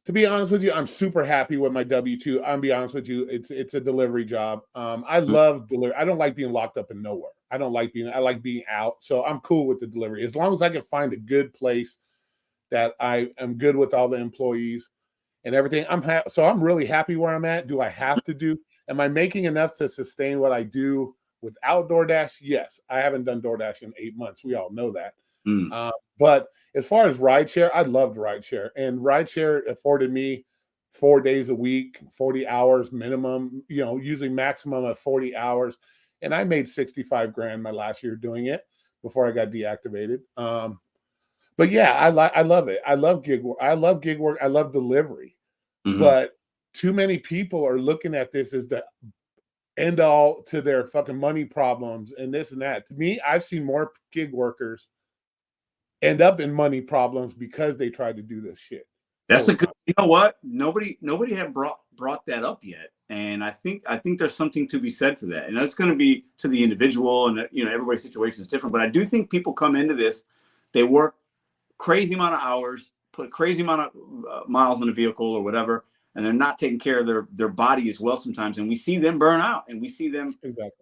To be honest with you, I'm super happy with my W-2. I'm be honest with you, it's a delivery job. I love delivery. I don't like being locked up in nowhere. I like being out. So I'm cool with the delivery. As long as I can find a good place that I am good with all the employees and everything. So I'm really happy where I'm at. Do I have to do? Am I making enough to sustain what I do without DoorDash? Yes. I haven't done DoorDash in 8 months. We all know that. But as far as rideshare, I loved rideshare, and rideshare afforded me 4 days a week, 40 hours minimum, using maximum of 40 hours. And I made 65 grand my last year doing it before I got deactivated. But yeah, I love it. I love gig work. I love gig work. I love delivery. But too many people are looking at this as the end all to their fucking money problems and this and that. To me, I've seen more gig workers end up in money problems because they tried to do this shit. That's a good. You know what? Nobody had brought that up yet, and I think there's something to be said for that. And that's going to be to the individual, and everybody's situation is different. But I do think people come into this, they work crazy amount of hours, put crazy amount of miles in a vehicle or whatever, and they're not taking care of their body as well sometimes. And we see them burn out, and we see them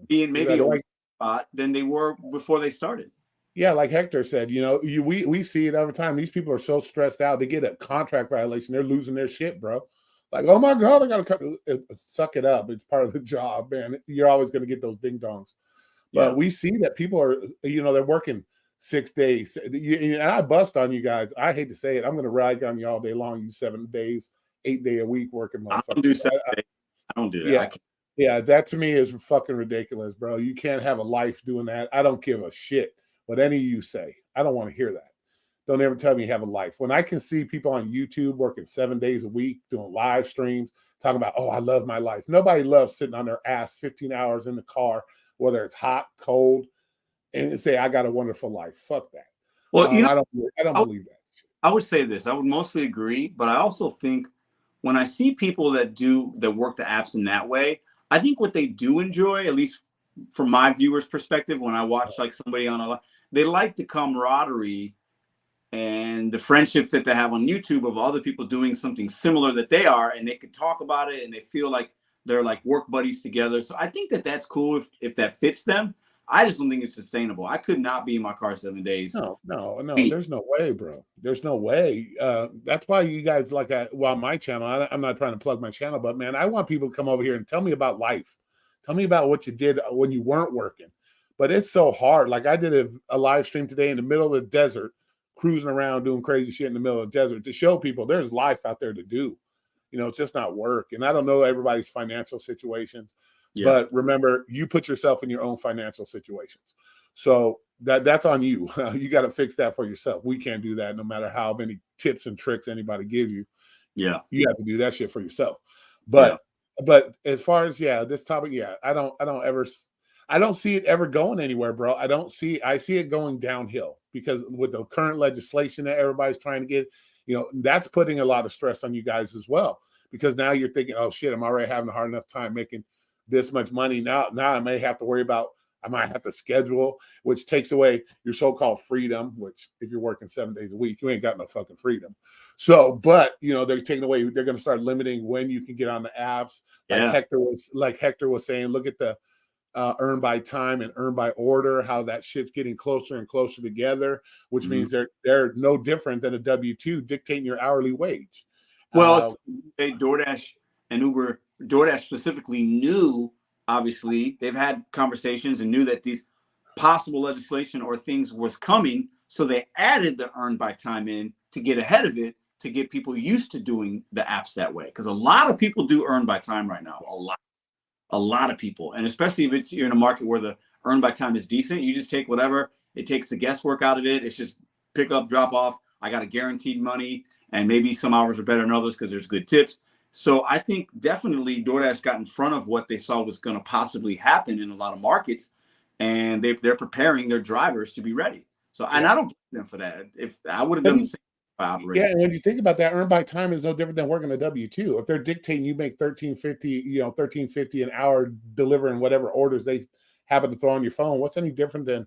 being maybe a spot than they were before they started. Yeah, like Hector said, we see it every time. These people are so stressed out. They get a contract violation. They're losing their shit, bro. Like, oh my God, I got to suck it up. It's part of the job, man. You're always going to get those ding dongs. But we see that people are, they're working 6 days. And I bust on you guys. I hate to say it. I'm going to rag on you all day long, you 7 days, 8 day a week working motherfuckers. I don't do 7 days. I don't do that. Yeah, that to me is fucking ridiculous, bro. You can't have a life doing that. I don't give a shit what any of you say. I don't want to hear that. Don't ever tell me you have a life. When I can see people on YouTube working 7 days a week, doing live streams, talking about, oh, I love my life. Nobody loves sitting on their ass 15 hours in the car, whether it's hot, cold, and say, I got a wonderful life. Fuck that. Well, I don't believe that. I would say this. I would mostly agree, but I also think when I see people that work the apps in that way, I think what they do enjoy, at least from my viewer's perspective, when I watch like somebody on they like the camaraderie and the friendships that they have on YouTube of other people doing something similar that they are, and they can talk about it and they feel like they're like work buddies together. So I think that's cool if that fits them. I just don't think it's sustainable. I could not be in my car 7 days. No. There's no way, bro. There's no way. That's why you guys my channel, I'm not trying to plug my channel, but man, I want people to come over here and tell me about life. Tell me about what you did when you weren't working. But it's so hard. Like I did a live stream today in the middle of the desert, cruising around doing crazy shit in the middle of the desert to show people there's life out there to do. It's just not work. And I don't know everybody's financial situations, but remember, you put yourself in your own financial situations. So that's on you. You got to fix that for yourself. We can't do that no matter how many tips and tricks anybody gives you. Yeah. You have to do that shit for yourself. But as far as this topic, I don't see it ever going anywhere, bro. I see it going downhill because with the current legislation that everybody's trying to get, that's putting a lot of stress on you guys as well, because now you're thinking, oh shit, I'm already having a hard enough time making this much money. Now I may have to worry about, I might have to schedule, which takes away your so-called freedom, which if you're working 7 days a week, you ain't got no fucking freedom. So, but they're taking away, they're going to start limiting when you can get on the apps. Like Hector was saying, look at the earn by time and earn by order, how that shit's getting closer and closer together, which means they're no different than a W-2 dictating your hourly wage. Well, DoorDash and Uber, DoorDash specifically knew obviously they've had conversations and knew that these possible legislation or things was coming. So they added the earn by time in to get ahead of it, to get people used to doing the apps that way. Because a lot of people do earn by time right now. A lot of people. And especially if you're in a market where the earn by time is decent, you just take whatever. It takes the guesswork out of it. It's just pick up, drop off. I got a guaranteed money, and maybe some hours are better than others because there's good tips. So I think definitely DoorDash got in front of what they saw was going to possibly happen in a lot of markets, and they're preparing their drivers to be ready. So, and I don't blame them for that. If I would have done the same if I operated. Yeah, and when you think about that, earn by time is no different than working a W-2. If they're dictating you make $13.50 an hour delivering whatever orders they happen to throw on your phone, what's any different than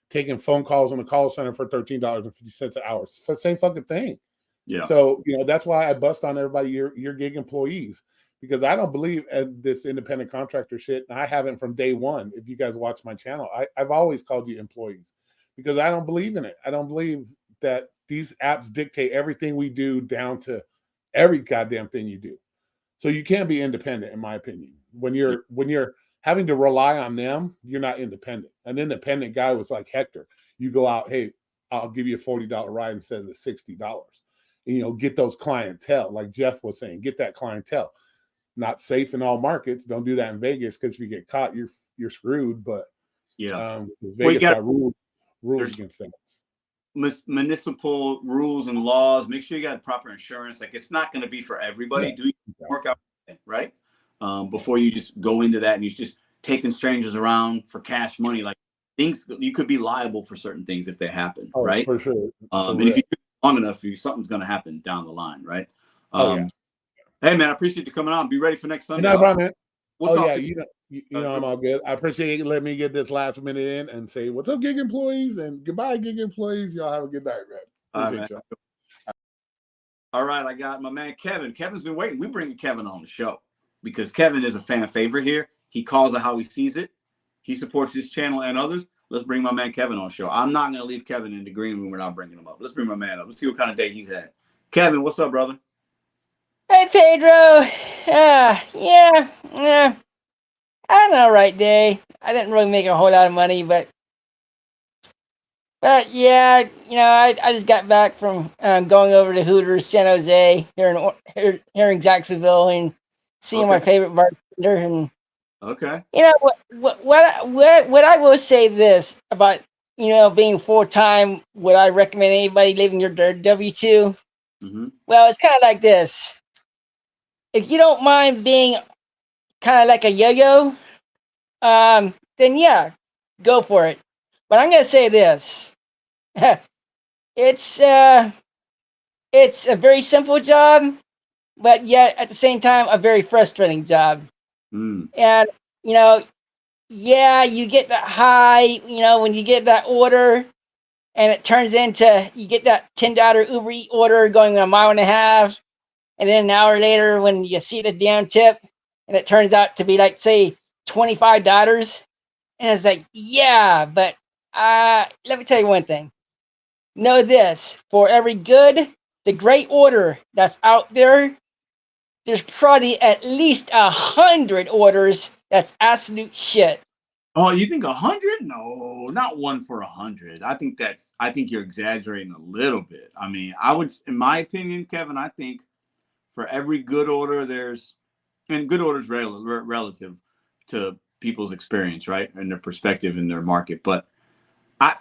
taking phone calls on the call center for $13.50 an hour? It's the same fucking thing. Yeah. So, that's why I bust on everybody, your gig employees, because I don't believe in this independent contractor shit. And I haven't from day one. If you guys watch my channel, I've always called you employees because I don't believe in it. I don't believe that these apps dictate everything we do down to every goddamn thing you do. So you can't be independent, in my opinion. When you're having to rely on them, you're not independent. An independent guy was like Hector. You go out, hey, I'll give you a $40 ride instead of the $60. And, get those clientele, like Jeff was saying, get that clientele. Not safe in all markets. Don't do that in Vegas because if you get caught, you're screwed. But Vegas got rules against that. Municipal rules and laws. Make sure you got proper insurance. Like, it's not going to be for everybody. Do your work out, right? Before you just go into that and you're just taking strangers around for cash money. Like, things, you could be liable for certain things if they happen, right? For sure. And if you do it long enough, something's going to happen down the line, right? Hey, man, I appreciate you coming on. Be ready for next Sunday. No problem, man. We'll I'm all good. I appreciate you letting me get this last minute in and say, what's up, gig employees? And goodbye, gig employees. Y'all have a good night, man. Appreciate y'all. All right, I got my man Kevin. Kevin's been waiting. We bringing Kevin on the show because Kevin is a fan favorite here. He calls it how he sees it. He supports his channel and others. Let's bring my man Kevin on the show. I'm not going to leave Kevin in the green room without bringing him up. Let's bring my man up. Let's see what kind of day he's had. Kevin, what's up, brother? Hey, Pedro. Yeah. I had an all right day. I didn't really make a whole lot of money, but yeah, I just got back from going over to Hooters, San Jose, here in Jacksonville, and seeing my favorite bartender. And what I will say this about being full time. Would I recommend anybody leaving your W-2? Mm-hmm. Well, it's kind of like this. If you don't mind being kind of like a yo-yo, then yeah, go for it. But I'm gonna say this: it's a very simple job, but yet at the same time a very frustrating job. And you get that high, when you get that order, and it turns into you get that $10 Uber Eats order going a mile and a half. And then an hour later, when you see the damn tip, and it turns out to be like, say, $25, and it's like, yeah, but let me tell you one thing. Know this: for every the great order that's out there, there's probably at least 100 orders that's absolute shit. Oh, you think 100? No, not one for 100. I think you're exaggerating a little bit. I mean, in my opinion, Kevin, I think for every good order, and good order is relative to people's experience, right? And their perspective in their market. But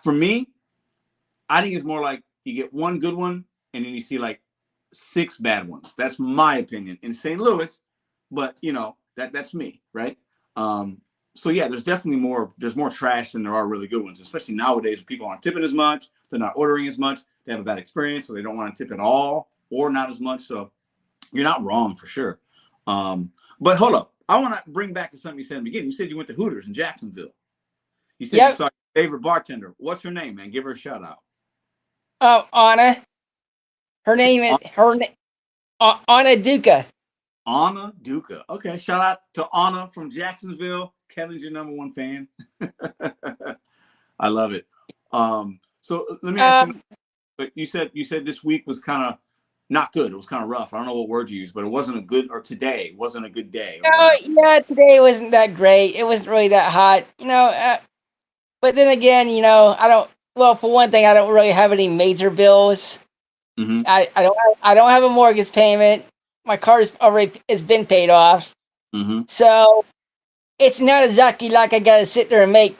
for me, I think it's more like you get one good one and then you see like 6 bad ones. That's my opinion in St. Louis, but that's me, right? So yeah, there's more trash than there are really good ones, especially nowadays when people aren't tipping as much, they're not ordering as much, they have a bad experience, so they don't want to tip at all or not as much. So you're not wrong for sure. But hold up. I want to bring back to something you said in the beginning. You said you went to Hooters in Jacksonville. You said you saw your favorite bartender. What's her name, man? Give her a shout out. Anna. Her name is Anna Duca. Anna Duca. Okay. Shout out to Anna from Jacksonville. Kevin's your #1 fan. I love it. So let me ask you. You said this week was kind of not good. It was kind of rough. I don't know what word you used, but it wasn't a good, or today wasn't a good day. Yeah, today wasn't that great. It wasn't really that hot, but then again, I don't. Well, for one thing, I don't really have any major bills. Mm-hmm. I don't have a mortgage payment. My car has been paid off. Mm-hmm. So it's not exactly like I got to sit there and make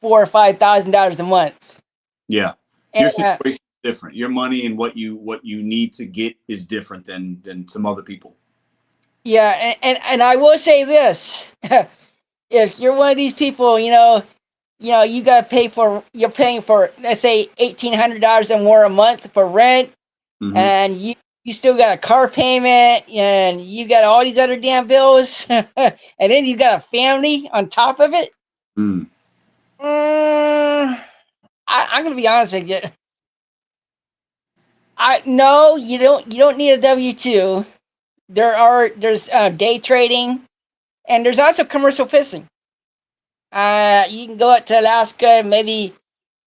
$4,000 or $5,000 a month. Yeah, and, your situation is different. Your money and what you need to get is different than some other people. Yeah, and I will say this: if you're one of these people, you got to pay for. You're paying for, let's say, $1,800 and more a month for rent, Mm-hmm. and you still got a car payment, and you got all these other damn bills, and then you got a family on top of it. Mm. I'm gonna be honest with you. No, you don't need a W-2. There's day trading, and there's also commercial fishing. You can go out to Alaska, maybe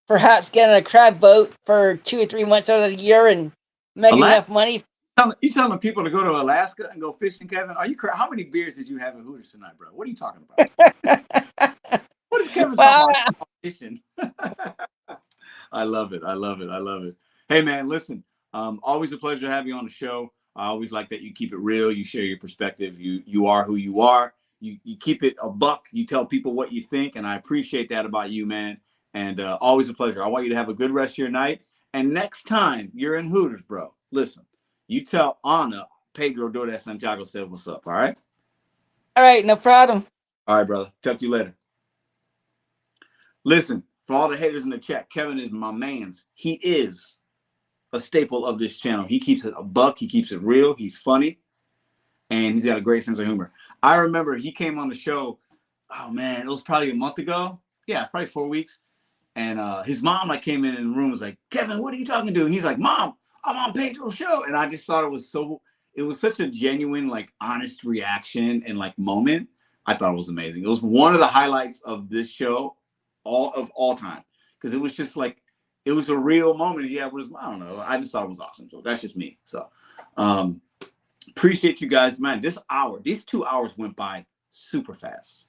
perhaps get on a crab boat for 2 or 3 months out of the year and make enough money. You telling people to go to Alaska and go fishing, Kevin? Are you how many beers did you have at Hooters tonight, bro? What are you talking about? What is Kevin talking about fishing? I love it. I love it. I love it. Hey, man, listen, always a pleasure to have you on the show. I always like that you keep it real. You share your perspective. You are who you are. You keep it a buck. You tell people what you think, and I appreciate that about you, man. And always a pleasure. I want you to have a good rest of your night. And next time you're in Hooters, bro, listen, you tell Anna Pedro DoorDash Santiago said what's up, all right? All right, no problem. All right, brother. Talk to you later. Listen, for all the haters in the chat, Kevin is my man's. He is a staple of this channel. He keeps it a buck. He keeps it real. He's funny. And he's got a great sense of humor. I remember he came on the show, oh, man, it was probably a month ago. Yeah, probably 4 weeks. And his mom came in the room and was like, Kevin, what are you talking to? And he's like, Mom, I'm on Pedro's show. And I just thought it was such a genuine, honest reaction and moment. I thought it was amazing. It was one of the highlights of this show all time. Because it was just it was a real moment. Yeah, it was, I don't know. I just thought it was awesome. So that's just me. So appreciate you guys, man. These 2 hours went by super fast.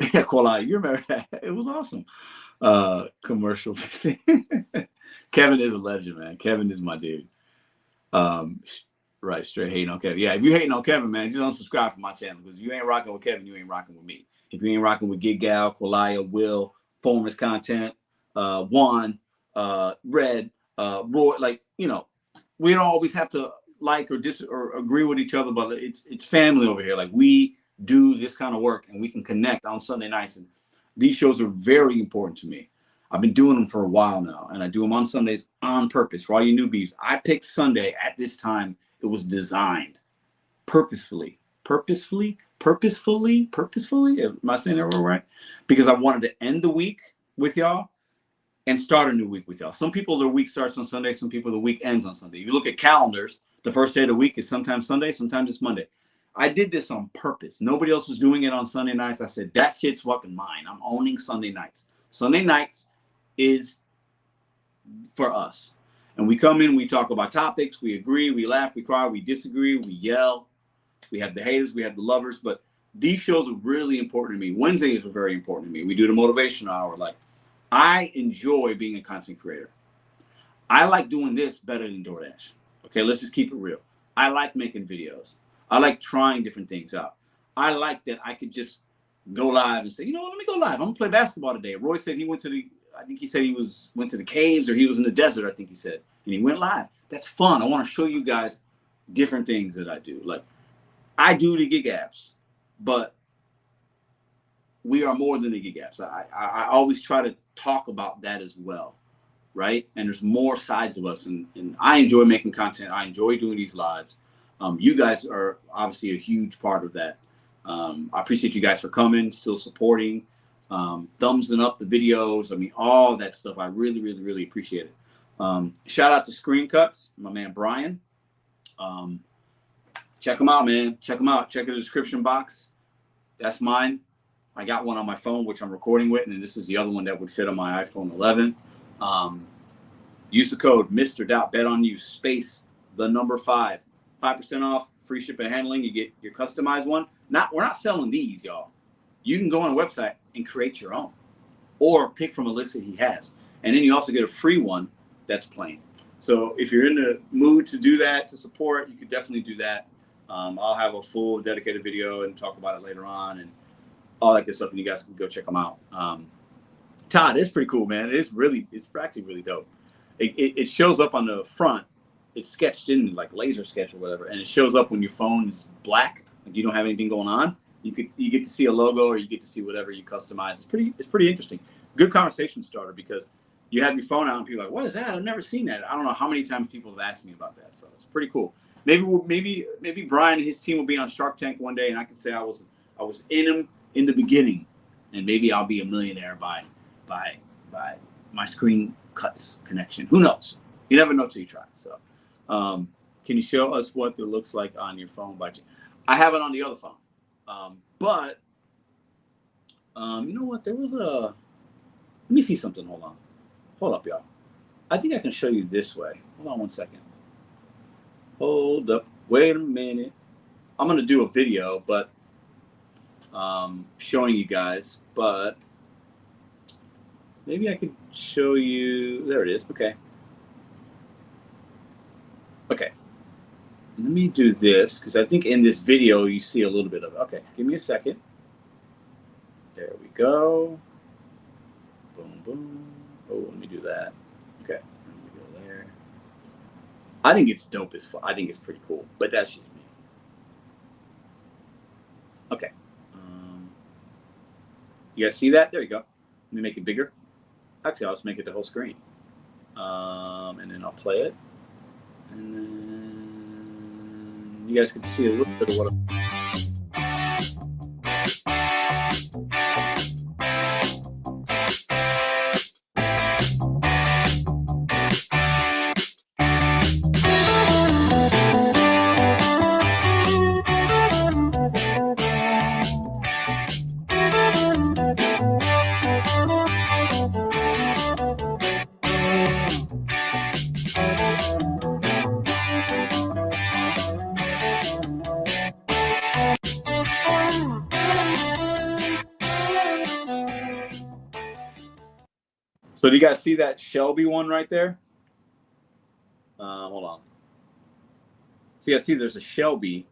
Yeah, Kuala, you remember that? It was awesome. Commercial fishing. Kevin is a legend, man. Kevin is my dude. Right, straight hating on Kevin. Yeah, if you hating on Kevin, man, just unsubscribe from my channel because you ain't rocking with Kevin, you ain't rocking with me. If you ain't rocking with Gig Gal, Kuala, Will, Former's content, Juan, Red, Roy, we don't always have to or agree with each other, but it's family over here. We do this kind of work and we can connect on Sunday nights. And these shows are very important to me. I've been doing them for a while now, and I do them on Sundays on purpose. For all you newbies, I picked Sunday at this time. It was designed purposefully. Am I saying that right? Because I wanted to end the week with y'all and start a new week with y'all. Some people, their week starts on Sunday. Some people, the week ends on Sunday. If you look at calendars, the first day of the week is sometimes Sunday, sometimes it's Monday. I did this on purpose. Nobody else was doing it on Sunday nights. I said, that shit's fucking mine. I'm owning Sunday nights. Sunday nights is for us. And we come in, we talk about topics, we agree, we laugh, we cry, we disagree, we yell. We have the haters, we have the lovers. But these shows are really important to me. Wednesdays are very important to me. We do the motivational hour. I enjoy being a content creator. I like doing this better than DoorDash. Okay, let's just keep it real. I like making videos. I like trying different things out. I like that I could just go live and say, let me go live. I'm gonna play basketball today. Roy said he went to went to the caves, or he was in the desert, I think he said, and he went live. That's fun. I want to show you guys different things that I do. I do the gig apps, but we are more than the gig apps. I always try to talk about that as well, right? And there's more sides of us, and I enjoy making content. I enjoy doing these lives. You guys are obviously a huge part of that. I appreciate you guys for coming, still supporting, thumbsing up the videos. I mean, all that stuff. I really, really, really appreciate it. Shout out to ScreenCutz, my man Brian. Check them out, man. Check them out. Check the description box. That's mine. I got one on my phone, which I'm recording with, and this is the other one that would fit on my iPhone 11. Use the code Mr.BetonYou the number 5. 5% off, free shipping and handling. You get your customized one. We're not selling these, y'all. You can go on a website and create your own, or pick from a list that he has. And then you also get a free one that's plain. So if you're in the mood to do that, to support, you could definitely do that. I'll have a full dedicated video and talk about it later on and all that good stuff, and you guys can go check them out. Todd, it's pretty cool, man. It's actually really dope. It shows up on the front. It's sketched in like laser sketch or whatever, and it shows up when your phone is black, like you don't have anything going on. You get to see a logo, or you get to see whatever you customize. It's pretty interesting. Good conversation starter, because you have your phone out and people are like, what is that? I've never seen that. I don't know how many times people have asked me about that. So it's pretty cool. Maybe Brian and his team will be on Shark Tank one day, and I can say I was in them in the beginning, and maybe I'll be a millionaire by my ScreenCutz connection. Who knows? You never know till you try. So, can you show us what it looks like on your phone? I have it on the other phone, but you know what? There was let me see something. Hold up, y'all. I think I can show you this way. Hold on one second. Hold up. Wait a minute. I'm gonna do a video, but showing you guys, but maybe I could show you. There it is. Okay. Let me do this, because I think in this video you see a little bit of it. Okay, give me a second. There we go. Boom, boom. Oh, let me do that. Okay, let me go there. I think it's dope as fuck. I think it's pretty cool, but that's just me. Okay. You guys see that? There you go. Let me make it bigger. Actually, I'll just make it the whole screen. And then I'll play it. And then you guys can see a little bit of what So do you guys see that Shelby one right there? Hold on. So you guys see there's a Shelby.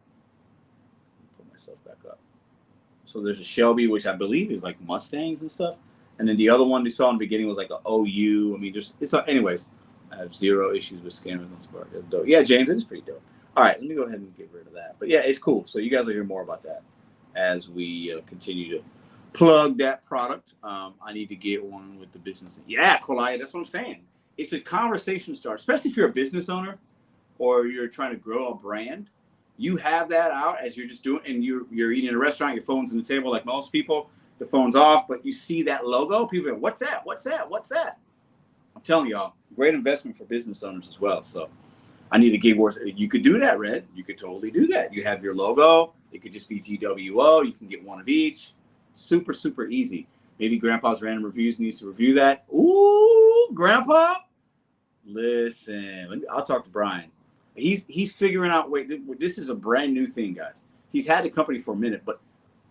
Put myself back up. So there's a Shelby, which I believe is like Mustangs and stuff. And then the other one we saw in the beginning was like an OU. I mean, anyways, I have zero issues with scammers on Spark. That's dope. Yeah, James, it is pretty dope. All right, let me go ahead and get rid of that. But yeah, it's cool. So you guys will hear more about that as we continue to plug that product. I need to get one with the business. Yeah, Kolaya, that's what I'm saying. It's a conversation starter, especially if you're a business owner or you're trying to grow a brand. You have that out as you're just doing, and you're eating in a restaurant, your phone's on the table like most people, the phone's off, but you see that logo, people go, what's that? What's that? What's that? I'm telling y'all, great investment for business owners as well. So I need a gig wars. You could do that, Red. You could totally do that. You have your logo. It could just be GWO. You can get one of each. Super, super easy. Maybe Grandpa's Random Reviews needs to review that. Ooh, Grandpa. Listen, I'll talk to Brian. He's figuring out, this is a brand new thing, guys. He's had the company for a minute, but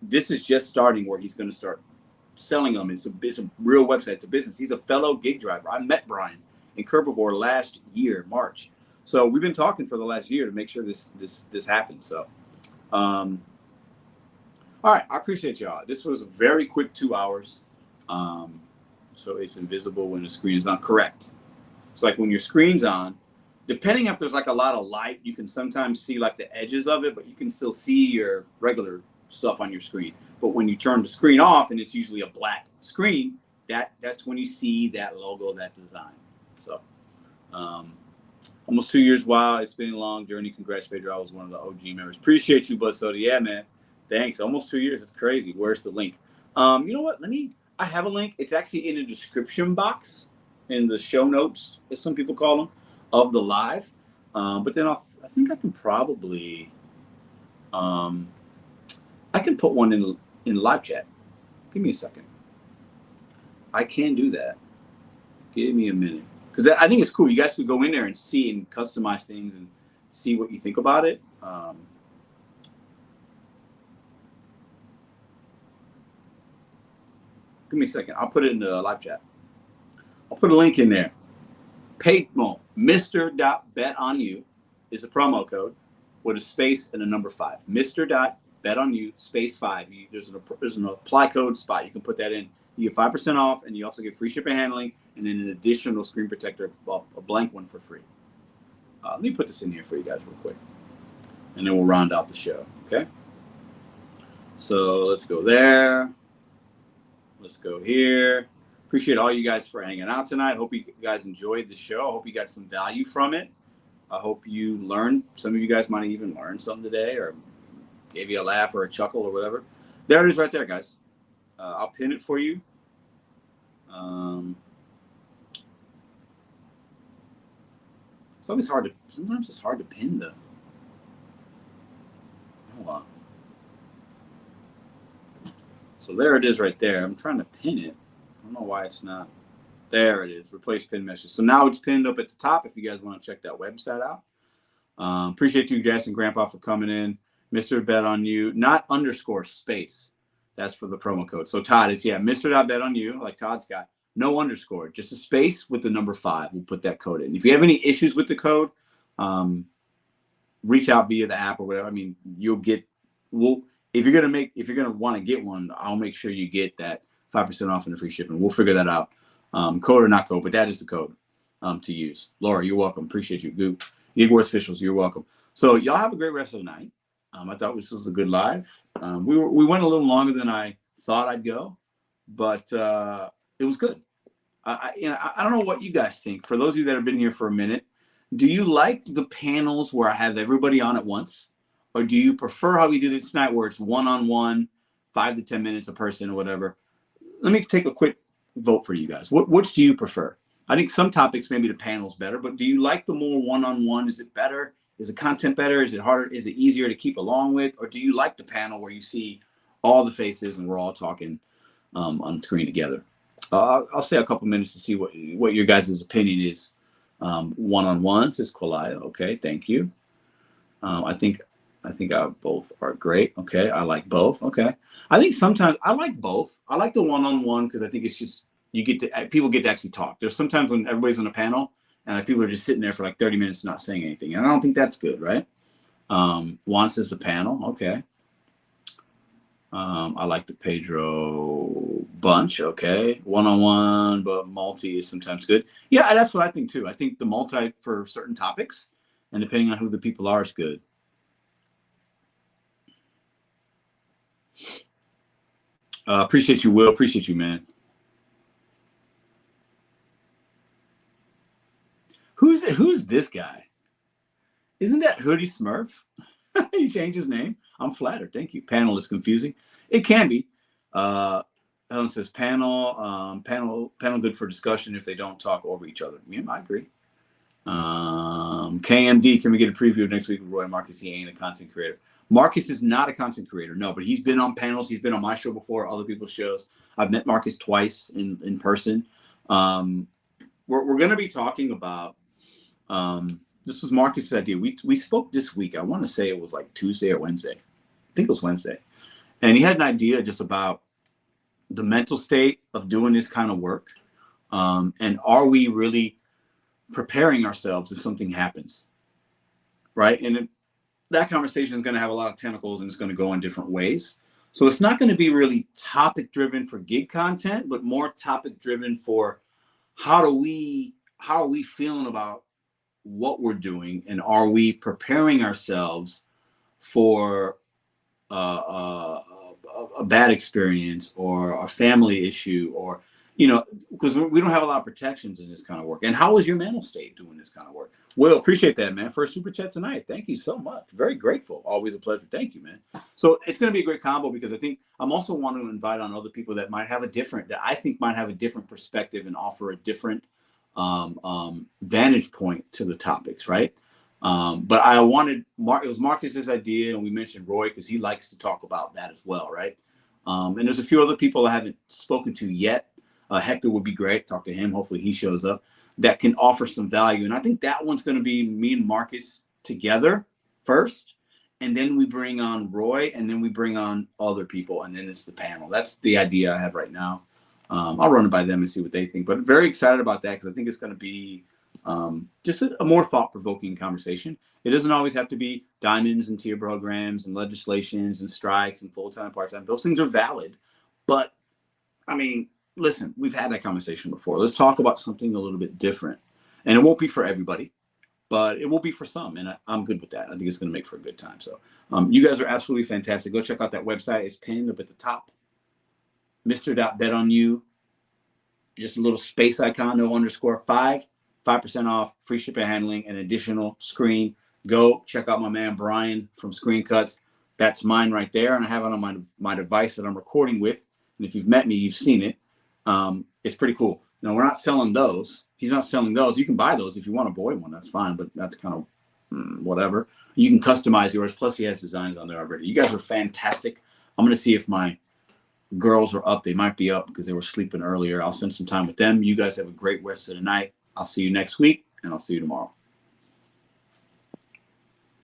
this is just starting where he's going to start selling them. It's a real website. It's a business. He's a fellow gig driver. I met Brian in Kerbivore last year, March. So we've been talking for the last year to make sure this happens. So, all right, I appreciate y'all. This was a very quick 2 hours. So it's invisible when the screen is on. Correct. So like when your screen's on, depending if there's like a lot of light, you can sometimes see like the edges of it, but you can still see your regular stuff on your screen. But when you turn the screen off and it's usually a black screen, that's when you see that logo, that design. So almost 2 years. Wow, it's been a long journey. Congrats, Pedro. I was one of the OG members. Appreciate you, Bud Soda. Yeah, man. Thanks. Almost 2 years. It's crazy. Where's the link? You know what? I have a link. It's actually in the description box, in the show notes, as some people call them, of the live. But then I think I can probably, I can put one in live chat. Give me a second. I can do that. Give me a minute. Because I think it's cool. You guys could go in there and see and customize things and see what you think about it. Give me a second. I'll put it in the live chat. I'll put a link in there. Mr.BetonYou is the promo code with a space and a number 5. Mr.BetonYou space 5. There's an apply code spot. You can put that in. You get 5% off, and you also get free shipping and handling, and then an additional screen protector, a blank one for free. Let me put this in here for you guys real quick, and then we'll round out the show. Okay. So let's go there. Let's go here. Appreciate all you guys for hanging out tonight. Hope you guys enjoyed the show. I hope you got some value from it. I hope you learned. Some of you guys might have even learned something today, or gave you a laugh or a chuckle or whatever. There it is right there, guys. I'll pin it for you. It's always hard to, sometimes it's hard to pin the, hold on. So there it is right there. I'm trying to pin it. I don't know why it's not. There it is. Replace pin message. So now it's pinned up at the top if you guys want to check that website out. Appreciate you, Jess and Grandpa, for coming in. Mr.BetonYou, not underscore space. That's for the promo code. So Todd is, yeah, Mr.BetonYou, like Todd's got. No underscore, just a space with the number 5. We'll put that code in. If you have any issues with the code, reach out via the app or whatever. I mean, you'll get, if you're gonna want to get one, I'll make sure you get that 5% off and the free shipping. We'll figure that out. Code or not code, but that is the code to use. Laura, you're welcome. Appreciate you. Gig Wars officials, you're welcome. So y'all have a great rest of the night. I thought this was a good live. We went a little longer than I thought I'd go, but it was good. I don't know what you guys think. For those of you that have been here for a minute, do you like the panels where I have everybody on at once? Or do you prefer how we did it tonight where it's one-on-one, 5 to 10 minutes a person or whatever? Let me take a quick vote for you guys. Which do you prefer? I think some topics, maybe the panel's better, but do you like the more one-on-one? Is it better? Is the content better? Is it harder? Is it easier to keep along with? Or do you like the panel where you see all the faces and we're all talking on screen together? I'll say a couple minutes to see what your guys' opinion is. One-on-one, says Kolaya. Okay, thank you. I think both are great. Okay, I like both. Okay, I think sometimes I like both. I like the one-on-one because I think it's just people get to actually talk. There's sometimes when everybody's on a panel and people are just sitting there for like 30 minutes not saying anything, and I don't think that's good, right? Juan says the panel. Okay. I like the Pedro bunch. Okay, one-on-one, but multi is sometimes good. Yeah, that's what I think too. I think the multi for certain topics, and depending on who the people are, is good. Appreciate you, Will. Appreciate you, man. Who's this guy? Isn't that Hoodie Smurf? He changed his name. I'm flattered. Thank you. Panel is confusing. It can be. Helen says panel good for discussion if they don't talk over each other. Yeah, I agree. KMD, can we get a preview of next week with Roy Marcus? He ain't a content creator. Marcus is not a content creator, no, but he's been on panels. He's been on my show before, other people's shows. I've met Marcus twice in person. We're going to be talking about, this was Marcus's idea. We spoke this week. I want to say it was like Tuesday or Wednesday. I think it was Wednesday. And he had an idea just about the mental state of doing this kind of work. And are we really preparing ourselves if something happens? Right? And that conversation is going to have a lot of tentacles and it's going to go in different ways. So it's not going to be really topic driven for gig content, but more topic driven for how are we feeling about what we're doing, and are we preparing ourselves for a bad experience or a family issue, or because we don't have a lot of protections in this kind of work. And how is your mental state doing this kind of work? Will, appreciate that, man. First super chat tonight. Thank you so much. Very grateful. Always a pleasure. Thank you, man. So it's going to be a great combo because I think I'm also wanting to invite on other people that might have a different perspective and offer a different vantage point to the topics, right? But I wanted it was Marcus's idea, and we mentioned Roy because he likes to talk about that as well, right? And there's a few other people I haven't spoken to yet. Hector would be great. Talk to him. Hopefully he shows up. That can offer some value. And I think that one's going to be me and Marcus together first, and then we bring on Roy, and then we bring on other people, and then it's the panel. That's the idea I have right now. I'll run it by them and see what they think, but very excited about that because I think it's going to be just a more thought-provoking conversation. It doesn't always have to be diamonds and tier programs and legislations and strikes and full-time, part-time. Those things are valid, but I mean, listen, we've had that conversation before. Let's talk about something a little bit different, and it won't be for everybody, but it will be for some, and I'm good with that. I think it's going to make for a good time. So you guys are absolutely fantastic. Go check out that website. It's pinned up at the top. Mr.BetonYou, just a little space icon, no underscore, 5% off, free shipping and handling, an additional screen. Go check out my man Brian from ScreenCutz. That's mine right there, and I have it on my device that I'm recording with. And if you've met me, you've seen it. It's pretty cool. Now, we're not selling those. He's not selling those. You can buy those if you want a boy one. That's fine, but that's kind of whatever. You can customize yours. Plus, he has designs on there already. You guys are fantastic. I'm going to see if my girls are up. They might be up because they were sleeping earlier. I'll spend some time with them. You guys have a great rest of the night. I'll see you next week, and I'll see you tomorrow.